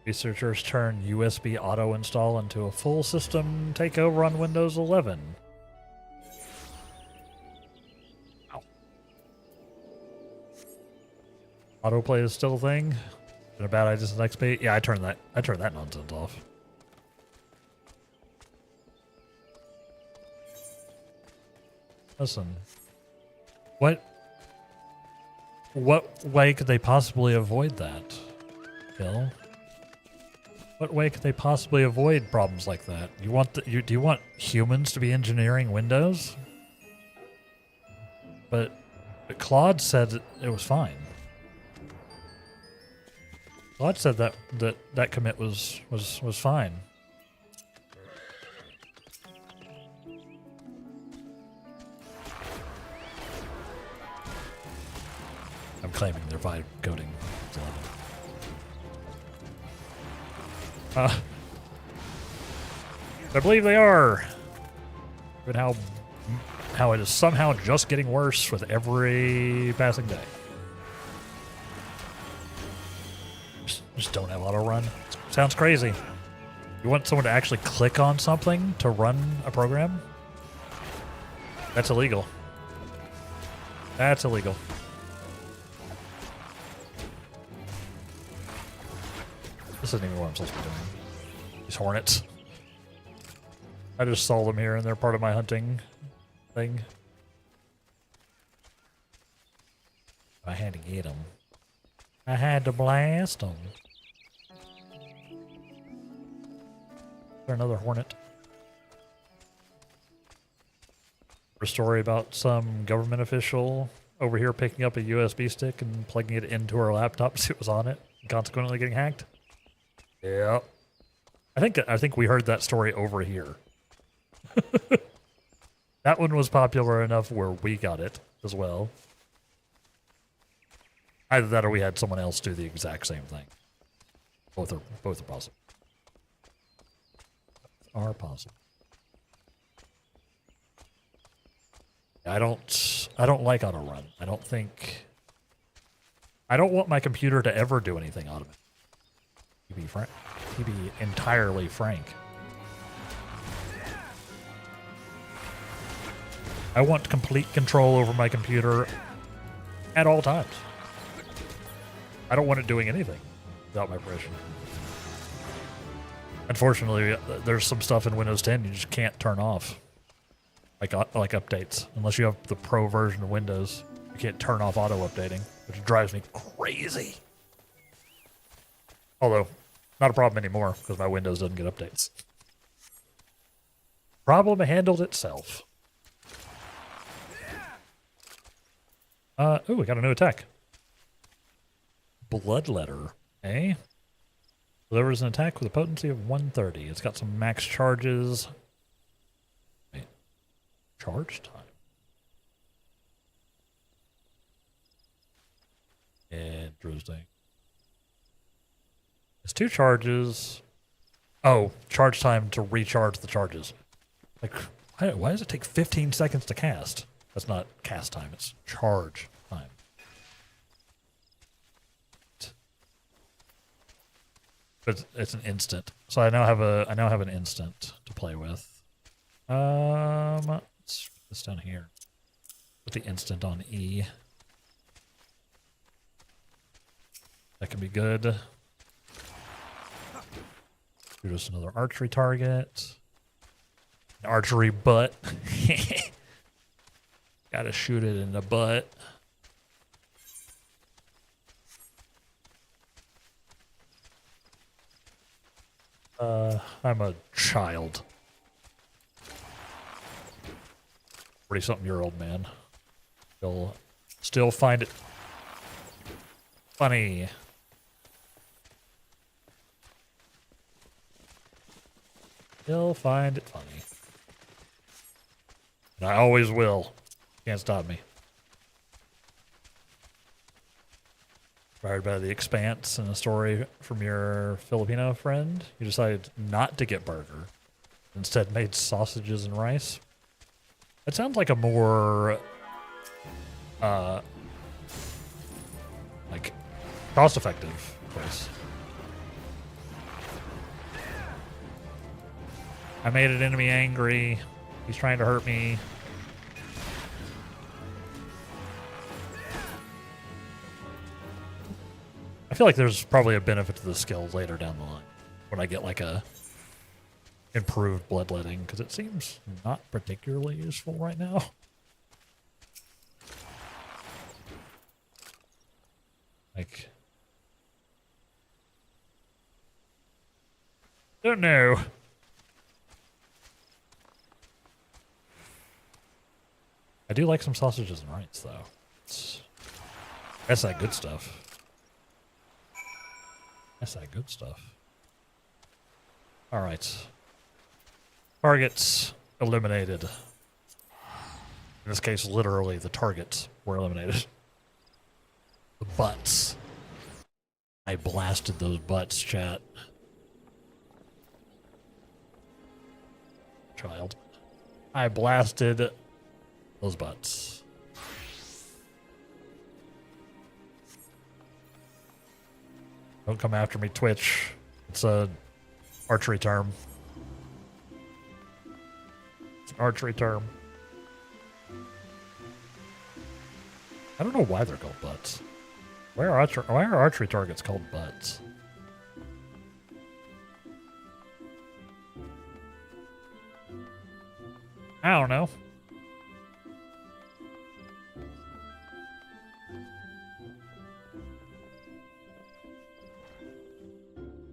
Researchers turn USB auto install into a full system takeover on Windows 11. Wow. Autoplay is still a thing. Been a bad idea since XP. Yeah, I turned that nonsense off. Listen. What way could they possibly avoid that, Phil? What way could they possibly avoid problems like that? Do you want humans to be engineering Windows? But Claude said it was fine. Claude said that commit was fine. I'm claiming their vibe coding. I believe they are. But how it is somehow just getting worse with every passing day. Just don't have auto run. Sounds crazy. You want someone to actually click on something to run a program? That's illegal. That's illegal. This isn't even what I'm supposed to be doing. These hornets. I just saw them here and they're part of my hunting thing. I had to get them. I had to blast them. Is there another hornet? A story about some government official over here picking up a USB stick and plugging it into her laptop to see what was on it, and consequently getting hacked. Yep. I think we heard that story over here. That one was popular enough where we got it as well. Either that or we had someone else do the exact same thing. Both are possible. Are possible. I don't like auto run. I don't want my computer to ever do anything automatic. To be entirely frank. I want complete control over my computer at all times. I don't want it doing anything without my permission. Unfortunately, there's some stuff in Windows 10 you just can't turn off. Like updates. Unless you have the pro version of Windows, you can't turn off auto updating, which drives me crazy. Although, not a problem anymore because my Windows doesn't get updates. problem handled itself. Oh, we got a new attack. Bloodletter, eh? Delivers an attack with a potency of 130. It's got some max charges. Wait. Charge time. Interesting. It's 2 charges. Oh, charge time to recharge the charges. Like, why does it take 15 seconds to cast? That's not cast time, it's charge time. But it's an instant. So I now have an instant to play with. Let's put this down here. Put the instant on E. That can be good. Shoot us another archery target. An archery butt. Gotta shoot it in the butt. I'm a child. 40-something-year-old man. Still find it funny. Still find it funny. And I always will. Can't stop me. Inspired by The Expanse and a story from your Filipino friend, you decided not to get burger. Instead made sausages and rice. That sounds like a more like cost-effective choice. I made an enemy angry. He's trying to hurt me. I feel like there's probably a benefit to the skill later down the line when I get like a improved bloodletting, because it seems not particularly useful right now. Like, don't know. I do like some sausages and rice, though. That's that good stuff. That's that good stuff. All right. Targets eliminated. In this case, literally, the targets were eliminated. The butts. I blasted those butts, chat. Child. I blasted those butts. Don't come after me, Twitch. It's a archery term. It's an archery term. I don't know why they're called butts. Why are archery targets called butts? I don't know.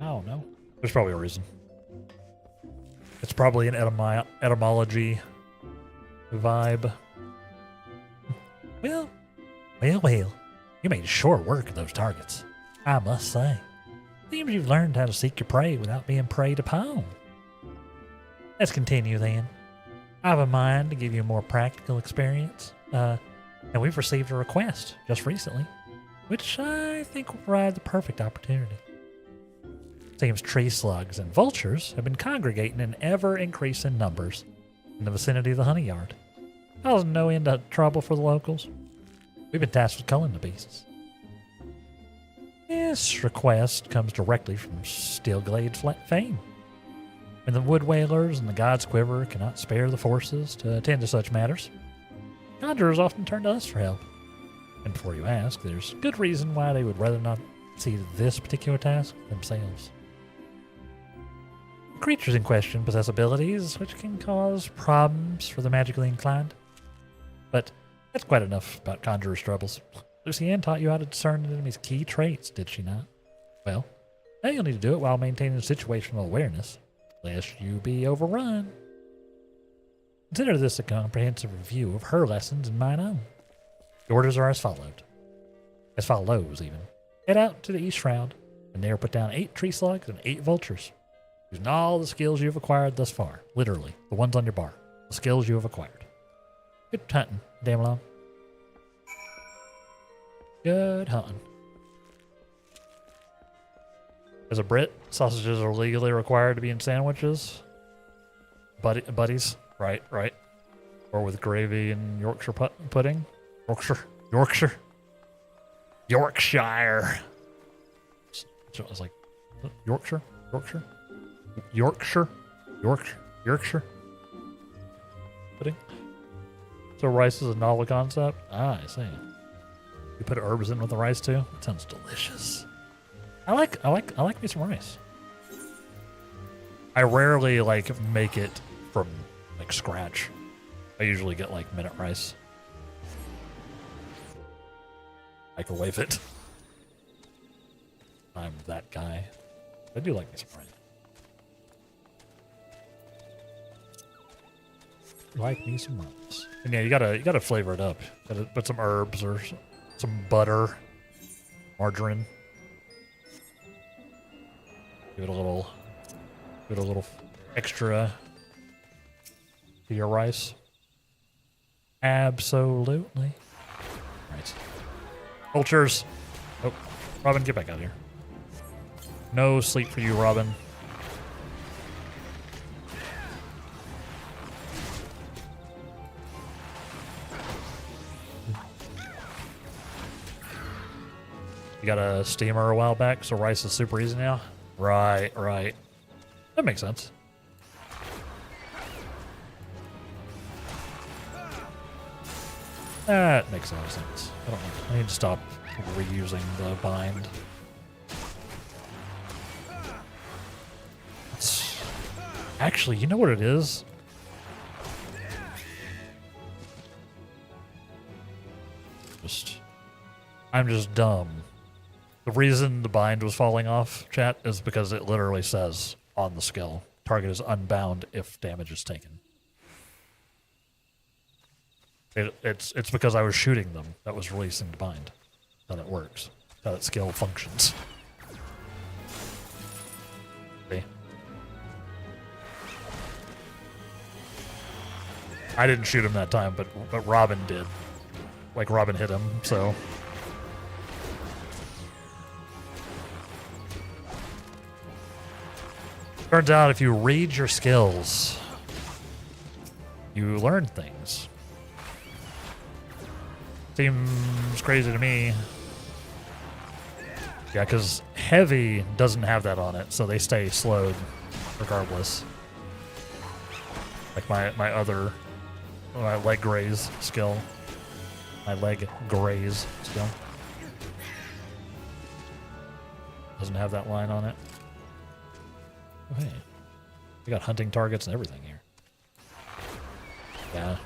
I don't know. There's probably a reason. It's probably an etymology vibe. Well. You made short work of those targets, I must say. Seems you've learned how to seek your prey without being preyed upon. Let's continue then. I have a mind to give you a more practical experience. And we've received a request just recently, which I think will provide the perfect opportunity. Seems tree slugs and vultures have been congregating in ever-increasing numbers in the vicinity of the honey yard, causing no end of trouble for the locals. We've been tasked with culling the beasts. This request comes directly from Steelglade's fame. When the wood whalers and the God's Quiver cannot spare the forces to attend to such matters, conjurers often turn to us for help. And before you ask, there's good reason why they would rather not see this particular task themselves. The creatures in question possess abilities which can cause problems for the magically inclined. But that's quite enough about conjurer's troubles. Lucienne taught you how to discern an enemy's key traits, did she not? Well, now you'll need to do it while maintaining situational awareness, lest you be overrun. Consider this a comprehensive review of her lessons and mine own. The orders are as followed. As follows, even. Head out to the East Shroud, and there put down 8 tree slugs and 8 vultures. Using all the skills you've acquired thus far. Literally, the ones on your bar. The skills you have acquired. Good hunting, Dealin. Good hunting. As a Brit, sausages are legally required to be in sandwiches. Buddies. Right. Or with gravy and Yorkshire pudding. Yorkshire. So I was like, Yorkshire. Pudding. So rice is a novel concept? Ah, I see. You put herbs in with the rice too? That sounds delicious. I like me some rice. I rarely make it from scratch. I usually get minute rice. Microwave it. I'm that guy. I do like me some rice. Like me some rice. And yeah, you gotta flavor it up. Gotta put some herbs or some butter, margarine. Give it a little extra to your rice. Absolutely. Right. Vultures. Oh, Robin, get back out of here. No sleep for you, Robin. You got a steamer a while back, so rice is super easy now? Right. That makes sense. That makes a lot of sense. I need to stop reusing the bind. Actually, you know what it is? I'm just dumb. The reason the bind was falling off, chat, is because it literally says on the skill, target is unbound if damage is taken. It's because I was shooting them that was releasing the bind. How that works. How that skill functions. See? I didn't shoot him that time, but Robin did. Robin hit him, so... Turns out if you read your skills, you learn things. Seems crazy to me. Yeah, because heavy doesn't have that on it, so they stay slowed regardless. Like my leg graze skill. My leg graze skill. Doesn't have that line on it. Oh, hey. We got hunting targets and everything here. Yeah.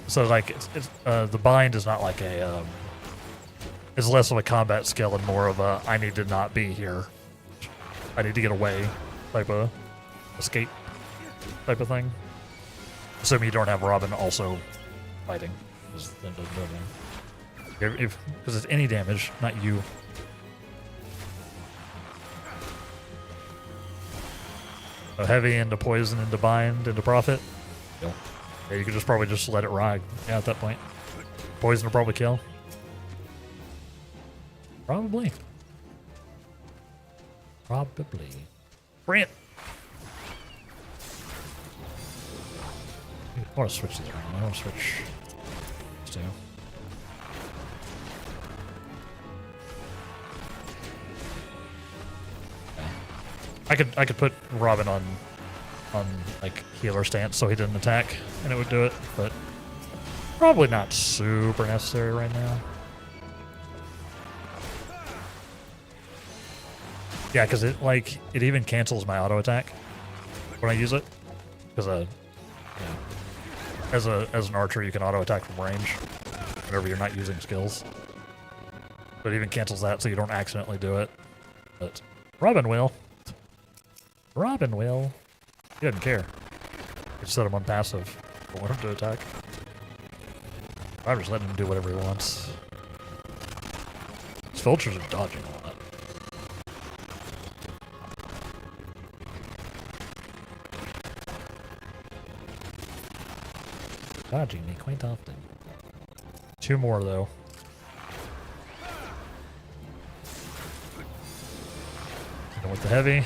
So the bind is not like a it's less of a combat skill and more of a I need to not be here. I need to get away type of escape type of thing. Assuming you don't have Robin also fighting. Because it's any damage, not you. So heavy into poison, into bind, into profit. Kill. Yeah, you could probably just let it ride. Yeah, at that point. Poison will probably kill. Probably. Brant! I want to switch these around. I want to switch these two. Okay. I could put Robin on healer stance so he didn't attack and it would do it, but probably not super necessary right now. Yeah, because it even cancels my auto attack when I use it. Because as an archer you can auto attack from range whenever you're not using skills. But it even cancels that so you don't accidentally do it. But Robin will. He doesn't care. Just set him on passive. I want him to attack. I'm just letting him do whatever he wants. These vultures are dodging a lot. Dodging me quite often. 2 more though. And with the heavy.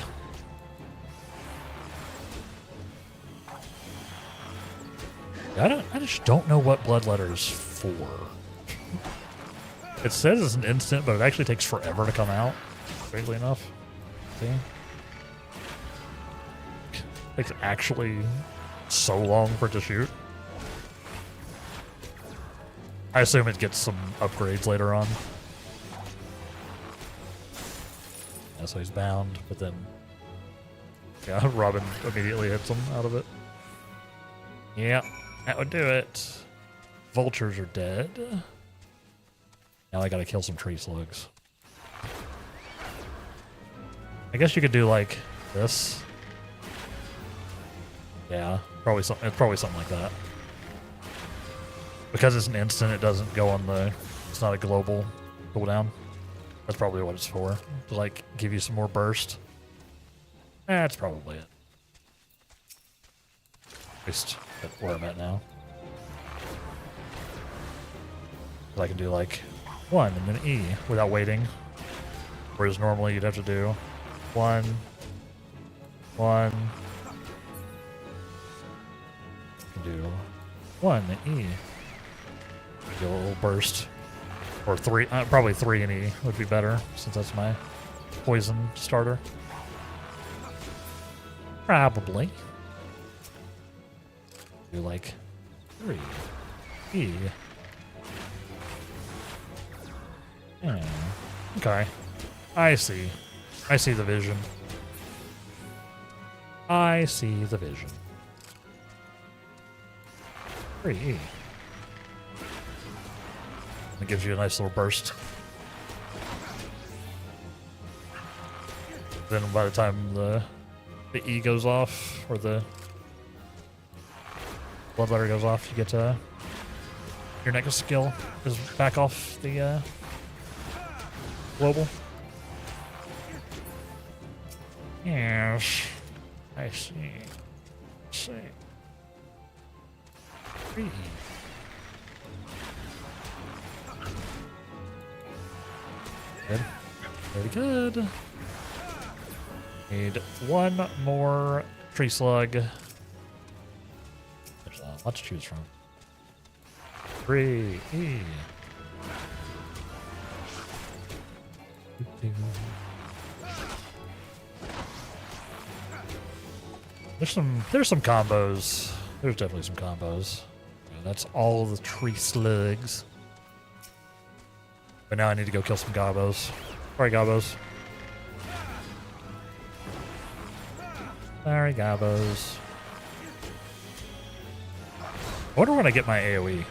I just don't know what bloodletter's for. It says it's an instant, but it actually takes forever to come out. Strangely enough. See? It's actually so long for it to shoot. I assume it gets some upgrades later on. Yeah, so he's bound, but then... Yeah, Robin immediately hits him out of it. Yeah, that would do it. Vultures are dead. Now I gotta kill some tree slugs. I guess you could do like this. Yeah, probably something. It's probably something like that. Because it's an instant, it doesn't go on the. It's not a global cooldown. That's probably what it's for. To like give you some more burst. That's probably it. At least that's where I'm at now. I can do like 1 and then E without waiting. Whereas normally you'd have to do 1, 1. You can do 1 and E. Do a little burst. Or 3, probably 3 and E would be better since that's my poison starter. Probably. Do like 3 E. Yeah. Okay. I see. I see the vision. I see the vision. 3E. It gives you a nice little burst. Then by the time the E goes off, or the bloodletter goes off, you get your next skill is back off the global. Yes, I see. See. 3. Good. Very good. Need 1 more tree slug. There's a lot to choose from. 3 E. There's some combos. There's definitely some combos. Yeah, that's all the tree slugs. But now I need to go kill some gobos. Sorry, gobos. Sorry, gobos. I wonder when I get my AoE.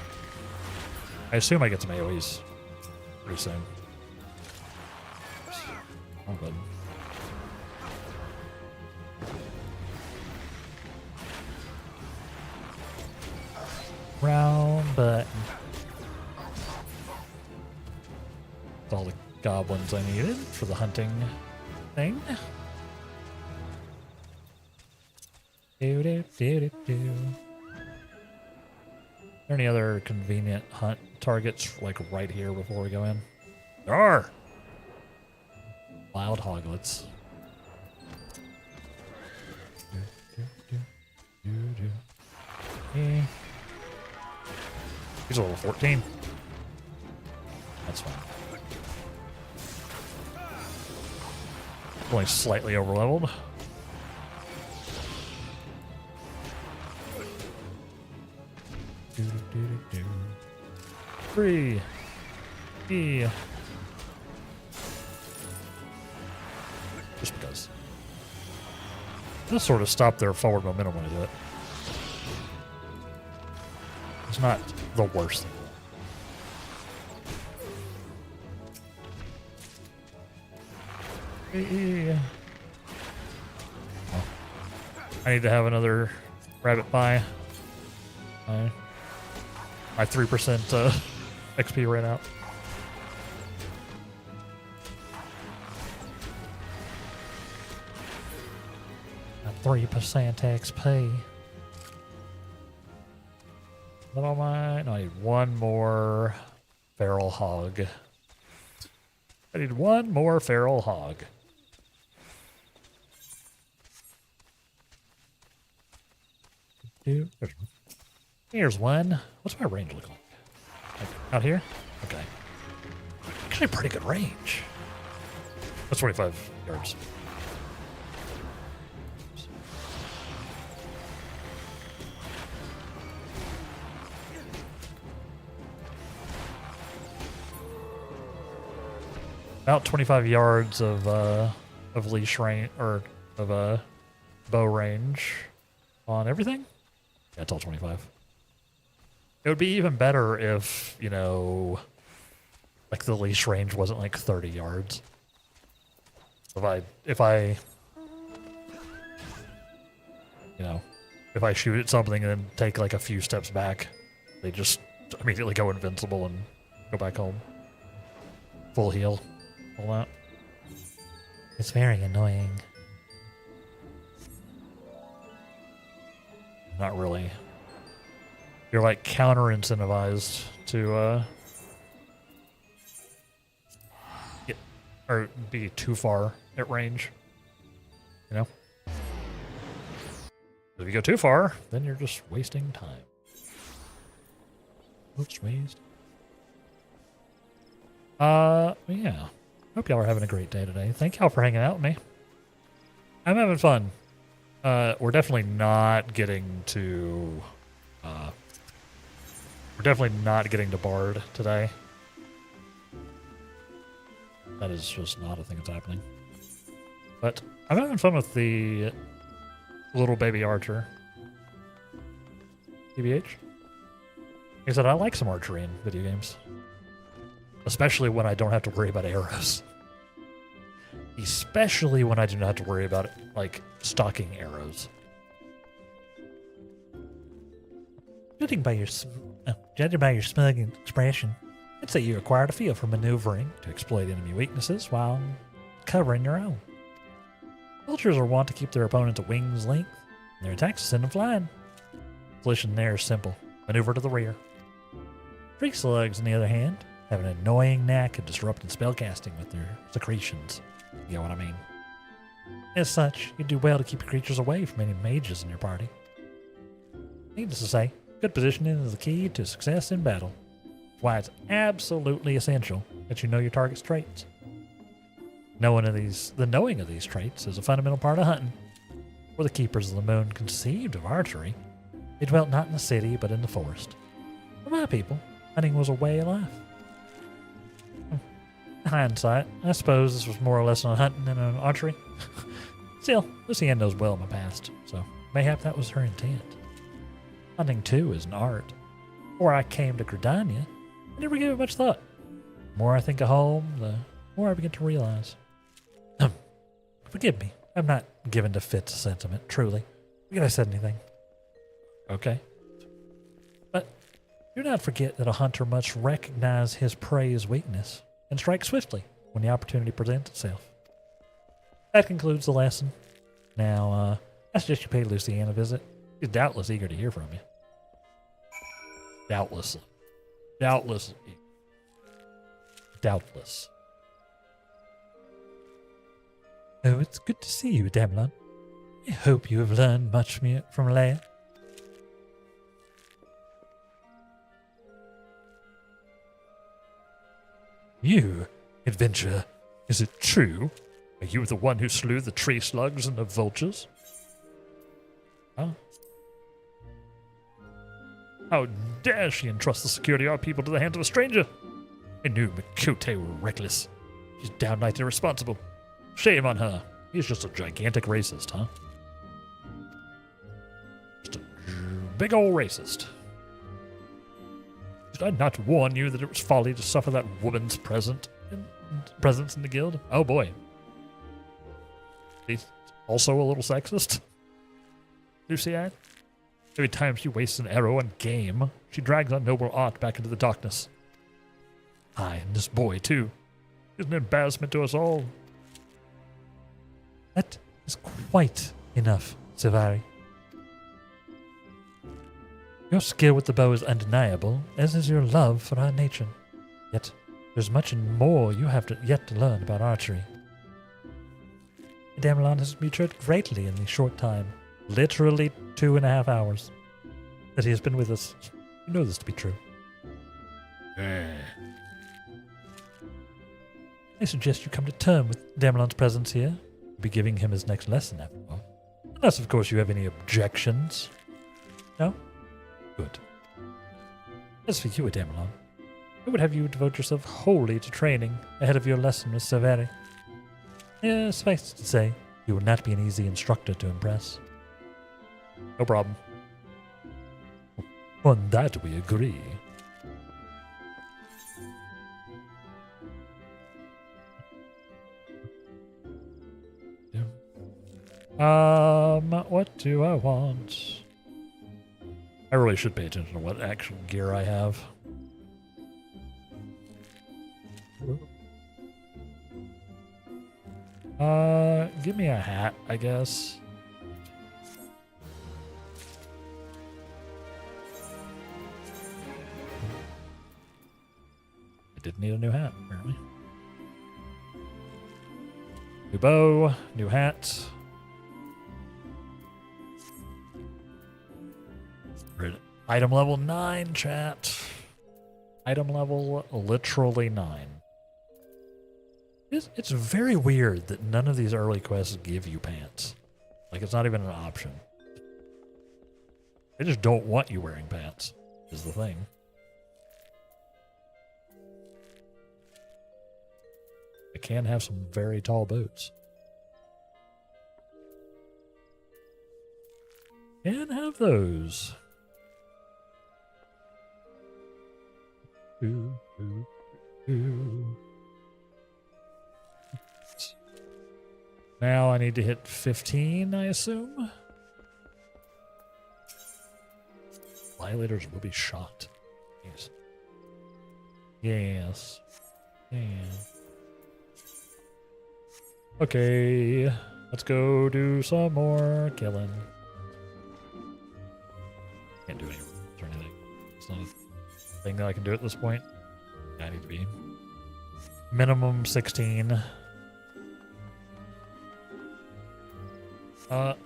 I assume I get some AoEs pretty soon. Oh, good. Round button. That's all the goblins I needed for the hunting thing. Do do do do do. Are there any other convenient hunt targets like right here before we go in? There are. Wild hoglets. He's a level 14. That's fine. Only slightly over leveled. Free. E. Just because. It'll sort of stop their forward momentum when I do it. It's not the worst thing. I need to have another Rabbit by my 3% XP right out. A 3% XP. What am I? No, I need one more feral hog. I need one more feral hog. Here's one. What's my range look like? Out here? Okay. Actually, pretty good range. That's 25 yards. About 25 yards of leash range, or of bow range on everything. Yeah, it's all 25. It would be even better if, you know, like the leash range wasn't like 30 yards. If I you know, if I shoot at something and then take like a few steps back, they just immediately go invincible and go back home. Full heal. All that. It's very annoying. Not really. You're like counter incentivized to get or be too far at range. You know? If you go too far, then you're just wasting time. Oops, waste. Yeah. Hope y'all are having a great day today. Thank y'all for hanging out with me. I'm having fun. We're definitely not getting to Bard today. That is just not a thing that's happening. But I'm having fun with the little baby archer. TBH. Like I said, I like some archery in video games. Especially when I don't have to worry about arrows. Especially when I do not have to worry about, like, stalking arrows. Judging by your smug expression, I'd say you acquired a feel for maneuvering to exploit enemy weaknesses while covering your own. Vultures are wont to keep their opponents at wing's length, and their attacks send them flying. The solution there is simple. Maneuver to the rear. Tree slugs, on the other hand, have an annoying knack of disrupting spellcasting with their secretions. You know what I mean? As such, you do well to keep your creatures away from any mages in your party. Needless to say, good positioning is the key to success in battle. That's why it's absolutely essential that you know your target's traits. The knowing of these traits is a fundamental part of hunting. For the keepers of the moon conceived of archery, they dwelt not in the city but in the forest. For my people, hunting was a way of life. In hindsight, I suppose this was more or less on hunting than on archery. Still, Lucienne knows well my past, so mayhap that was her intent. Hunting, too, is an art. Before I came to Gridania, I never gave it much thought. The more I think of home, the more I begin to realize. Forgive me, I'm not given to fits of sentiment, truly. Forget I said anything. Okay. But do not forget that a hunter must recognize his prey's weakness and strike swiftly when the opportunity presents itself. That concludes the lesson. Now, I suggest you pay Lucienne a visit. She's doubtless eager to hear from you. Doubtless. Oh, it's good to see you, Dealin. I hope you have learned much from Leia. You, adventurer, is it true? Are you the one who slew the tree slugs and the vultures? Huh? How dare she entrust the security of our people to the hands of a stranger? I knew Makute were reckless. She's downright irresponsible. Shame on her. He's just a gigantic racist, huh? Just a big old racist. Did I not warn you that it was folly to suffer that woman's presence in the guild? Oh boy. He's also a little sexist. Lucienne? Every time she wastes an arrow on game, she drags our noble art back into the darkness. I and this boy, too. He's an embarrassment to us all. That is quite enough, Silvari. Your skill with the bow is undeniable, as is your love for our nature. Yet, there's much and more you have yet to learn about archery. Damelon has matured greatly in the short time, literally 2.5 hours, that he has been with us. You know this to be true. I suggest you come to terms with Damelon's presence here. We'll be giving him his next lesson after all. Unless, of course, you have any objections. No? Good. As for you, Damelon, I would have you devote yourself wholly to training ahead of your lesson with Silvari. Suffice to say, you will not be an easy instructor to impress. No problem. On that we agree. What do I want? I really should pay attention to what actual gear I have. Give me a hat, I guess. I did need a new hat, apparently. New bow, new hat. We're at item level 9, chat. Item level literally 9. It's very weird that none of these early quests give you pants. Like, it's not even an option. They just don't want you wearing pants, is the thing. I can have some very tall boots. Can have those. Ooh, ooh, ooh. Now I need to hit 15, I assume. Violators will be shot. Yes. Yes. Yeah. Okay. Let's go do some more killing. Can't do any rules or anything. It's not a thing that I can do at this point. I need to be minimum 16.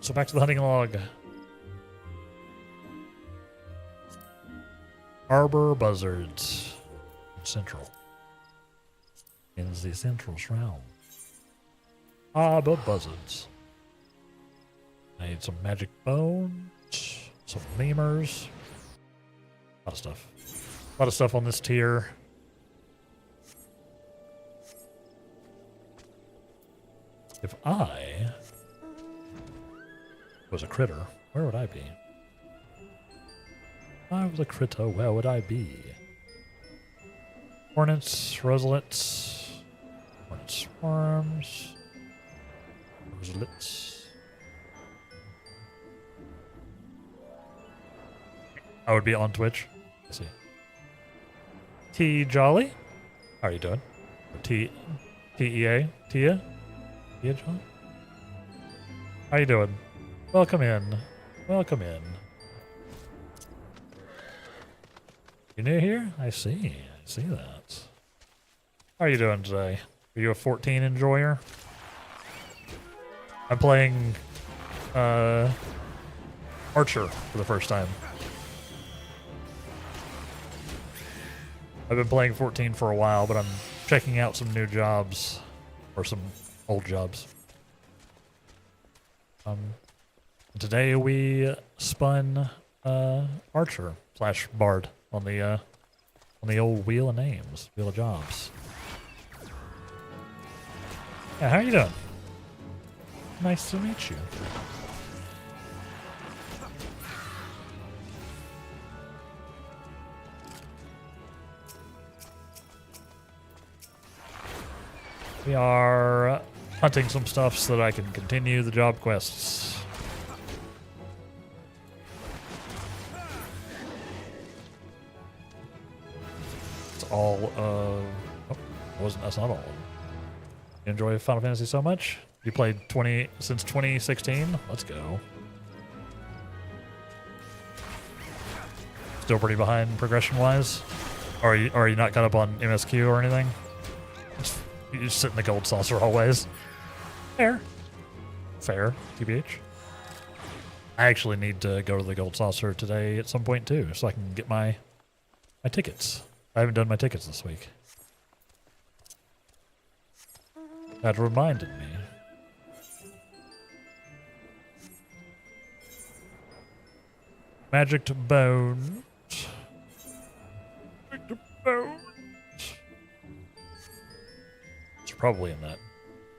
So back to the hunting log. Harbor buzzards. Central. In the central shroud. Harbor buzzards. I need some magic bones. Some lemurs. A lot of stuff. A lot of stuff on this tier. If I was a critter, where would I be? If I was a critter, where would I be? Hornets, roselets, hornet swarms, roselets. I would be on Twitch. I see. T Jolly, how are you doing? T E A Tia. Tia Jolly. How you doing? Welcome in. Welcome in. You new here? I see. I see that. How are you doing today? Are you a 14 enjoyer? I'm playing Archer for the first time. I've been playing 14 for a while, but I'm checking out some new jobs. Or some old jobs. Today we spun Archer / Bard on the old Wheel of Names, Wheel of Jobs. Yeah, how are you doing? Nice to meet you. We are hunting some stuff so that I can continue the job quests. It's all of. Oh, that's not all of them. You enjoy Final Fantasy so much? You played since 2016? Let's go. Still pretty behind progression-wise? Or are you not caught up on MSQ or anything? You just sit in the gold saucer always. Fair. Fair, TBH. I actually need to go to the gold saucer today at some point too, so I can get my tickets. I haven't done my tickets this week. That reminded me. Magic to bones. Magic to bones. It's probably in that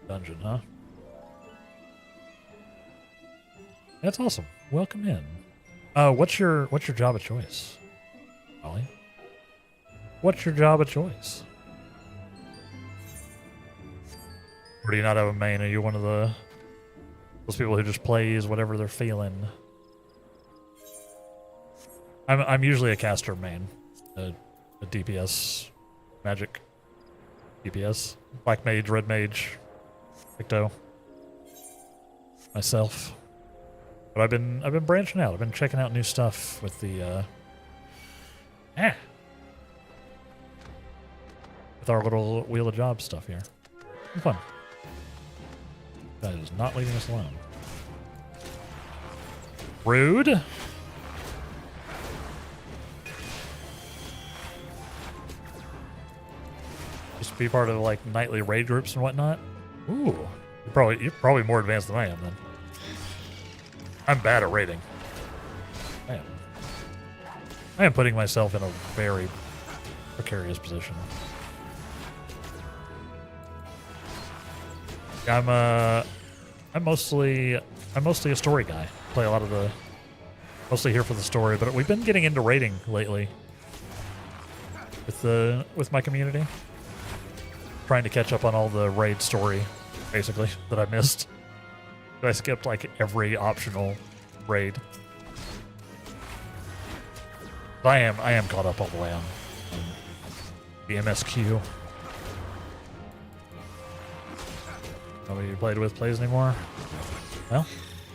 dungeon, huh? That's awesome. Welcome in. What's your job of choice, Ollie? What's your job of choice? Or do you not have a main? Are you one of those people who just plays whatever they're feeling? I'm usually a caster main, a DPS, magic, DPS, black mage, red mage, Victo, myself. But I've been branching out. I've been checking out new stuff with the with our little Wheel of Job stuff here. It's fun. That is not leaving us alone. Rude. Just be part of like nightly raid groups and whatnot. Ooh, you're probably more advanced than I am then. I'm bad at raiding. I am putting myself in a very precarious position. I'm mostly a story guy. Play a lot of mostly here for the story, but we've been getting into raiding lately with my community. Trying to catch up on all the raid story, basically, that I missed. I skipped like every optional raid. I am caught up all the way on the MSQ. Nobody you played with plays anymore? Well,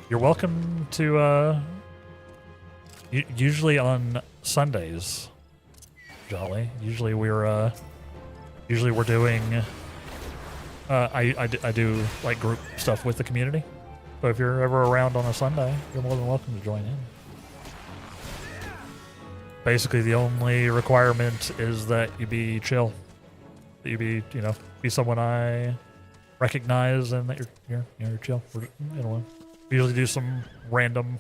you're welcome to, usually on Sundays, Jolly. Usually we're doing, I do like group stuff with the community. So if you're ever around on a Sunday, you're more than welcome to join in. Basically, the only requirement is that you be chill. That you be someone I recognize and that you're chill. We usually do some random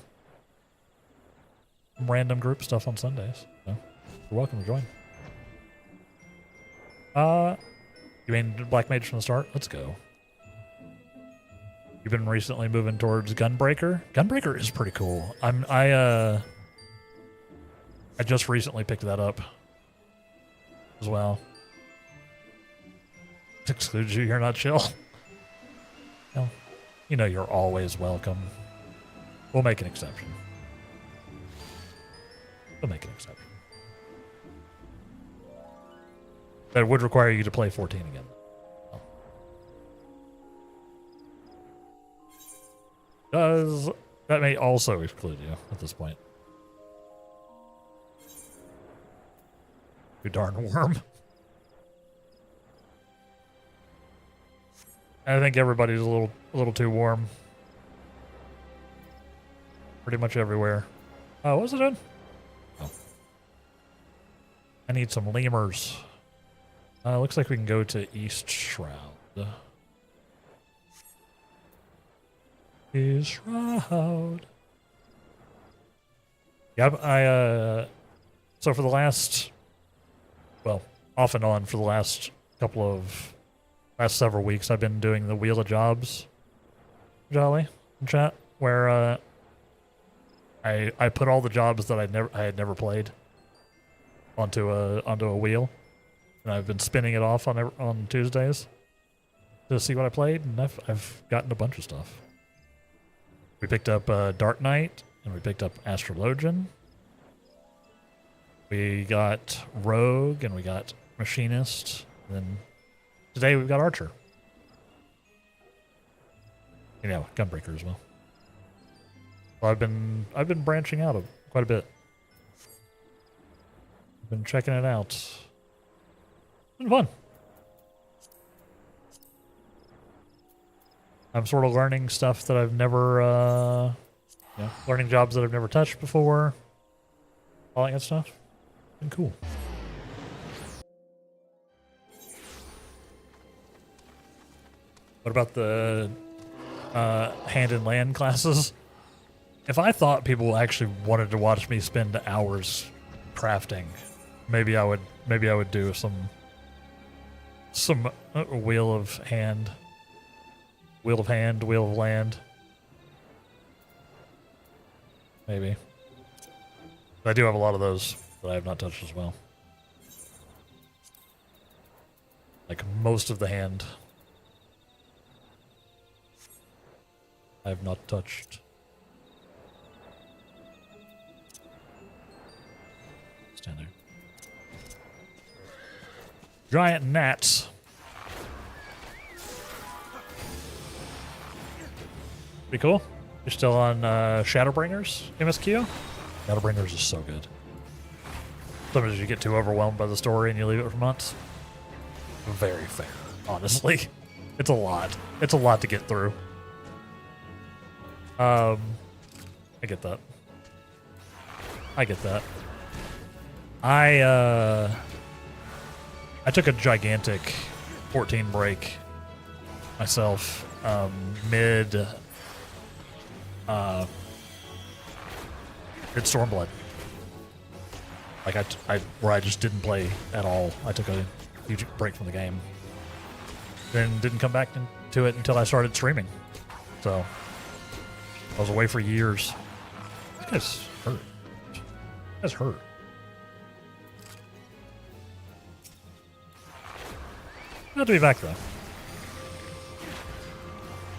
group stuff on Sundays. So you're welcome to join. You mean Black Mage from the start? Let's go. You've been recently moving towards Gunbreaker. Gunbreaker is pretty cool. I just recently picked that up as well. Excludes you. You're not chill. Well, you're always welcome. We'll make an exception. That would require you to play 14 again. That may also exclude you at this point. You darn worm. I think everybody's a little too warm. Pretty much everywhere. Oh, what was it in? Oh. I need some lemurs. Looks like we can go to East Shroud. East Shroud. Yep, so for the last, off and on for the last several weeks, I've been doing the Wheel of Jobs, Jolly, in chat, where I put all the jobs that I had never played onto a wheel, and I've been spinning it off on Tuesdays to see what I played, and I've gotten a bunch of stuff. We picked up Dark Knight, and we picked up Astrologian. We got Rogue, and we got machinist. And then today we've got archer. You know, gunbreaker as well. Well, I've been branching out quite a bit. I've been checking it out. It's been fun. I'm sort of learning stuff that I've never, learning jobs that I've never touched before. All that good stuff. Been cool. What about the hand and land classes? If I thought people actually wanted to watch me spend hours crafting, maybe I would do some wheel of hand, wheel of land. Maybe. But I do have a lot of those that I have not touched as well. Like most of the hand I have not touched. Stand there. Giant gnats. Pretty cool. You're still on Shadowbringers, MSQ? Shadowbringers is so good. Sometimes you get too overwhelmed by the story and you leave it for months. Very fair, honestly. It's a lot. It's a lot to get through. I get that. I get that. I took a gigantic 14 break myself mid Stormblood. Like where I just didn't play at all. I took a huge break from the game. Then didn't come back to it until I started streaming. So I was away for years. This guy's hurt. This guy's hurt. Glad to be back though.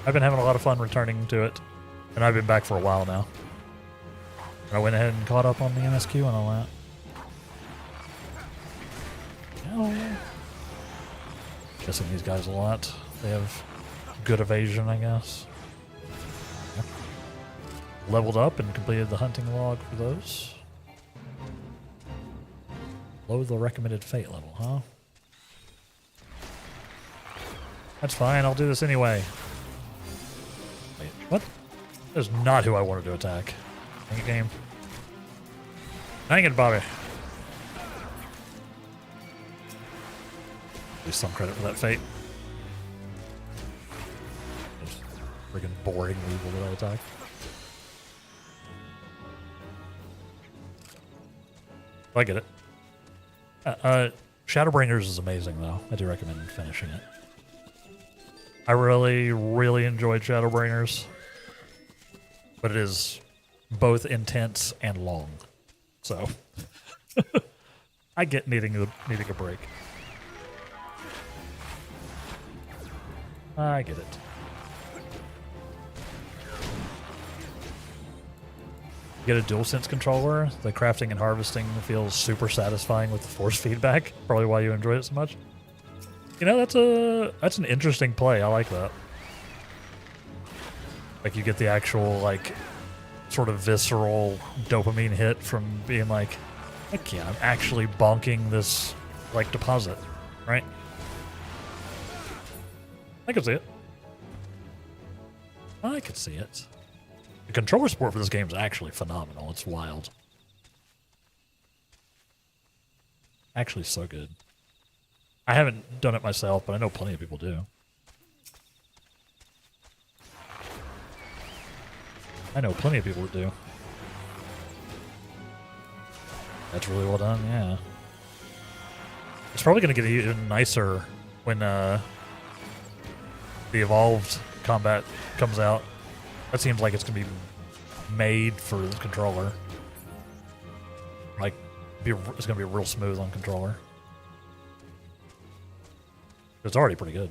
I've been having a lot of fun returning to it, and I've been back for a while now. I went ahead and caught up on the MSQ and all that. Oh. Guessing these guys a lot. They have good evasion, I guess. Yep. Leveled up and completed the hunting log for those. Below the recommended fate level, huh? That's fine, I'll do this anyway. Wait, what? That's not who I wanted to attack. Dang it, game. Dang it, Bobby. At least some credit for that fate. Those friggin' boring evil that I attack. I get it. Shadowbringers is amazing, though. I do recommend finishing it. I really, really enjoyed Shadowbringers, but it is both intense and long. So I get needing a break. I get it. Get a DualSense controller. The crafting and harvesting feels super satisfying with the force feedback. Probably why you enjoy it so much. You know, that's an interesting play. I like that. Like you get the actual like sort of visceral dopamine hit from being like, heck yeah, I'm actually bonking this like deposit, right? I can see it. I can see it. The controller support for this game is actually phenomenal. It's wild. Actually so good. I haven't done it myself, but I know plenty of people do. I know plenty of people that do. That's really well done, yeah. It's probably going to get even nicer when the Evolved combat comes out. That seems like it's going to be made for the controller. Like, it's going to be real smooth on controller. It's already pretty good.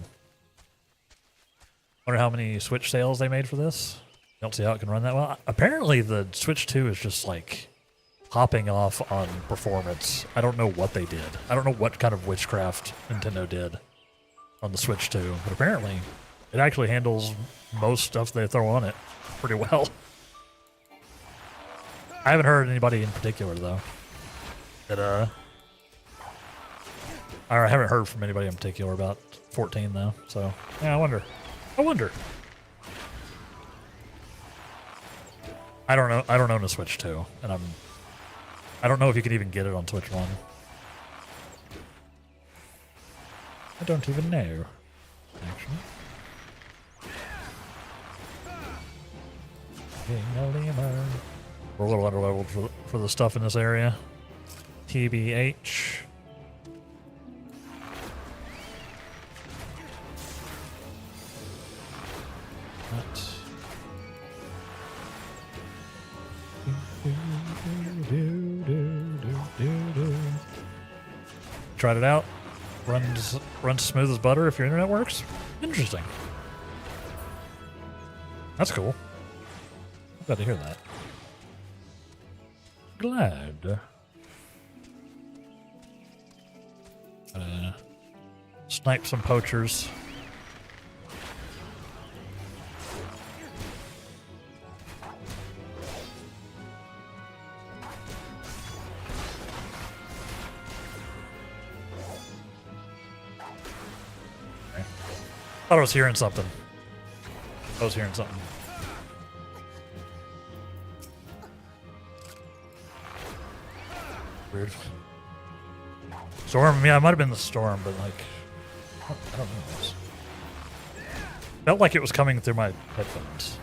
Wonder how many Switch sales they made for this. Don't see how it can run that well. Apparently the Switch 2 is just like popping off on performance. I don't know what they did. I don't know what kind of witchcraft Nintendo did on the Switch 2, but apparently it actually handles most stuff they throw on it pretty well. I haven't heard anybody in particular though that or I haven't heard from anybody in particular about 14 though. So yeah, I wonder. I don't know. I don't own a Switch 2, and I don't know if you can even get it on Switch 1. I don't even know, actually. We're a little underleveled for the stuff in this area. TBH. Tried it out. Runs smooth as butter if your internet works. Interesting. That's cool. I'm glad to hear that. Glad. Snipe some poachers. Thought I was hearing something. Weird. Storm, yeah, it might have been the storm, but like, I don't know this. Felt like it was coming through my headphones.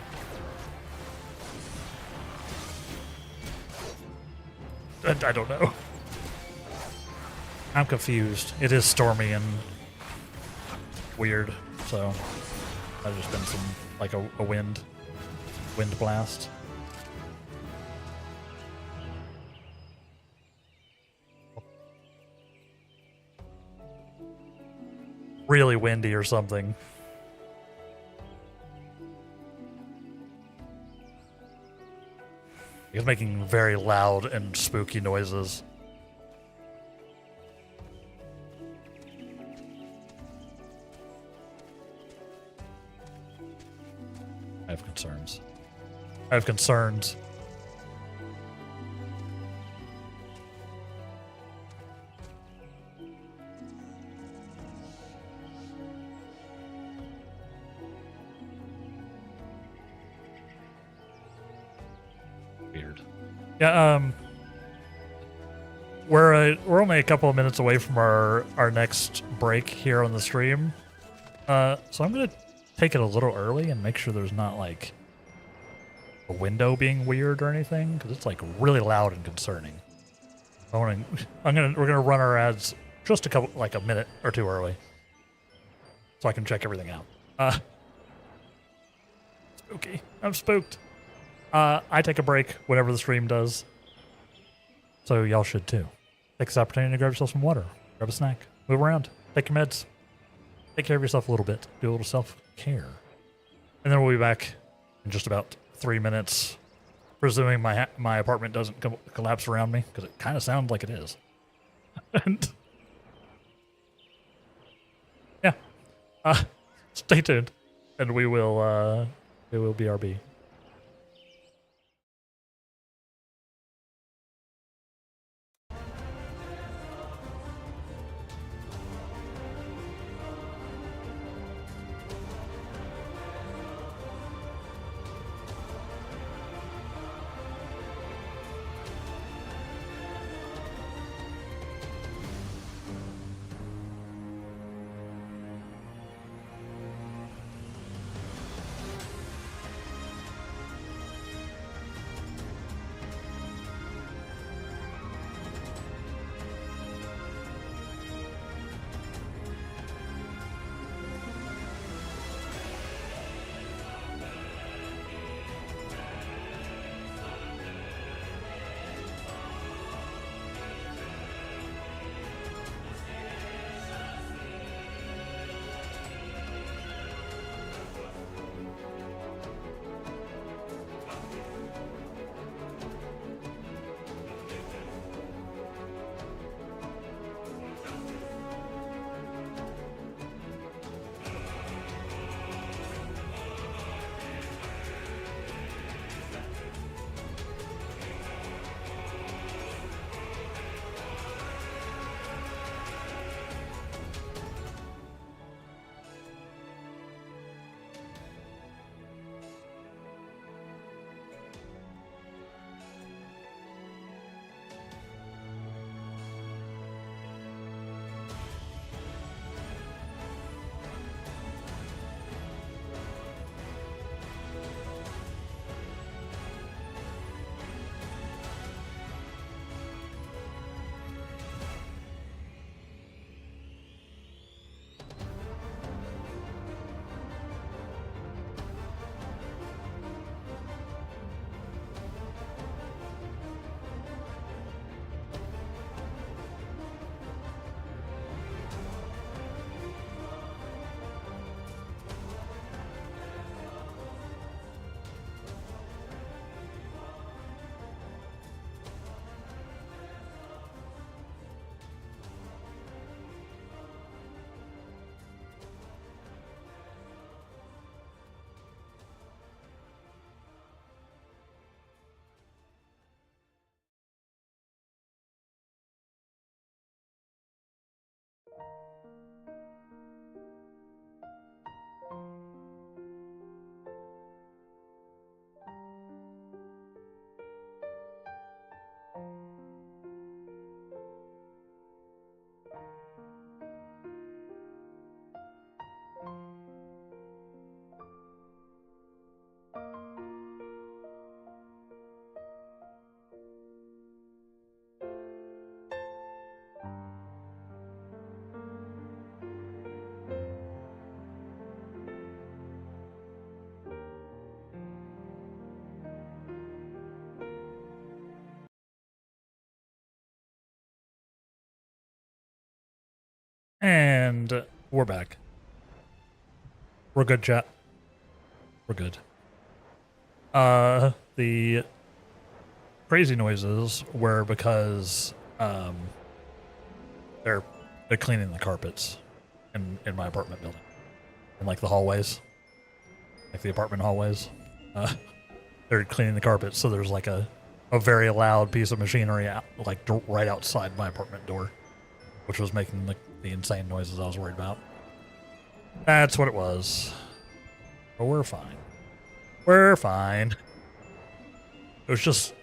I don't know. I'm confused. It is stormy and weird, so I've just been some like a wind blast. Really windy or something. It's making very loud and spooky noises. I have concerns. Weird. Yeah, we're only a couple of minutes away from our next break here on the stream. So I'm gonna take it a little early and make sure there's not like a window being weird or anything, because it's like really loud and concerning. We're gonna run our ads just a minute or two early, so I can check everything out. Spooky. I'm spooked. I take a break whenever the stream does, so y'all should too. Take this opportunity to grab yourself some water, grab a snack, move around, take your meds, take care of yourself a little bit, do a little self-care. And then we'll be back in just about 3 minutes, presuming my apartment doesn't collapse around me, because it kind of sounds like it is. And yeah, stay tuned, and we will BRB. And we're back. We're good, chat. We're good. The crazy noises were because they're cleaning the carpets in my apartment building. In like the hallways. Like the apartment hallways. They're cleaning the carpets, so there's like a very loud piece of machinery out, like right outside my apartment door, which was making the insane noises I was worried about. That's what it was. But we're fine. We're fine. It was just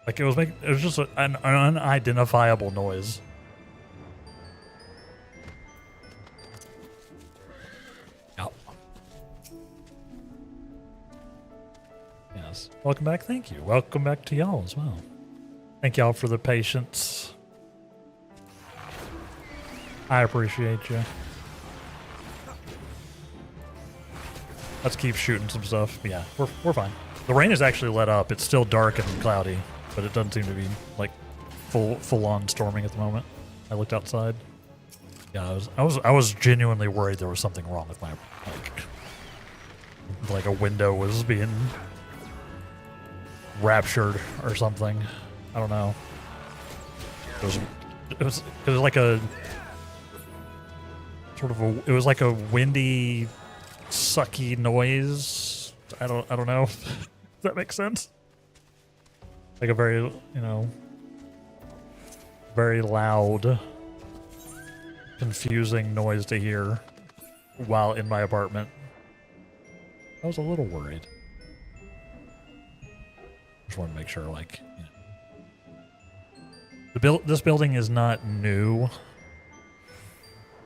like it was just an unidentifiable noise. Yep. Yes. Welcome back. Thank you. Welcome back to y'all as well. Thank y'all for the patience. I appreciate you. Let's keep shooting some stuff. Yeah, we're fine. The rain is actually let up. It's still dark and cloudy, but it doesn't seem to be like full on storming at the moment. I looked outside. Yeah, I was genuinely worried there was something wrong with my like a window was being raptured or something. I don't know. It was like a sort of it was like a windy, sucky noise. I don't know if that makes sense. Like a very, very loud, confusing noise to hear while in my apartment. I was a little worried. Just wanted to make sure, this building is not new.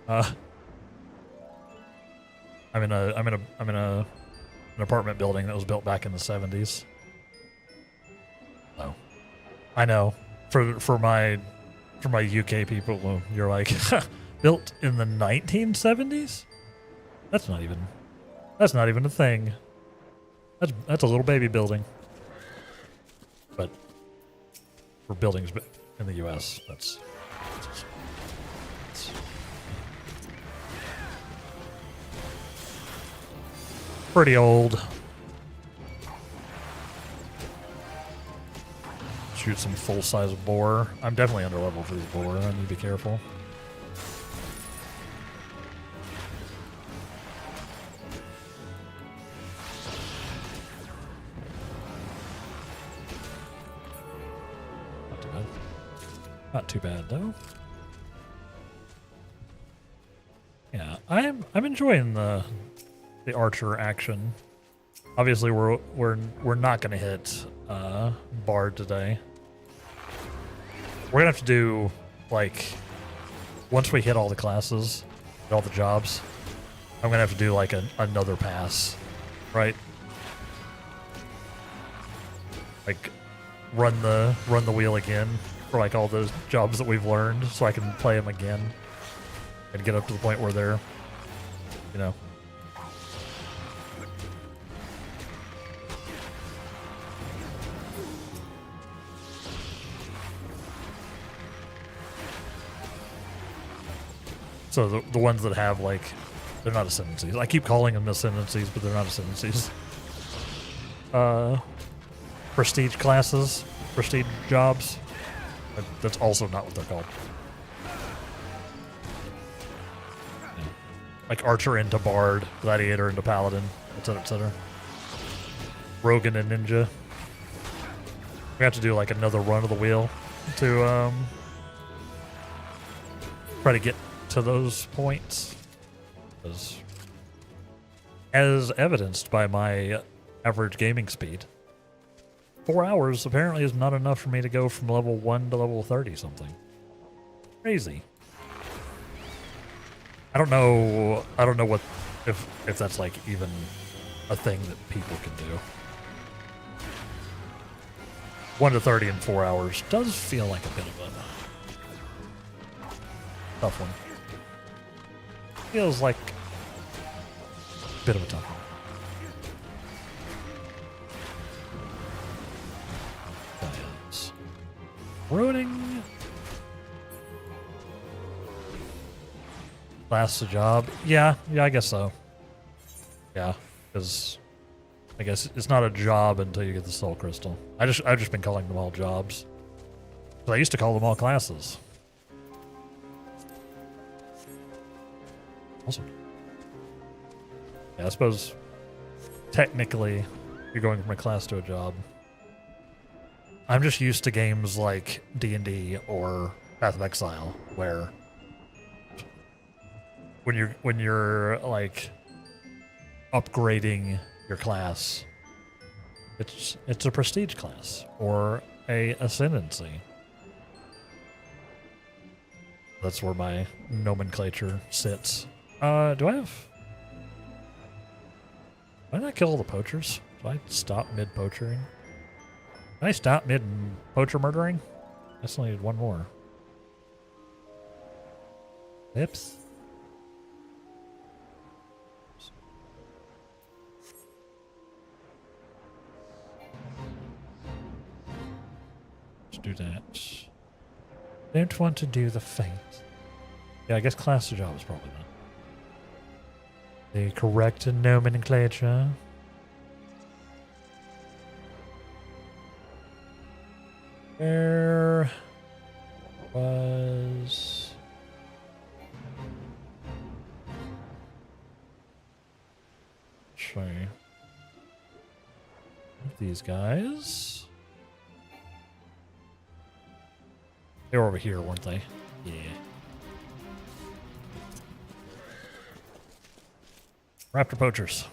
I'm in an apartment building that was built back in the 70s. So I know for my UK people, you're like, built in the 1970s? That's not even a thing. That's a little baby building. But for buildings in the US, that's pretty old. Shoot some full-size boar. I'm definitely under level for these boar. I need to be careful. Not too bad. Not too bad though. Yeah, I'm enjoying the archer action. Obviously, we're not gonna hit Bard today. We're gonna have to do once we hit all the classes, all the jobs. I'm gonna have to do another pass, right? Like run the wheel again for all those jobs that we've learned, so I can play them again and get up to the point where they're, So the ones that have they're not ascendancies. I keep calling them ascendancies, but they're not ascendancies. Prestige classes, prestige jobs. That's also not what they're called. Yeah. Like Archer into Bard, Gladiator into Paladin, etc., etc. Rogan and Ninja. We have to do another run of the wheel to try to get to those points, as evidenced by my average gaming speed. 4 hours apparently is not enough for me to go from level 1 to level 30 something. Crazy. I don't know what if that's even a thing that people can do. 1 to 30 in 4 hours does feel like a bit of a tough one. Feels like a bit of a tough one. Plans. Ruining. Class to job? Yeah, I guess so. Yeah, because I guess it's not a job until you get the soul crystal. I've just been calling them all jobs. But I used to call them all classes. Awesome. Yeah, I suppose technically you're going from a class to a job. I'm just used to games like D&D or Path of Exile where when you're like upgrading your class, it's a prestige class or a ascendancy. That's where my nomenclature sits. Why did I kill all the poachers? Did I stop mid-poachering? Did I stop mid-poacher murdering? I still needed one more. Oops. Let's do that. Don't want to do the feint. Yeah, I guess class to job is probably not the correct nomenclature. There was these guys. They were over here, weren't they? Yeah. Raptor poachers.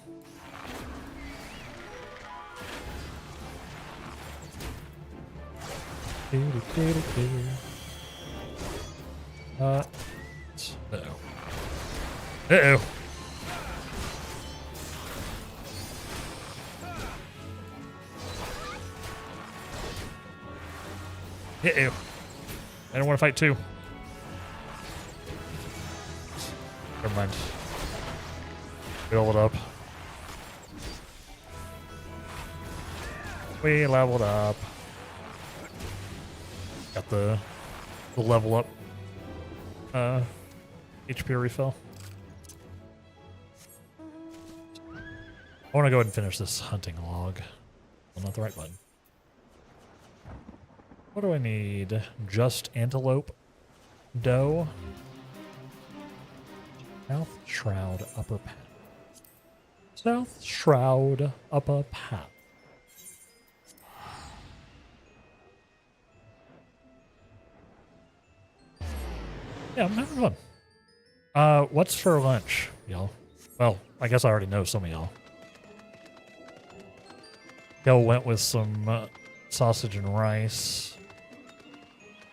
Uh-oh. Uh-oh. Uh-oh. I don't want to fight too. Never mind. Fill it up. We leveled up. Got the level up HP refill. I want to go ahead and finish this hunting log. Well, not the right button. What do I need? Just antelope doe. South Shroud upper path. South Shroud upper path. Yeah, I'm having fun. What's for lunch, y'all? Well, I guess I already know some of y'all. Y'all went with some sausage and rice.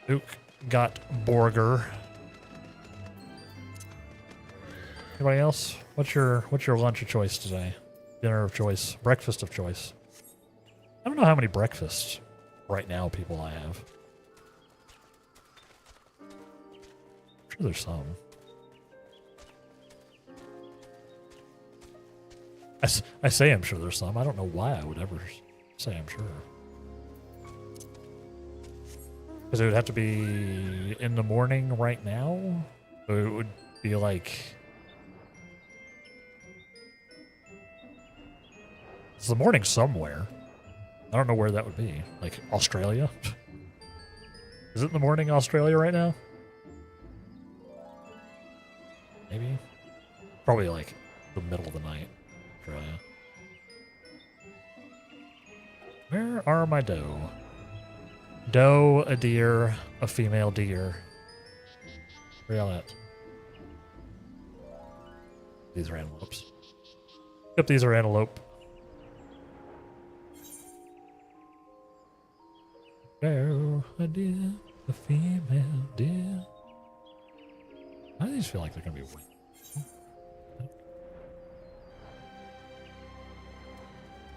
Luke got burger. Anybody else? What's your lunch of choice today? Dinner of choice? Breakfast of choice? I don't know how many breakfasts right now people I have. I'm sure there's some. I say I'm sure there's some. I don't know why I would ever say I'm sure. Because it would have to be in the morning right now. So it would be like... It's the morning somewhere. I don't know where that would be. Like Australia? Is it in the morning Australia right now? Maybe? Probably like the middle of the night. Australia. Where are my doe? Doe, a deer, a female deer. Where y'all at? These are antelopes. Yep, these are antelope. Doe, a deer, a female deer. How do these feel like they're gonna be wet?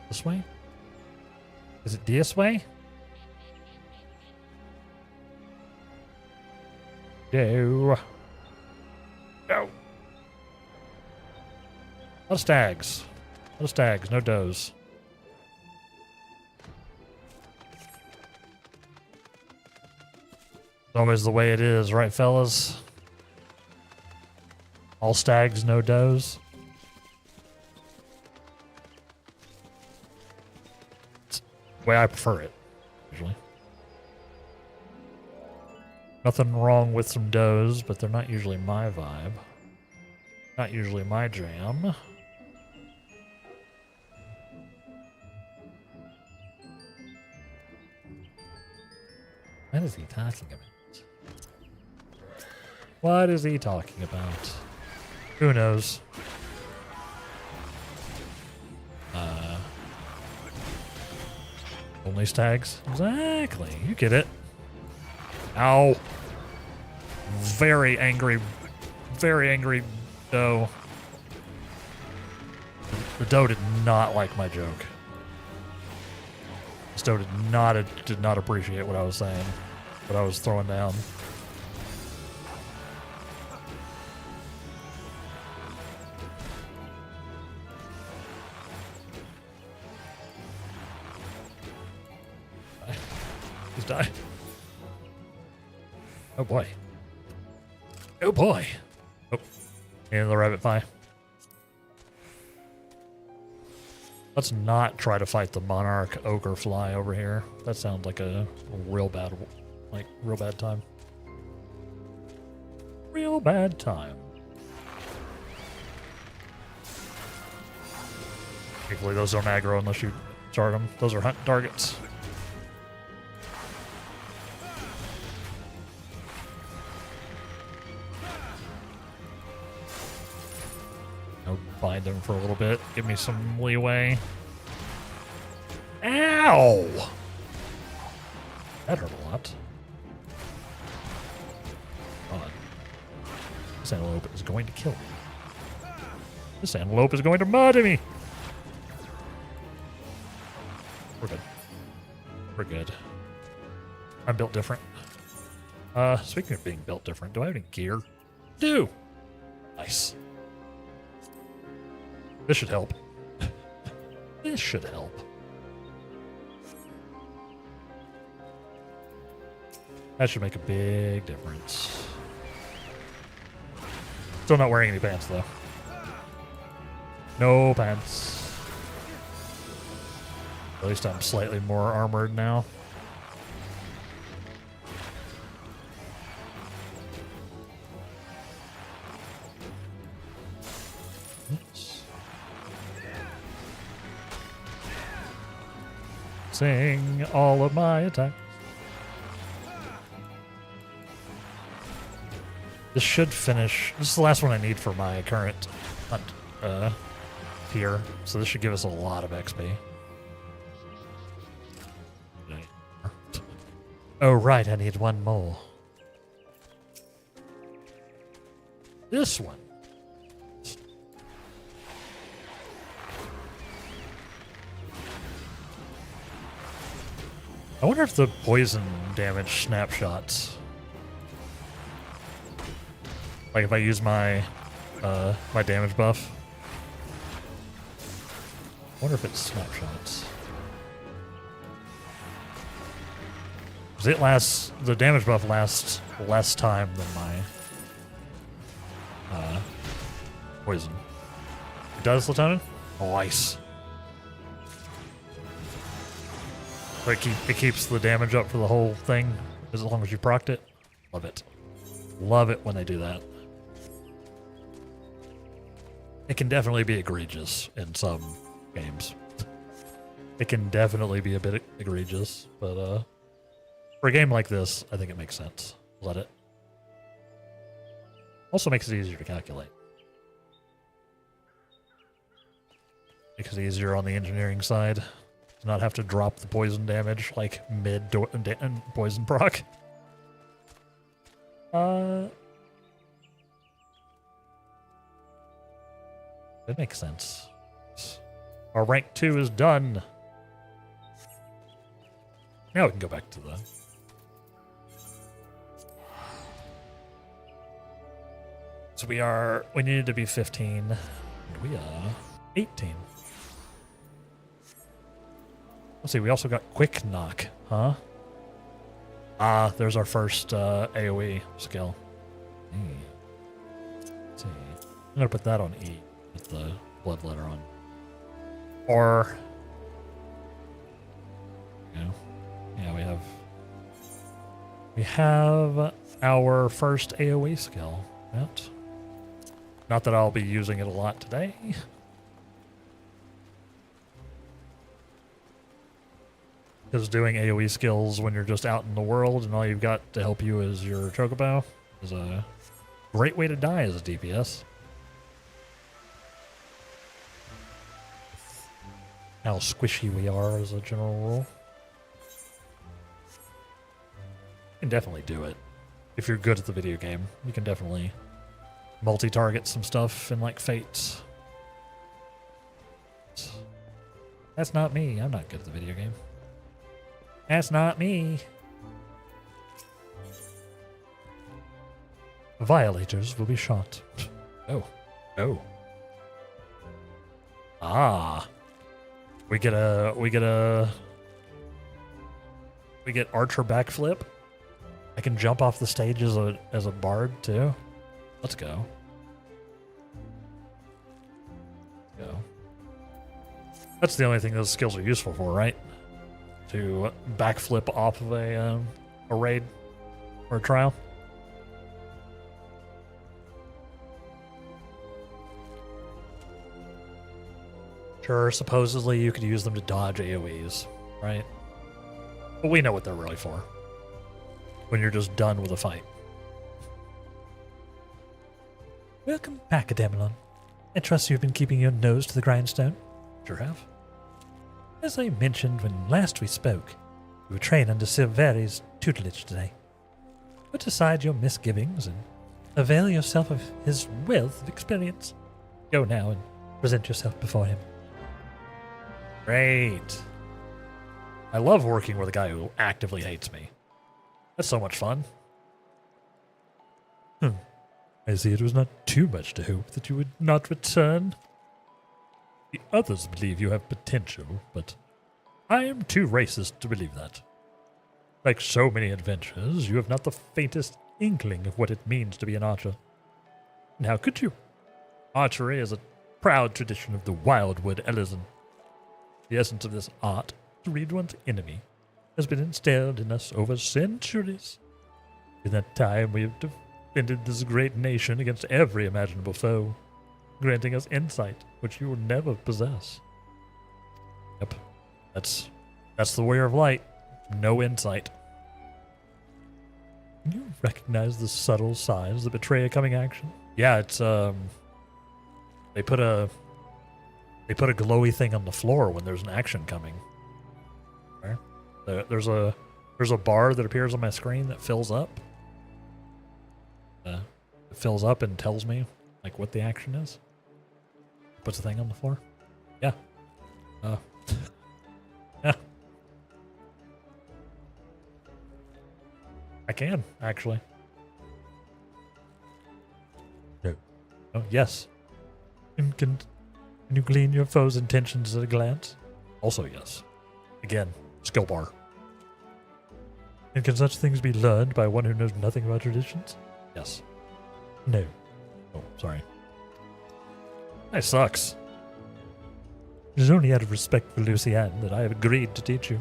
This way? Is it this way? Doe. Go. A lot of stags. A lot of stags, no does. It's always the way it is, right, fellas? All stags, no does. It's the way I prefer it, usually. Nothing wrong with some does, but they're not usually my vibe. Not usually my jam. What is he talking about? What is he talking about? Who knows? Only stags? Exactly. You get it. Ow. Very angry doe. The doe did not like my joke. This doe did not appreciate what I was saying, what I was throwing down. Please die. Oh boy. Oh boy. Oh. And the rabbit pie. Let's not try to fight the monarch ogre fly over here. That sounds like a real bad time. Real bad time. Thankfully those don't aggro unless you charge them. Those are hunt targets. Bind them for a little bit. Give me some leeway. Ow! That hurt a lot. God. This antelope is going to kill me. This antelope is going to murder me. We're good. We're good. I'm built different. Speaking of being built different, do I have any gear? Do! Nice. This should help. This should help. That should make a big difference. Still not wearing any pants, though. No pants. At least I'm slightly more armored now. Sing all of my attacks. This should finish. This is the last one I need for my current hunt tier, so this should give us a lot of XP. Oh right, I need one more. This one. I wonder if the poison damage snapshots. Like if I use my my damage buff. I wonder if it snapshots. 'Cause it lasts, the damage buff lasts less time than my poison. It does, Lieutenant? Nice. It keeps the damage up for the whole thing as long as you procced it. Love it. Love it when they do that. It can definitely be egregious in some games. It can definitely be a bit egregious, but for a game like this, I think it makes sense. Let it. Also makes it easier to calculate. Makes it easier on the engineering side to not have to drop the poison damage like mid poison proc. That makes sense. Our rank 2 is done. Now we can go back to the... So we needed to be 15. And we are 18. Let's see, we also got quick knock, huh? Ah, there's our first AoE skill. Let's see. I'm going to put that on E with the bloodletter on. Or, you know, yeah, we have our first AoE skill. Yet. Not that I'll be using it a lot today. Because doing AoE skills when you're just out in the world and all you've got to help you is your chocobo is a great way to die as a DPS. How squishy we are as a general rule. You can definitely do it. If you're good at the video game, you can definitely multi-target some stuff in like Fates. That's not me. I'm not good at the video game. That's not me. Violators will be shot. Oh. Oh. Ah. We get archer backflip. I can jump off the stage as a bard too. Let's go. Go. That's the only thing those skills are useful for, right? To backflip off of a raid or a trial. Sure, supposedly you could use them to dodge AoEs, right? But we know what they're really for. When you're just done with a fight. Welcome back, Dealin. I trust you've been keeping your nose to the grindstone. Sure have. As I mentioned when last we spoke, you were trained under Silveri's tutelage today. Put aside your misgivings and avail yourself of his wealth of experience. Go now and present yourself before him. Great. I love working with a guy who actively hates me. That's so much fun. I see it was not too much to hope that you would not return. The others believe you have potential, but I am too racist to believe that. Like so many adventurers, you have not the faintest inkling of what it means to be an archer. And how could you? Archery is a proud tradition of the Wildwood Ellison. The essence of this art, to read one's enemy, has been instilled in us over centuries. In that time, we have defended this great nation against every imaginable foe, granting us insight which you will never possess. Yep, that's the Warrior of Light. No insight. Can you recognize the subtle signs that betray a coming action? Yeah, it's they put a glowy thing on the floor when there's an action coming. Right? There's a bar that appears on my screen that fills up. It fills up and tells me like what the action is. Puts a thing on the floor. Yeah. Yeah. I can actually. No. Oh yes. And can you glean your foe's intentions at a glance? Also yes. Again, skill bar. And can such things be learned by one who knows nothing about traditions? Yes. No. Oh, sorry. That sucks. It is only out of respect for Lucienne that I have agreed to teach you.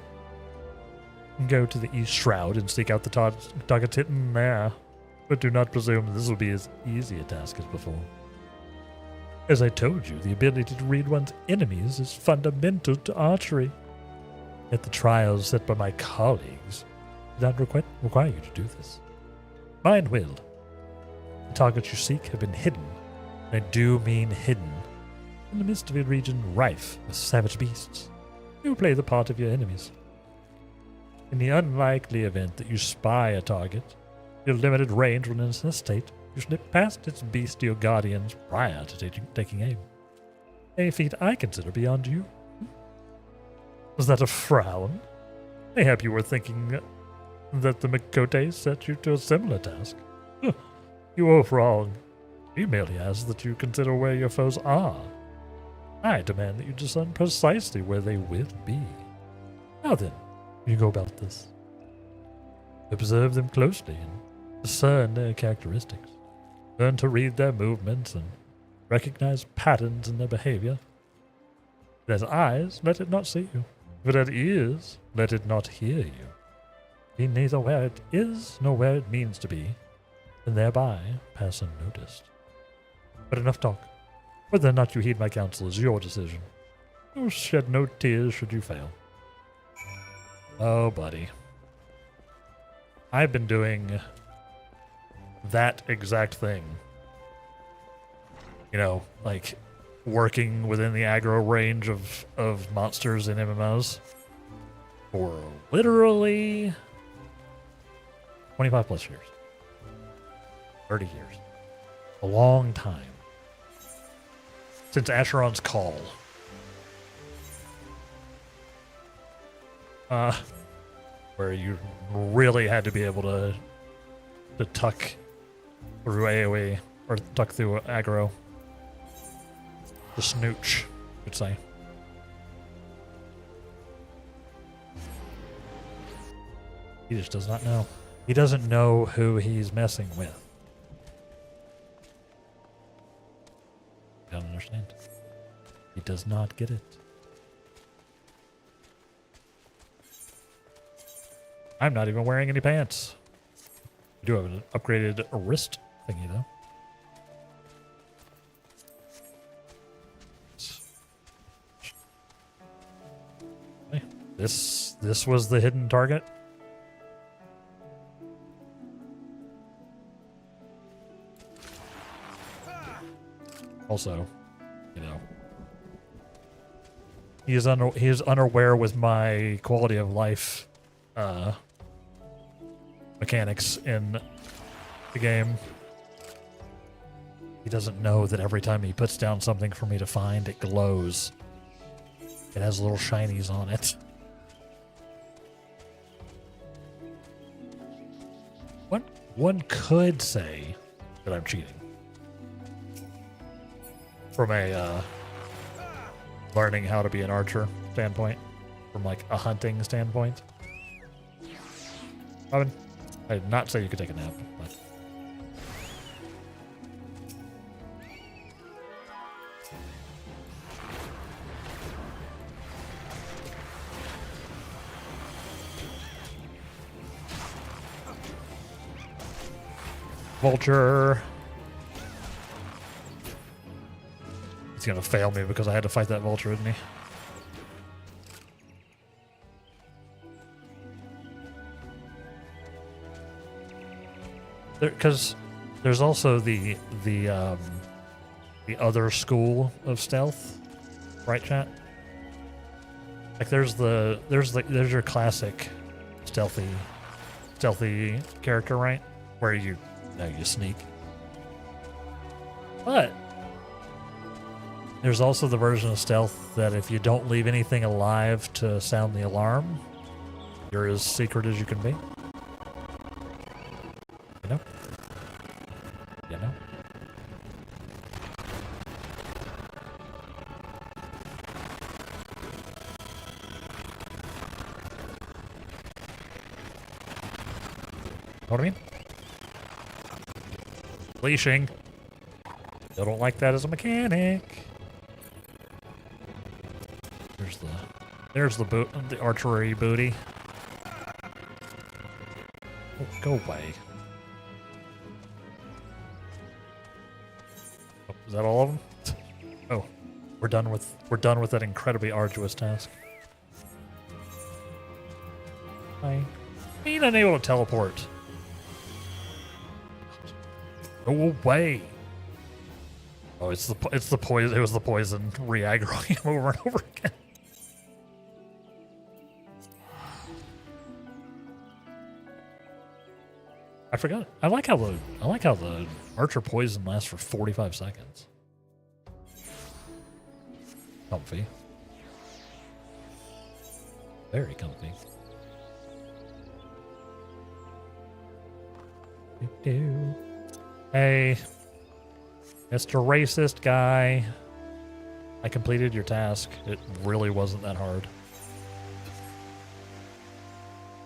Go to the East Shroud and seek out the Tagatitan there, but do not presume this will be as easy a task as before. As I told you, the ability to read one's enemies is fundamental to archery. Yet the trials set by my colleagues do not require you to do this. Mine will. The targets you seek have been hidden, and I do mean hidden, in the midst of a region rife with savage beasts who play the part of your enemies. In the unlikely event that you spy a target, your limited range will necessitate you slip past its bestial guardians prior to taking aim. A feat I consider beyond you. Was that a frown? Mayhap you were thinking that the Mikote set you to a similar task. You were wrong. He merely asks that you consider where your foes are. I demand that you discern precisely where they will be. How then, you go about this? Observe them closely and discern their characteristics. Learn to read their movements and Recognize patterns in their behavior. If it has eyes, let it not see you. If it has ears, let it not hear you. Be neither where it is nor where it means to be, and thereby pass unnoticed. But enough talk. Whether or not you heed my counsel is your decision. Oh, shed no tears should you fail. Oh, buddy. I've been doing that exact thing. You know, like working within the aggro range of monsters in MMOs for literally 25 plus years. 30 years. A long time. Since Asheron's Call. Where you really had to be able to tuck through AoE, or tuck through aggro. The snooch, you could say. He just does not know. He doesn't know who he's messing with. I don't understand. He does not get it. I'm not even wearing any pants. I do have an upgraded wrist thingy though. Okay. This was the hidden target. Also, you know, he is unaware with my quality of life mechanics in the game. He doesn't know that every time he puts down something for me to find, it glows. It has little shinies on it. One could say that I'm cheating. From a learning how to be an archer standpoint. From like a hunting standpoint. Robin, I did not say you could take a nap, but Vulture. He's gonna fail me because I had to fight that vulture, isn't he? Because there's also the other school of stealth, right, chat? Like there's your classic stealthy character, right? Where you sneak. But there's also the version of stealth that if you don't leave anything alive to sound the alarm, you're as secret as you can be. You know? You know? Know what I mean? Leashing. Still don't like that as a mechanic. There's the archery booty. Oh, go away. Oh, is that all of them? Oh, we're done with that incredibly arduous task. Hi. Being unable to teleport. Go away. Oh, it's the poison. It was the poison re-aggroing him over and over again. I forgot. I like how the archer poison lasts for 45 seconds. Comfy. Very comfy. Hey, Mr. Racist guy. I completed your task. It really wasn't that hard.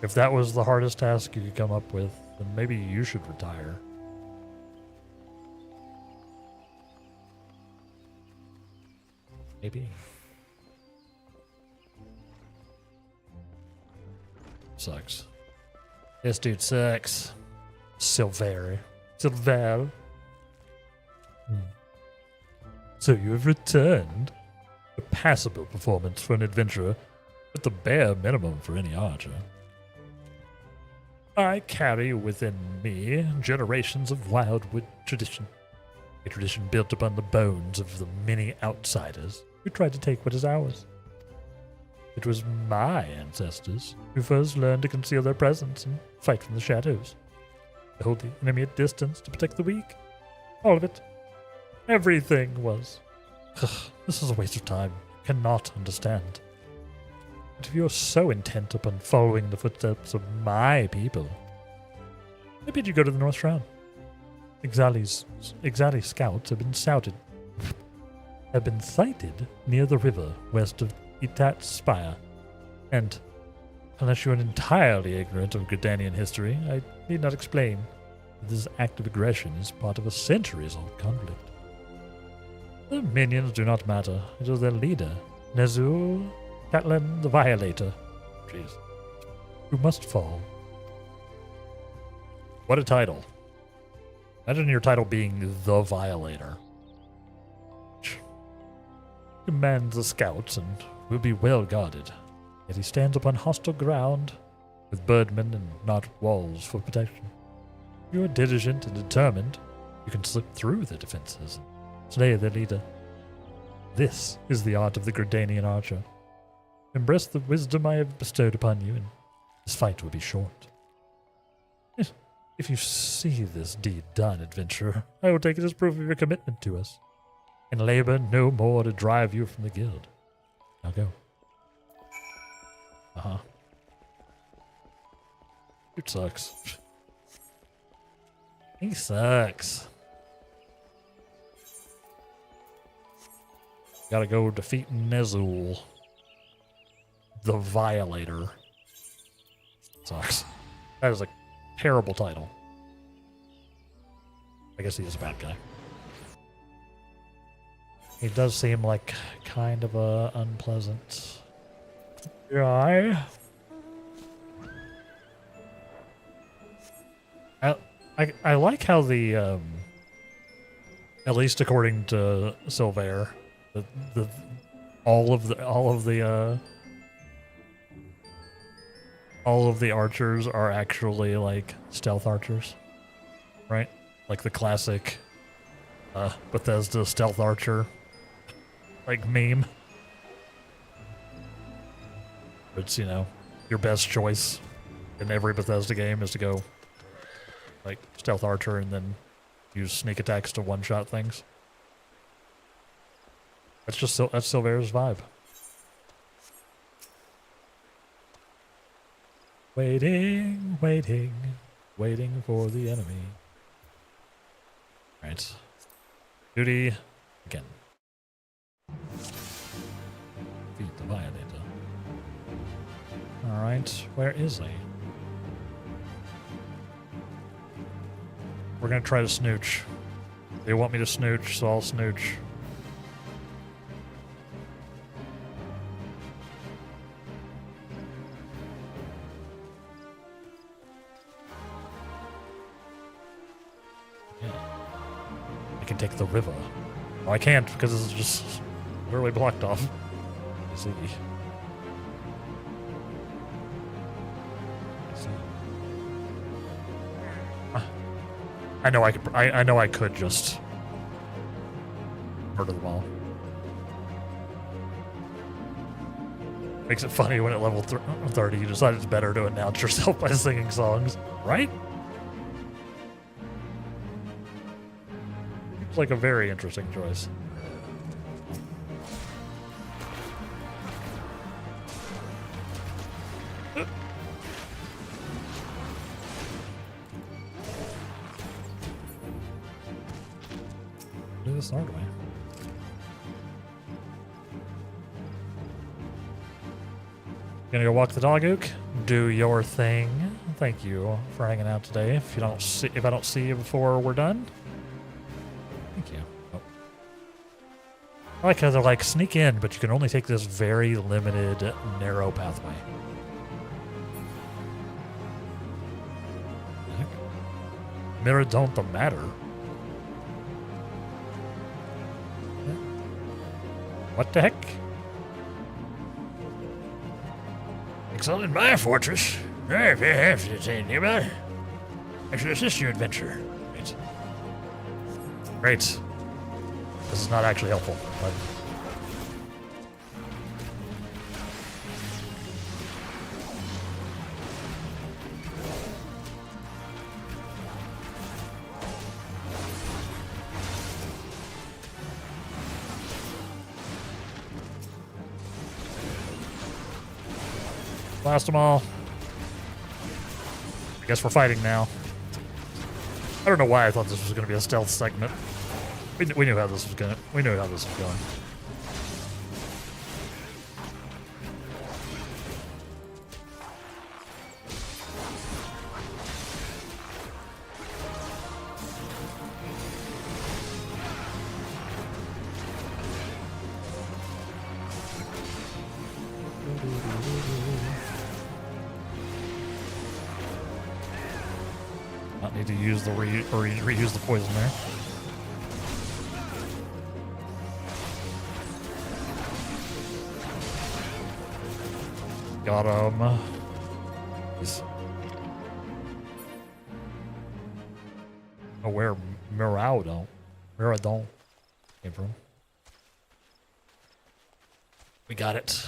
If that was the hardest task you could come up with, then maybe you should retire. Maybe. Sucks. This dude sucks. Silver. Silver. So you have returned. A passable performance for an adventurer, but the bare minimum for any archer. I carry within me generations of wildwood tradition. A tradition built upon the bones of the many outsiders who tried to take what is ours. It was my ancestors who first learned to conceal their presence and fight from the shadows. To hold the enemy at distance to protect the weak. All of it. Everything was. This is a waste of time. You cannot understand. But if you are so intent upon following the footsteps of my people, I bid you go to the North Shroud. Ixali's scouts have been sighted near the river west of Itat's Spire, and unless you are entirely ignorant of Gridanian history, I need not explain that this act of aggression is part of a centuries-old conflict. The minions do not matter. It is their leader, Nezul Catlin the Violator, who must fall. What a title. Imagine your title being The Violator. Commands the scouts and will be well guarded. Yet he stands upon hostile ground with birdmen and not walls for protection. If you are diligent and determined, you can slip through the defenses and slay their leader. This is the art of the Gridanian archer. Embrace the wisdom I have bestowed upon you, and this fight will be short. If you see this deed done, adventurer, I will take it as proof of your commitment to us, and labor no more to drive you from the guild. Now go. It sucks. He sucks. Gotta go defeat Nezul, the Violator. Sucks. That is a terrible title. I guess he is a bad guy. He does seem like kind of a unpleasant guy. I like how the at least according to Silver, all of the archers are actually like stealth archers, right? Like the classic Bethesda stealth archer like meme. It's, you know, your best choice in every Bethesda game is to go like stealth archer and then use sneak attacks to one-shot things. That's Silver's vibe. Waiting for the enemy. Right. Duty again. Defeat the Violator. Alright, where is he? We're gonna try to snooch. They want me to snooch, so I'll snooch. Yeah. I can take the river. Oh, I can't because it's just literally blocked off. Let's see. I know I could just murder them all. Makes it funny when at level 30 you decide it's better to announce yourself by singing songs, right? Seems like a very interesting choice. Do this the hard way. Gonna go walk the dog, Ook. Do your thing. Thank you for hanging out today. If I don't see you before we're done, thank you. Oh. I like how they're like, sneak in, but you can only take this very limited, narrow pathway. Heck? Mirror don't matter. What the heck? Excel in my fortress. If you have to detain nearby, I should assist your adventure. Great. Great. This is not actually helpful, but... Blast them all. I guess we're fighting now. I don't know why I thought this was going to be a stealth segment. We knew how this was going. We knew how this was going. Not need to use the reuse the poison there. Got him. He's... Oh, where Miradon came from. We got it.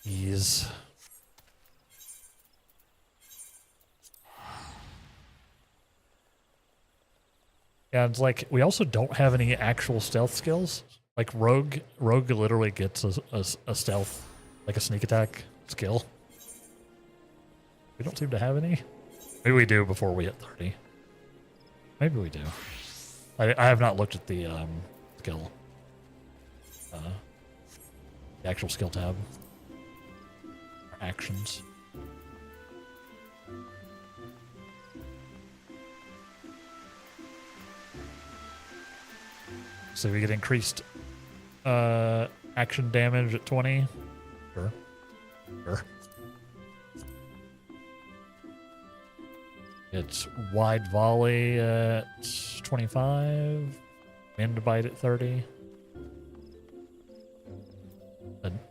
He's... Yeah, it's like, we also don't have any actual stealth skills. Like, Rogue literally gets a stealth, like a sneak attack skill. We don't seem to have any. Maybe we do before we hit 30. Maybe we do. I have not looked at the skill. The actual skill tab. Or actions. So we get increased action damage at 20. Sure. Sure. It's wide volley at 25. Wind bite at 30.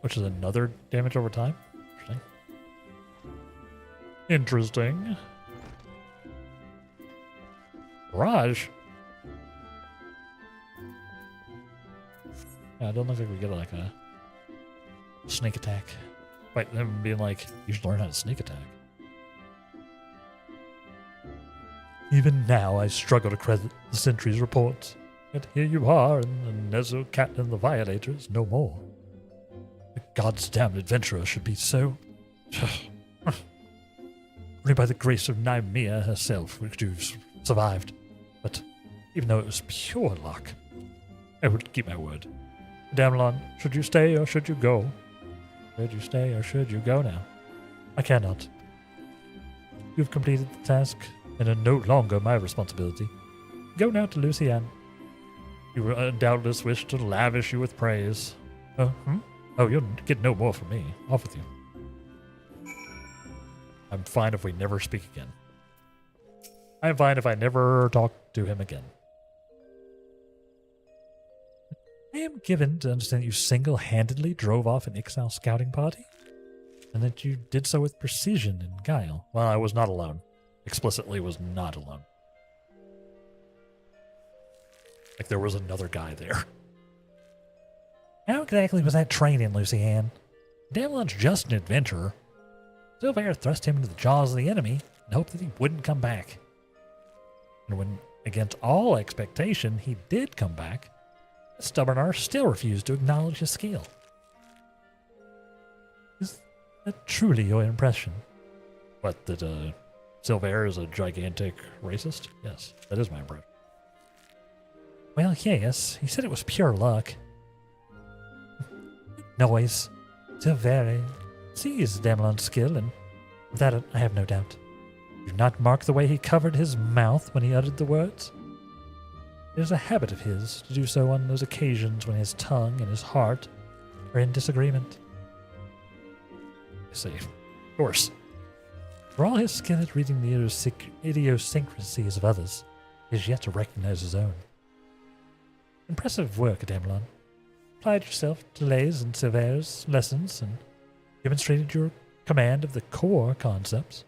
Which is another damage over time. Interesting. Interesting. Barrage. Yeah, I don't think we get like a sneak attack. Wait, them being like, you should learn how to sneak attack. Even now, I struggle to credit the sentry's reports. Yet here you are, and the Nezu Cat and the Violators no more. The God's damned adventurer should be so... Only by the grace of Nymea herself would you have survived. But even though it was pure luck, I would keep my word. Damlon, should you stay or should you go? Should you stay or should you go now? I cannot. You've completed the task, and are no longer my responsibility. Go now to Lucienne. You will doubtless wish to lavish you with praise. Oh, you'll get no more from me. Off with you. I'm fine if we never speak again. I'm fine if I never talk to him again. I am given to understand that you single-handedly drove off an exile scouting party, and that you did so with precision and guile. Well, I was not alone. Explicitly was not alone. Like there was another guy there. How exactly was that training, Lucienne? Damlon's just an adventurer. Silver thrust him into the jaws of the enemy and hoped that he wouldn't come back. And when, against all expectation, he did come back, the stubborn arse still refused to acknowledge his skill. Is that truly your impression? What, that Silver is a gigantic racist? Yes, that is my impression. Well, yes, he said it was pure luck. Noise. Silver sees Damlon's skill, and of that I have no doubt. Did you not mark the way he covered his mouth when he uttered the words? It is a habit of his to do so on those occasions when his tongue and his heart are in disagreement. I see. Of course. For all his skill at reading the idiosyncrasies of others, he is yet to recognize his own. Impressive work, Dealin. Applied yourself to Lays and Silver's lessons and demonstrated your command of the core concepts.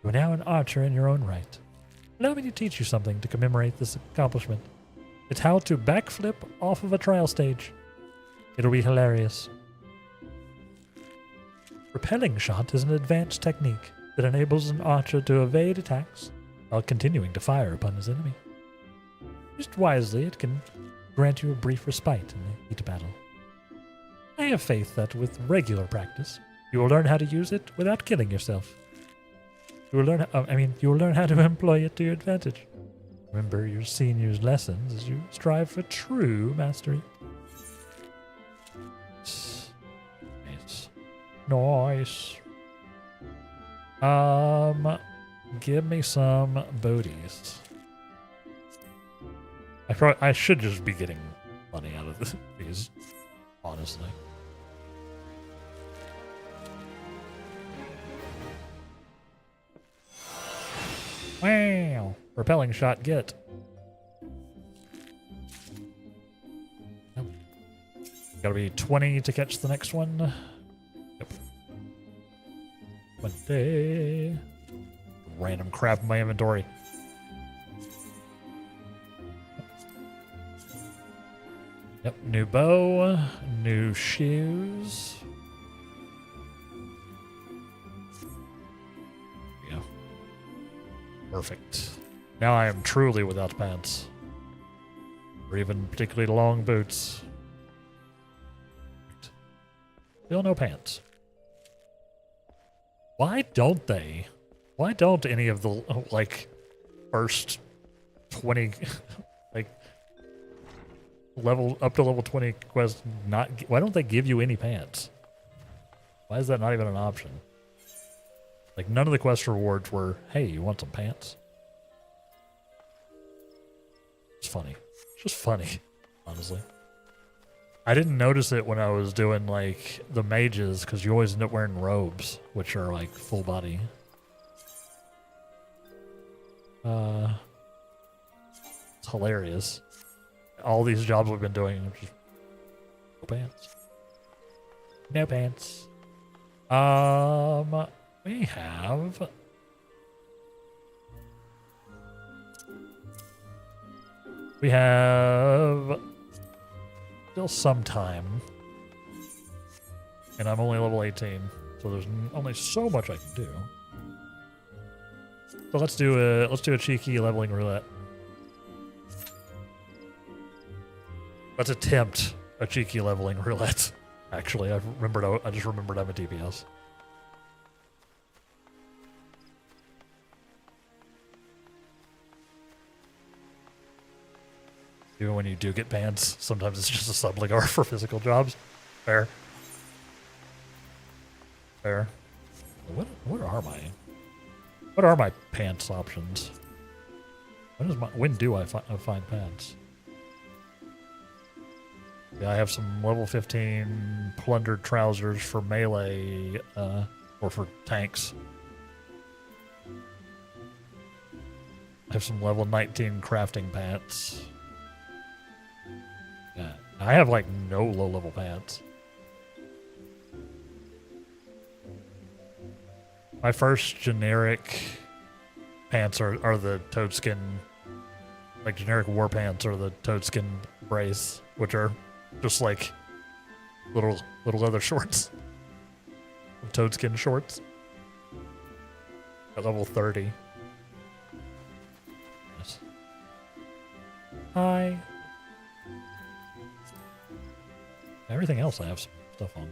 You are now an archer in your own right. Allow me to teach you something to commemorate this accomplishment. It's how to backflip off of a trial stage. It'll be hilarious. Repelling shot is an advanced technique that enables an archer to evade attacks while continuing to fire upon his enemy. Used wisely, it can grant you a brief respite in the heat of battle. I have faith that with regular practice, you will learn how to use it without killing yourself. You will learn how to employ it to your advantage. Remember your senior's lessons as you strive for true mastery. Nice. Give me some booties. I should just be getting money out of these, honestly. Wow. Repelling shot, get. Nope. Gotta be 20 to catch the next one. Yep. 20. Random crap in my inventory. Yep, new bow, new shoes. Yeah. Perfect. Now I am truly without pants. Or even particularly long boots. Still no pants. Why don't they? Why don't any of the, like, first 20, like, up to level 20 quests not, why don't they give you any pants? Why is that not even an option? Like, none of the quest rewards were, hey, you want some pants? It's funny. It's just funny, honestly. I didn't notice it when I was doing, like, the mages, because you always end up wearing robes, which are, like, full body. It's hilarious. All these jobs we've been doing, just no pants. No pants. We have still some time, and I'm only level 18, so there's only so much I can do. So let's do a cheeky leveling roulette. Let's attempt a cheeky leveling roulette. Actually, I just remembered I'm a DPS. Even when you do get pants, sometimes it's just a subligar for physical jobs. Fair. Fair. What are my pants options? When do I find pants? Yeah, I have some level 15 plundered trousers for melee, or for tanks. I have some level 19 crafting pants. Yeah, I have like no low-level pants. My first generic pants are the toadskin, like generic war pants are the toadskin brace, which are just like little leather shorts. Toadskin shorts. At level 30. Yes. Hi. Everything else I have some stuff on.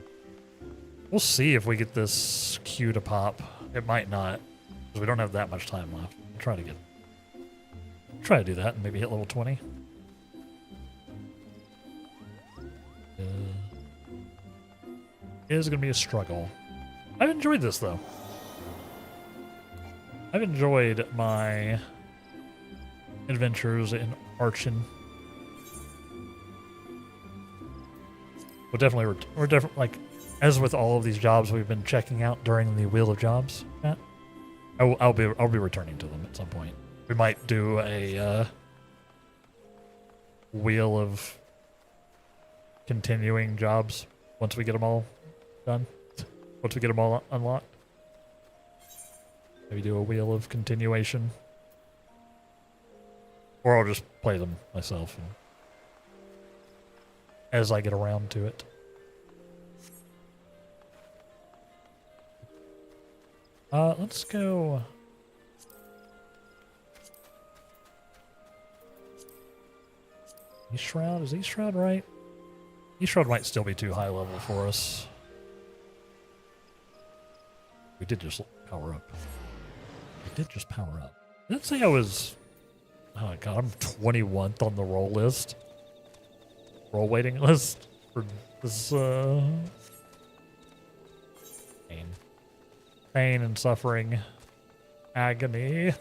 We'll see if we get this queue to pop. It might not, because we don't have that much time left. I'll try to do that and maybe hit level 20. It is going to be a struggle. I've enjoyed this, adventures in Archon. We're definitely like, as with all of these jobs we've been checking out during the Wheel of Jobs chat, I'll be returning to them at some point. We might do a wheel of continuing jobs once we get them all done. Once we get them all unlocked. Maybe do a wheel of continuation. Or I'll just play them myself and as I get around to it. Let's go. East Shroud? Is East Shroud right? East Shroud might still be too high level for us. We did just power up. We did just power up. Did it say I was... Oh my god, I'm 21th on the roll list. Roll waiting list for this, Pain and suffering. Agony.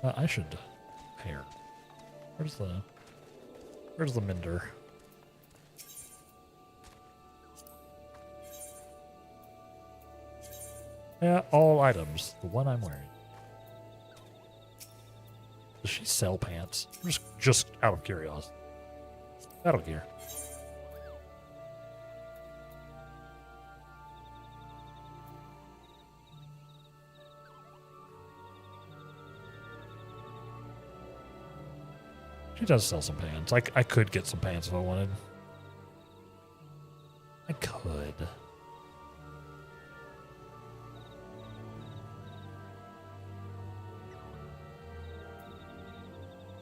I should pair. Where's the mender? Yeah, all items. The one I'm wearing. Does she sell pants? Just out of curiosity. Battle gear. She does sell some pants. I could get some pants if I wanted. I could.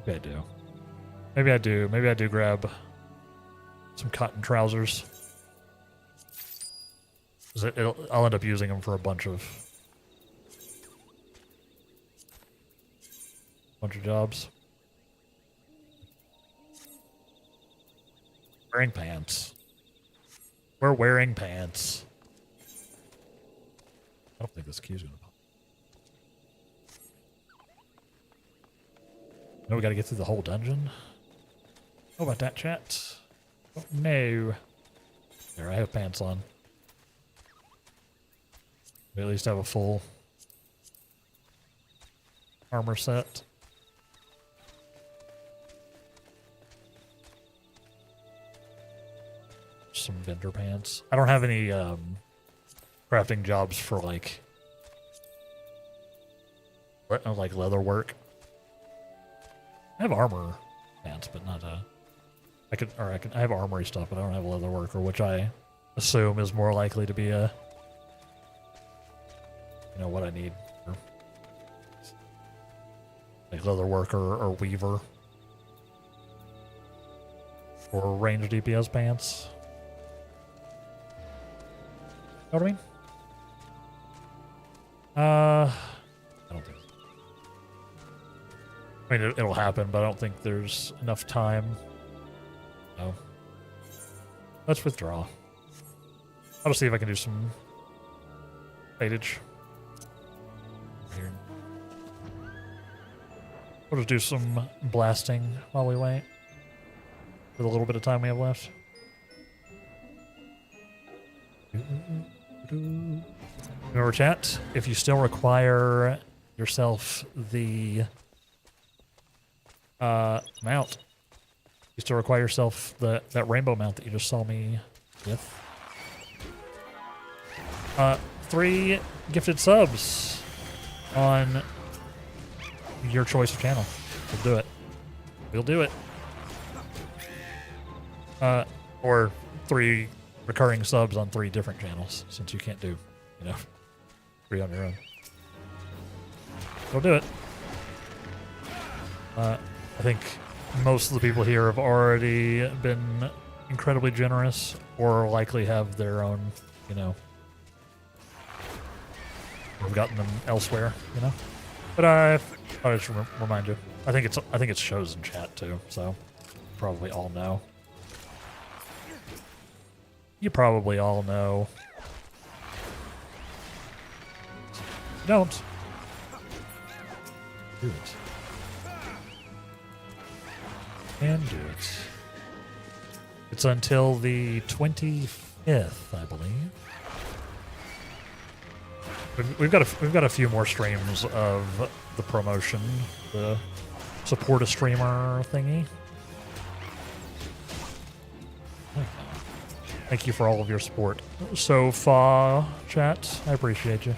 Maybe I do. Maybe I do. Maybe I do grab some cotton trousers. I'll end up using them for a bunch of jobs. Wearing pants. We're wearing pants. I don't think this key's gonna pop. No, we gotta get through the whole dungeon. How about that, chat? Oh, no. There, I have pants on. We at least have a full armor set. Some vendor pants. I don't have any crafting jobs for like leather work. I have armor pants, but not I have armory stuff, but I don't have leather worker, which I assume is more likely to be what I need for like leather worker or weaver or ranged DPS pants. Know what I mean? I don't think so. I mean, it'll happen, but I don't think there's enough time. No. Let's withdraw. I'll just see if I can do some fadage. Here. We'll just do some blasting while we wait. With a little bit of time we have left. Remember, chat, if you still require yourself the mount, you still require yourself that rainbow mount that you just saw me with. 3 gifted subs on your choice of channel. We'll do it. We'll do it. Or 3 recurring subs on 3 different channels, since you can't do, 3 on your own. We'll do it. I think most of the people here have already been incredibly generous, or likely have their own, we've gotten them elsewhere, But I just remind you. I think it shows in chat too, so probably all know. You probably all know. Don't. Do it. Can do it. It's until the 25th, I believe. We've got a few more streams of the promotion, the support a streamer thingy. Thank you for all of your support so far, chat. I appreciate you.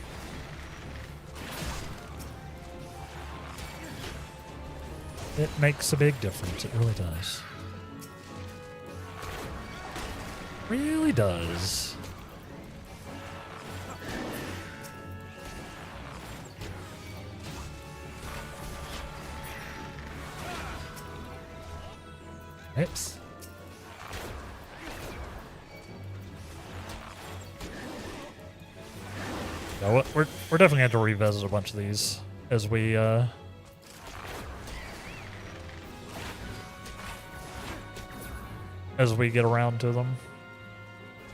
It makes a big difference. It really does. Really does. Oops. No, we're definitely going to have to revisit a bunch of these as we get around to them.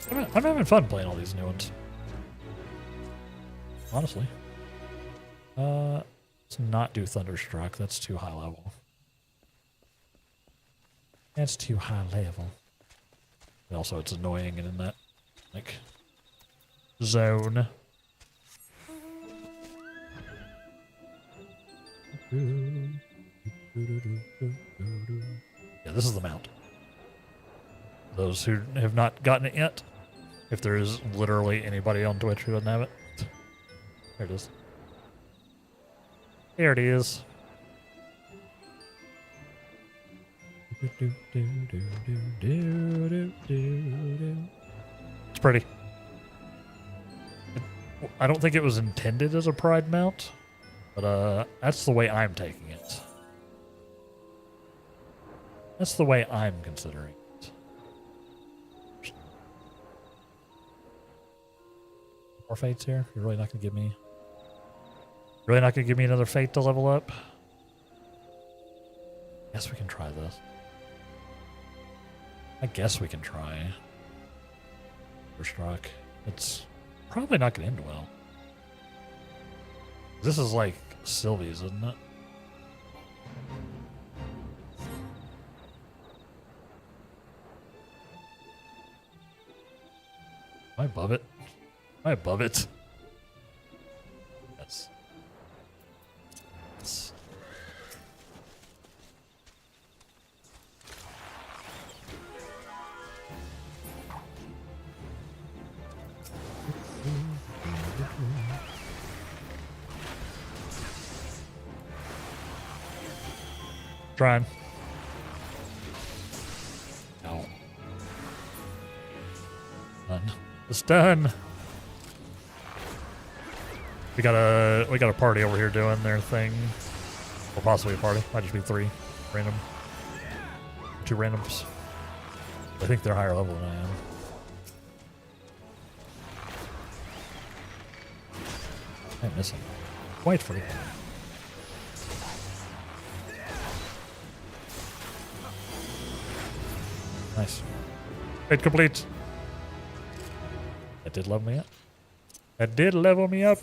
I'm having fun playing all these new ones. Honestly. Let's not do Thunderstruck. That's too high level. That's too high level. And also, it's annoying and in that, like, zone. Yeah, this is the mount. Those who have not gotten it yet, if there is literally anybody on Twitch who doesn't have it. There it is. There it is. It's pretty. I don't think it was intended as a pride mount, but that's the way I'm taking it. That's the way I'm considering it. More fates here? You're really not gonna give me... Really not gonna give me another fate to level up? Guess we can try this. I guess we can try. Thunderstruck. It's probably not gonna end well. This is like Sylvie's, isn't it? Am I above it? Am I above it? Yes. Yes. Trying. No. Done. It's done. We got a party over here doing their thing. Or possibly a party. Might just be 3 random. 2 randoms. I think they're higher level than I am. I'm missing. Quite free. Nice. Fate complete. That did level me up. That did level me up.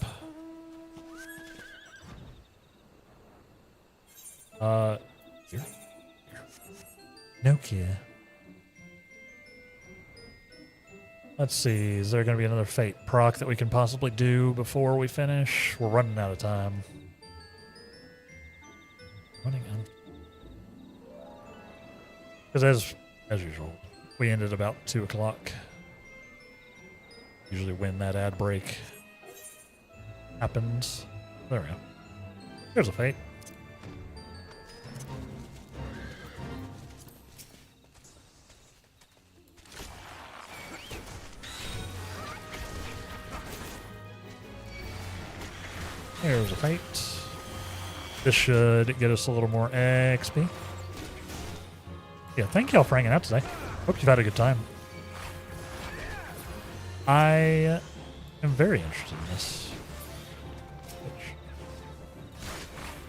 Here. Nokia. Let's see. Is there going to be another Fate proc that we can possibly do before we finish? We're running out of time. Running out. Because as usual, we ended about 2 o'clock. Usually when that ad break happens. There we go. There's a Fate. There's a Fate. This should get us a little more XP. Yeah, thank y'all for hanging out today. Hope you've had a good time. I am very interested in this.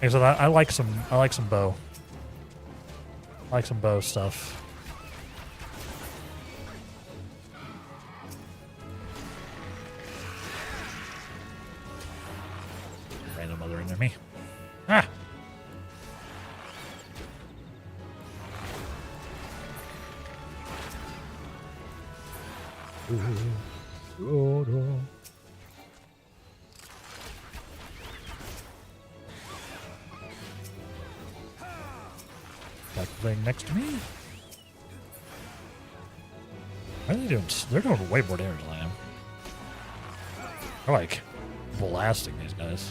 Like I said, I like some bow. I like some bow stuff. Random other enemy. Ah! Like the thing next to me. What are they doing? They're doing way more damage than I am. They're like blasting these guys.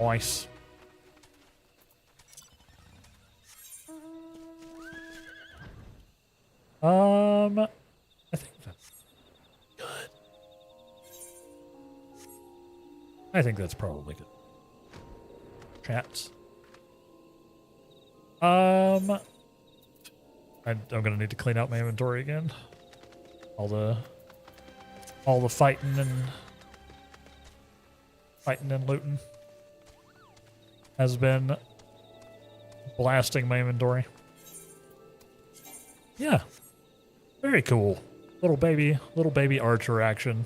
Nice. I think that's good. I think that's probably good. Chats. I'm gonna need to clean out my inventory again. All the fighting and looting has been blasting my inventory. Yeah. Very cool. Little baby archer action.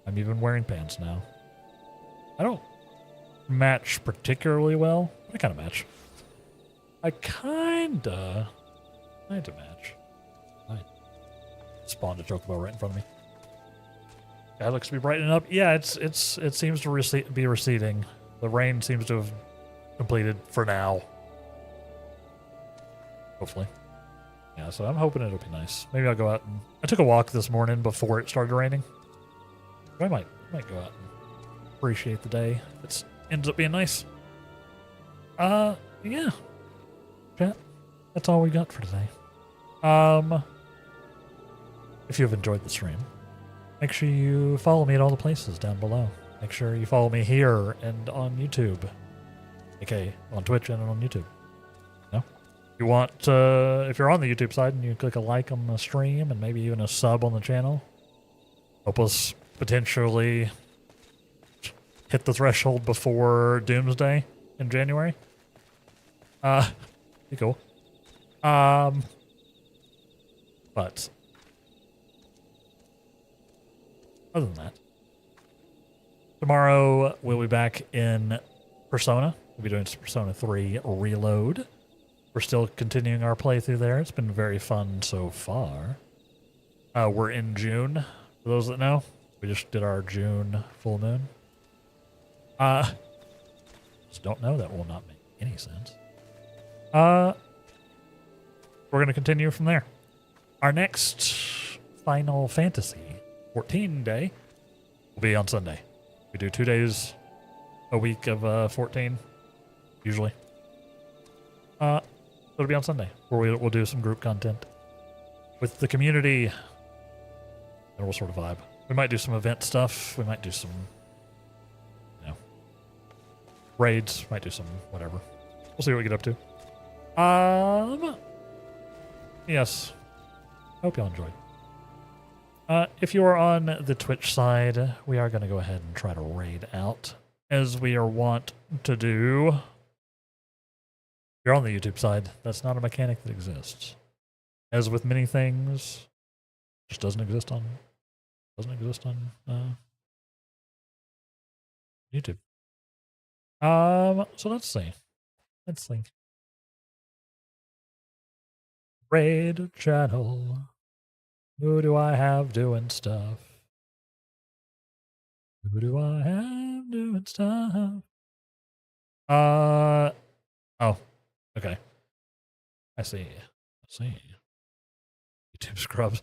I'm even wearing pants now. I don't match particularly well. I kind of match. I kinda match. I spawned a chocobo right in front of me. Guy looks to be brightening up. Yeah, it seems to be receding. The rain seems to have completed for now. Hopefully. Yeah, so I'm hoping it'll be nice. Maybe I'll go out and... I took a walk this morning before it started raining. I might go out and appreciate the day if it ends up being nice. Yeah. Chat, that's all we got for today. If you've enjoyed the stream, make sure you follow me at all the places down below. Make sure you follow me here and on YouTube. Okay, on Twitch and on YouTube. No? You want, if you're on the YouTube side and you click a like on the stream and maybe even a sub on the channel, help us potentially hit the threshold before Doomsday in January. Be cool. But other than that, tomorrow we'll be back in Persona. We'll be doing Persona 3 Reload. We're still continuing our playthrough there. It's been very fun so far. We're in June, for those that know. We just did our June full moon. Just don't know. That will not make any sense. We're going to continue from there. Our next Final Fantasy XIV day will be on Sunday. We do 2 days a week of 14, usually. It'll be on Sunday, where we'll do some group content with the community. And we'll sort of vibe. We might do some event stuff. We might do some, raids. Might do some whatever. We'll see what we get up to. Yes. Hope y'all enjoyed. If you are on the Twitch side, we are going to go ahead and try to raid out, as we are wont to do. If you're on the YouTube side, that's not a mechanic that exists. As with many things, just doesn't exist on YouTube. So let's see. Raid channel. Who do I have doing stuff? Who do I have doing stuff? Oh, okay. I see. YouTube scrubs.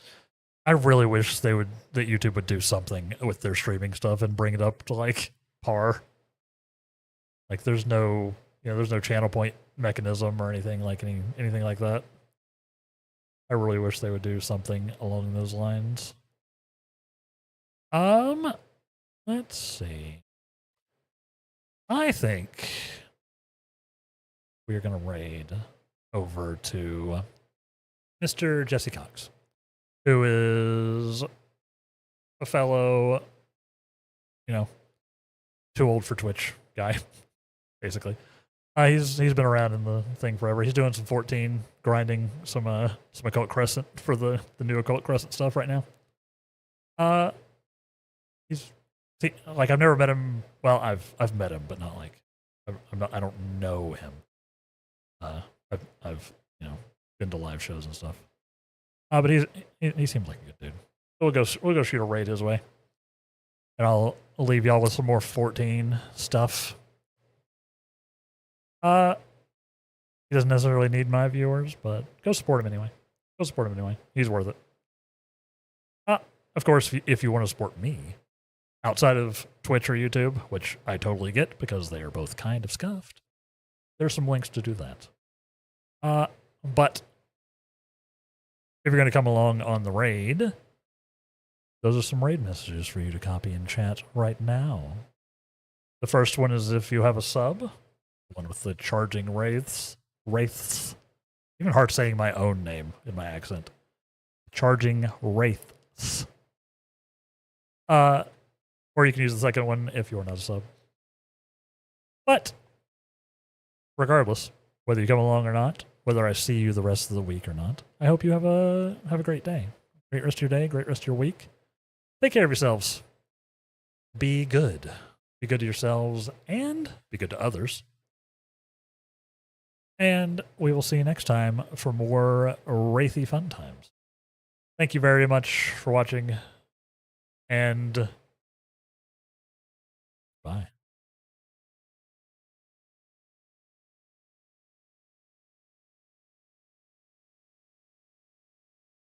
I really wish that YouTube would do something with their streaming stuff and bring it up to like par. Like there's no channel point mechanism or anything like anything like that. I really wish they would do something along those lines. Let's see. I think we're gonna raid over to Mr. Jesse Cox, who is a fellow, too old for Twitch guy, basically. He's been around in the thing forever. He's doing some 14, grinding some Occult Crescent for the new Occult Crescent stuff right now. I've never met him. Well, I've met him, but not like I don't know him. I've been to live shows and stuff. But he seems like a good dude. So we'll go shoot a raid his way, and I'll leave y'all with some more 14 stuff. He doesn't necessarily need my viewers, but go support him anyway. Go support him anyway. He's worth it. Of course, if you want to support me outside of Twitch or YouTube, which I totally get because they are both kind of scuffed, there's some links to do that. But if you're going to come along on the raid, those are some raid messages for you to copy in chat right now. The first one is if you have a sub, the one with the charging wraiths. Even hard saying my own name in my accent. Charging wraiths. Or you can use the second one if you're not a sub. But regardless, whether you come along or not, whether I see you the rest of the week or not, I hope you have a great day. Great rest of your day, great rest of your week. Take care of yourselves. Be good. Be good to yourselves and be good to others. And we will see you next time for more Wraithy fun times. Thank you very much for watching, and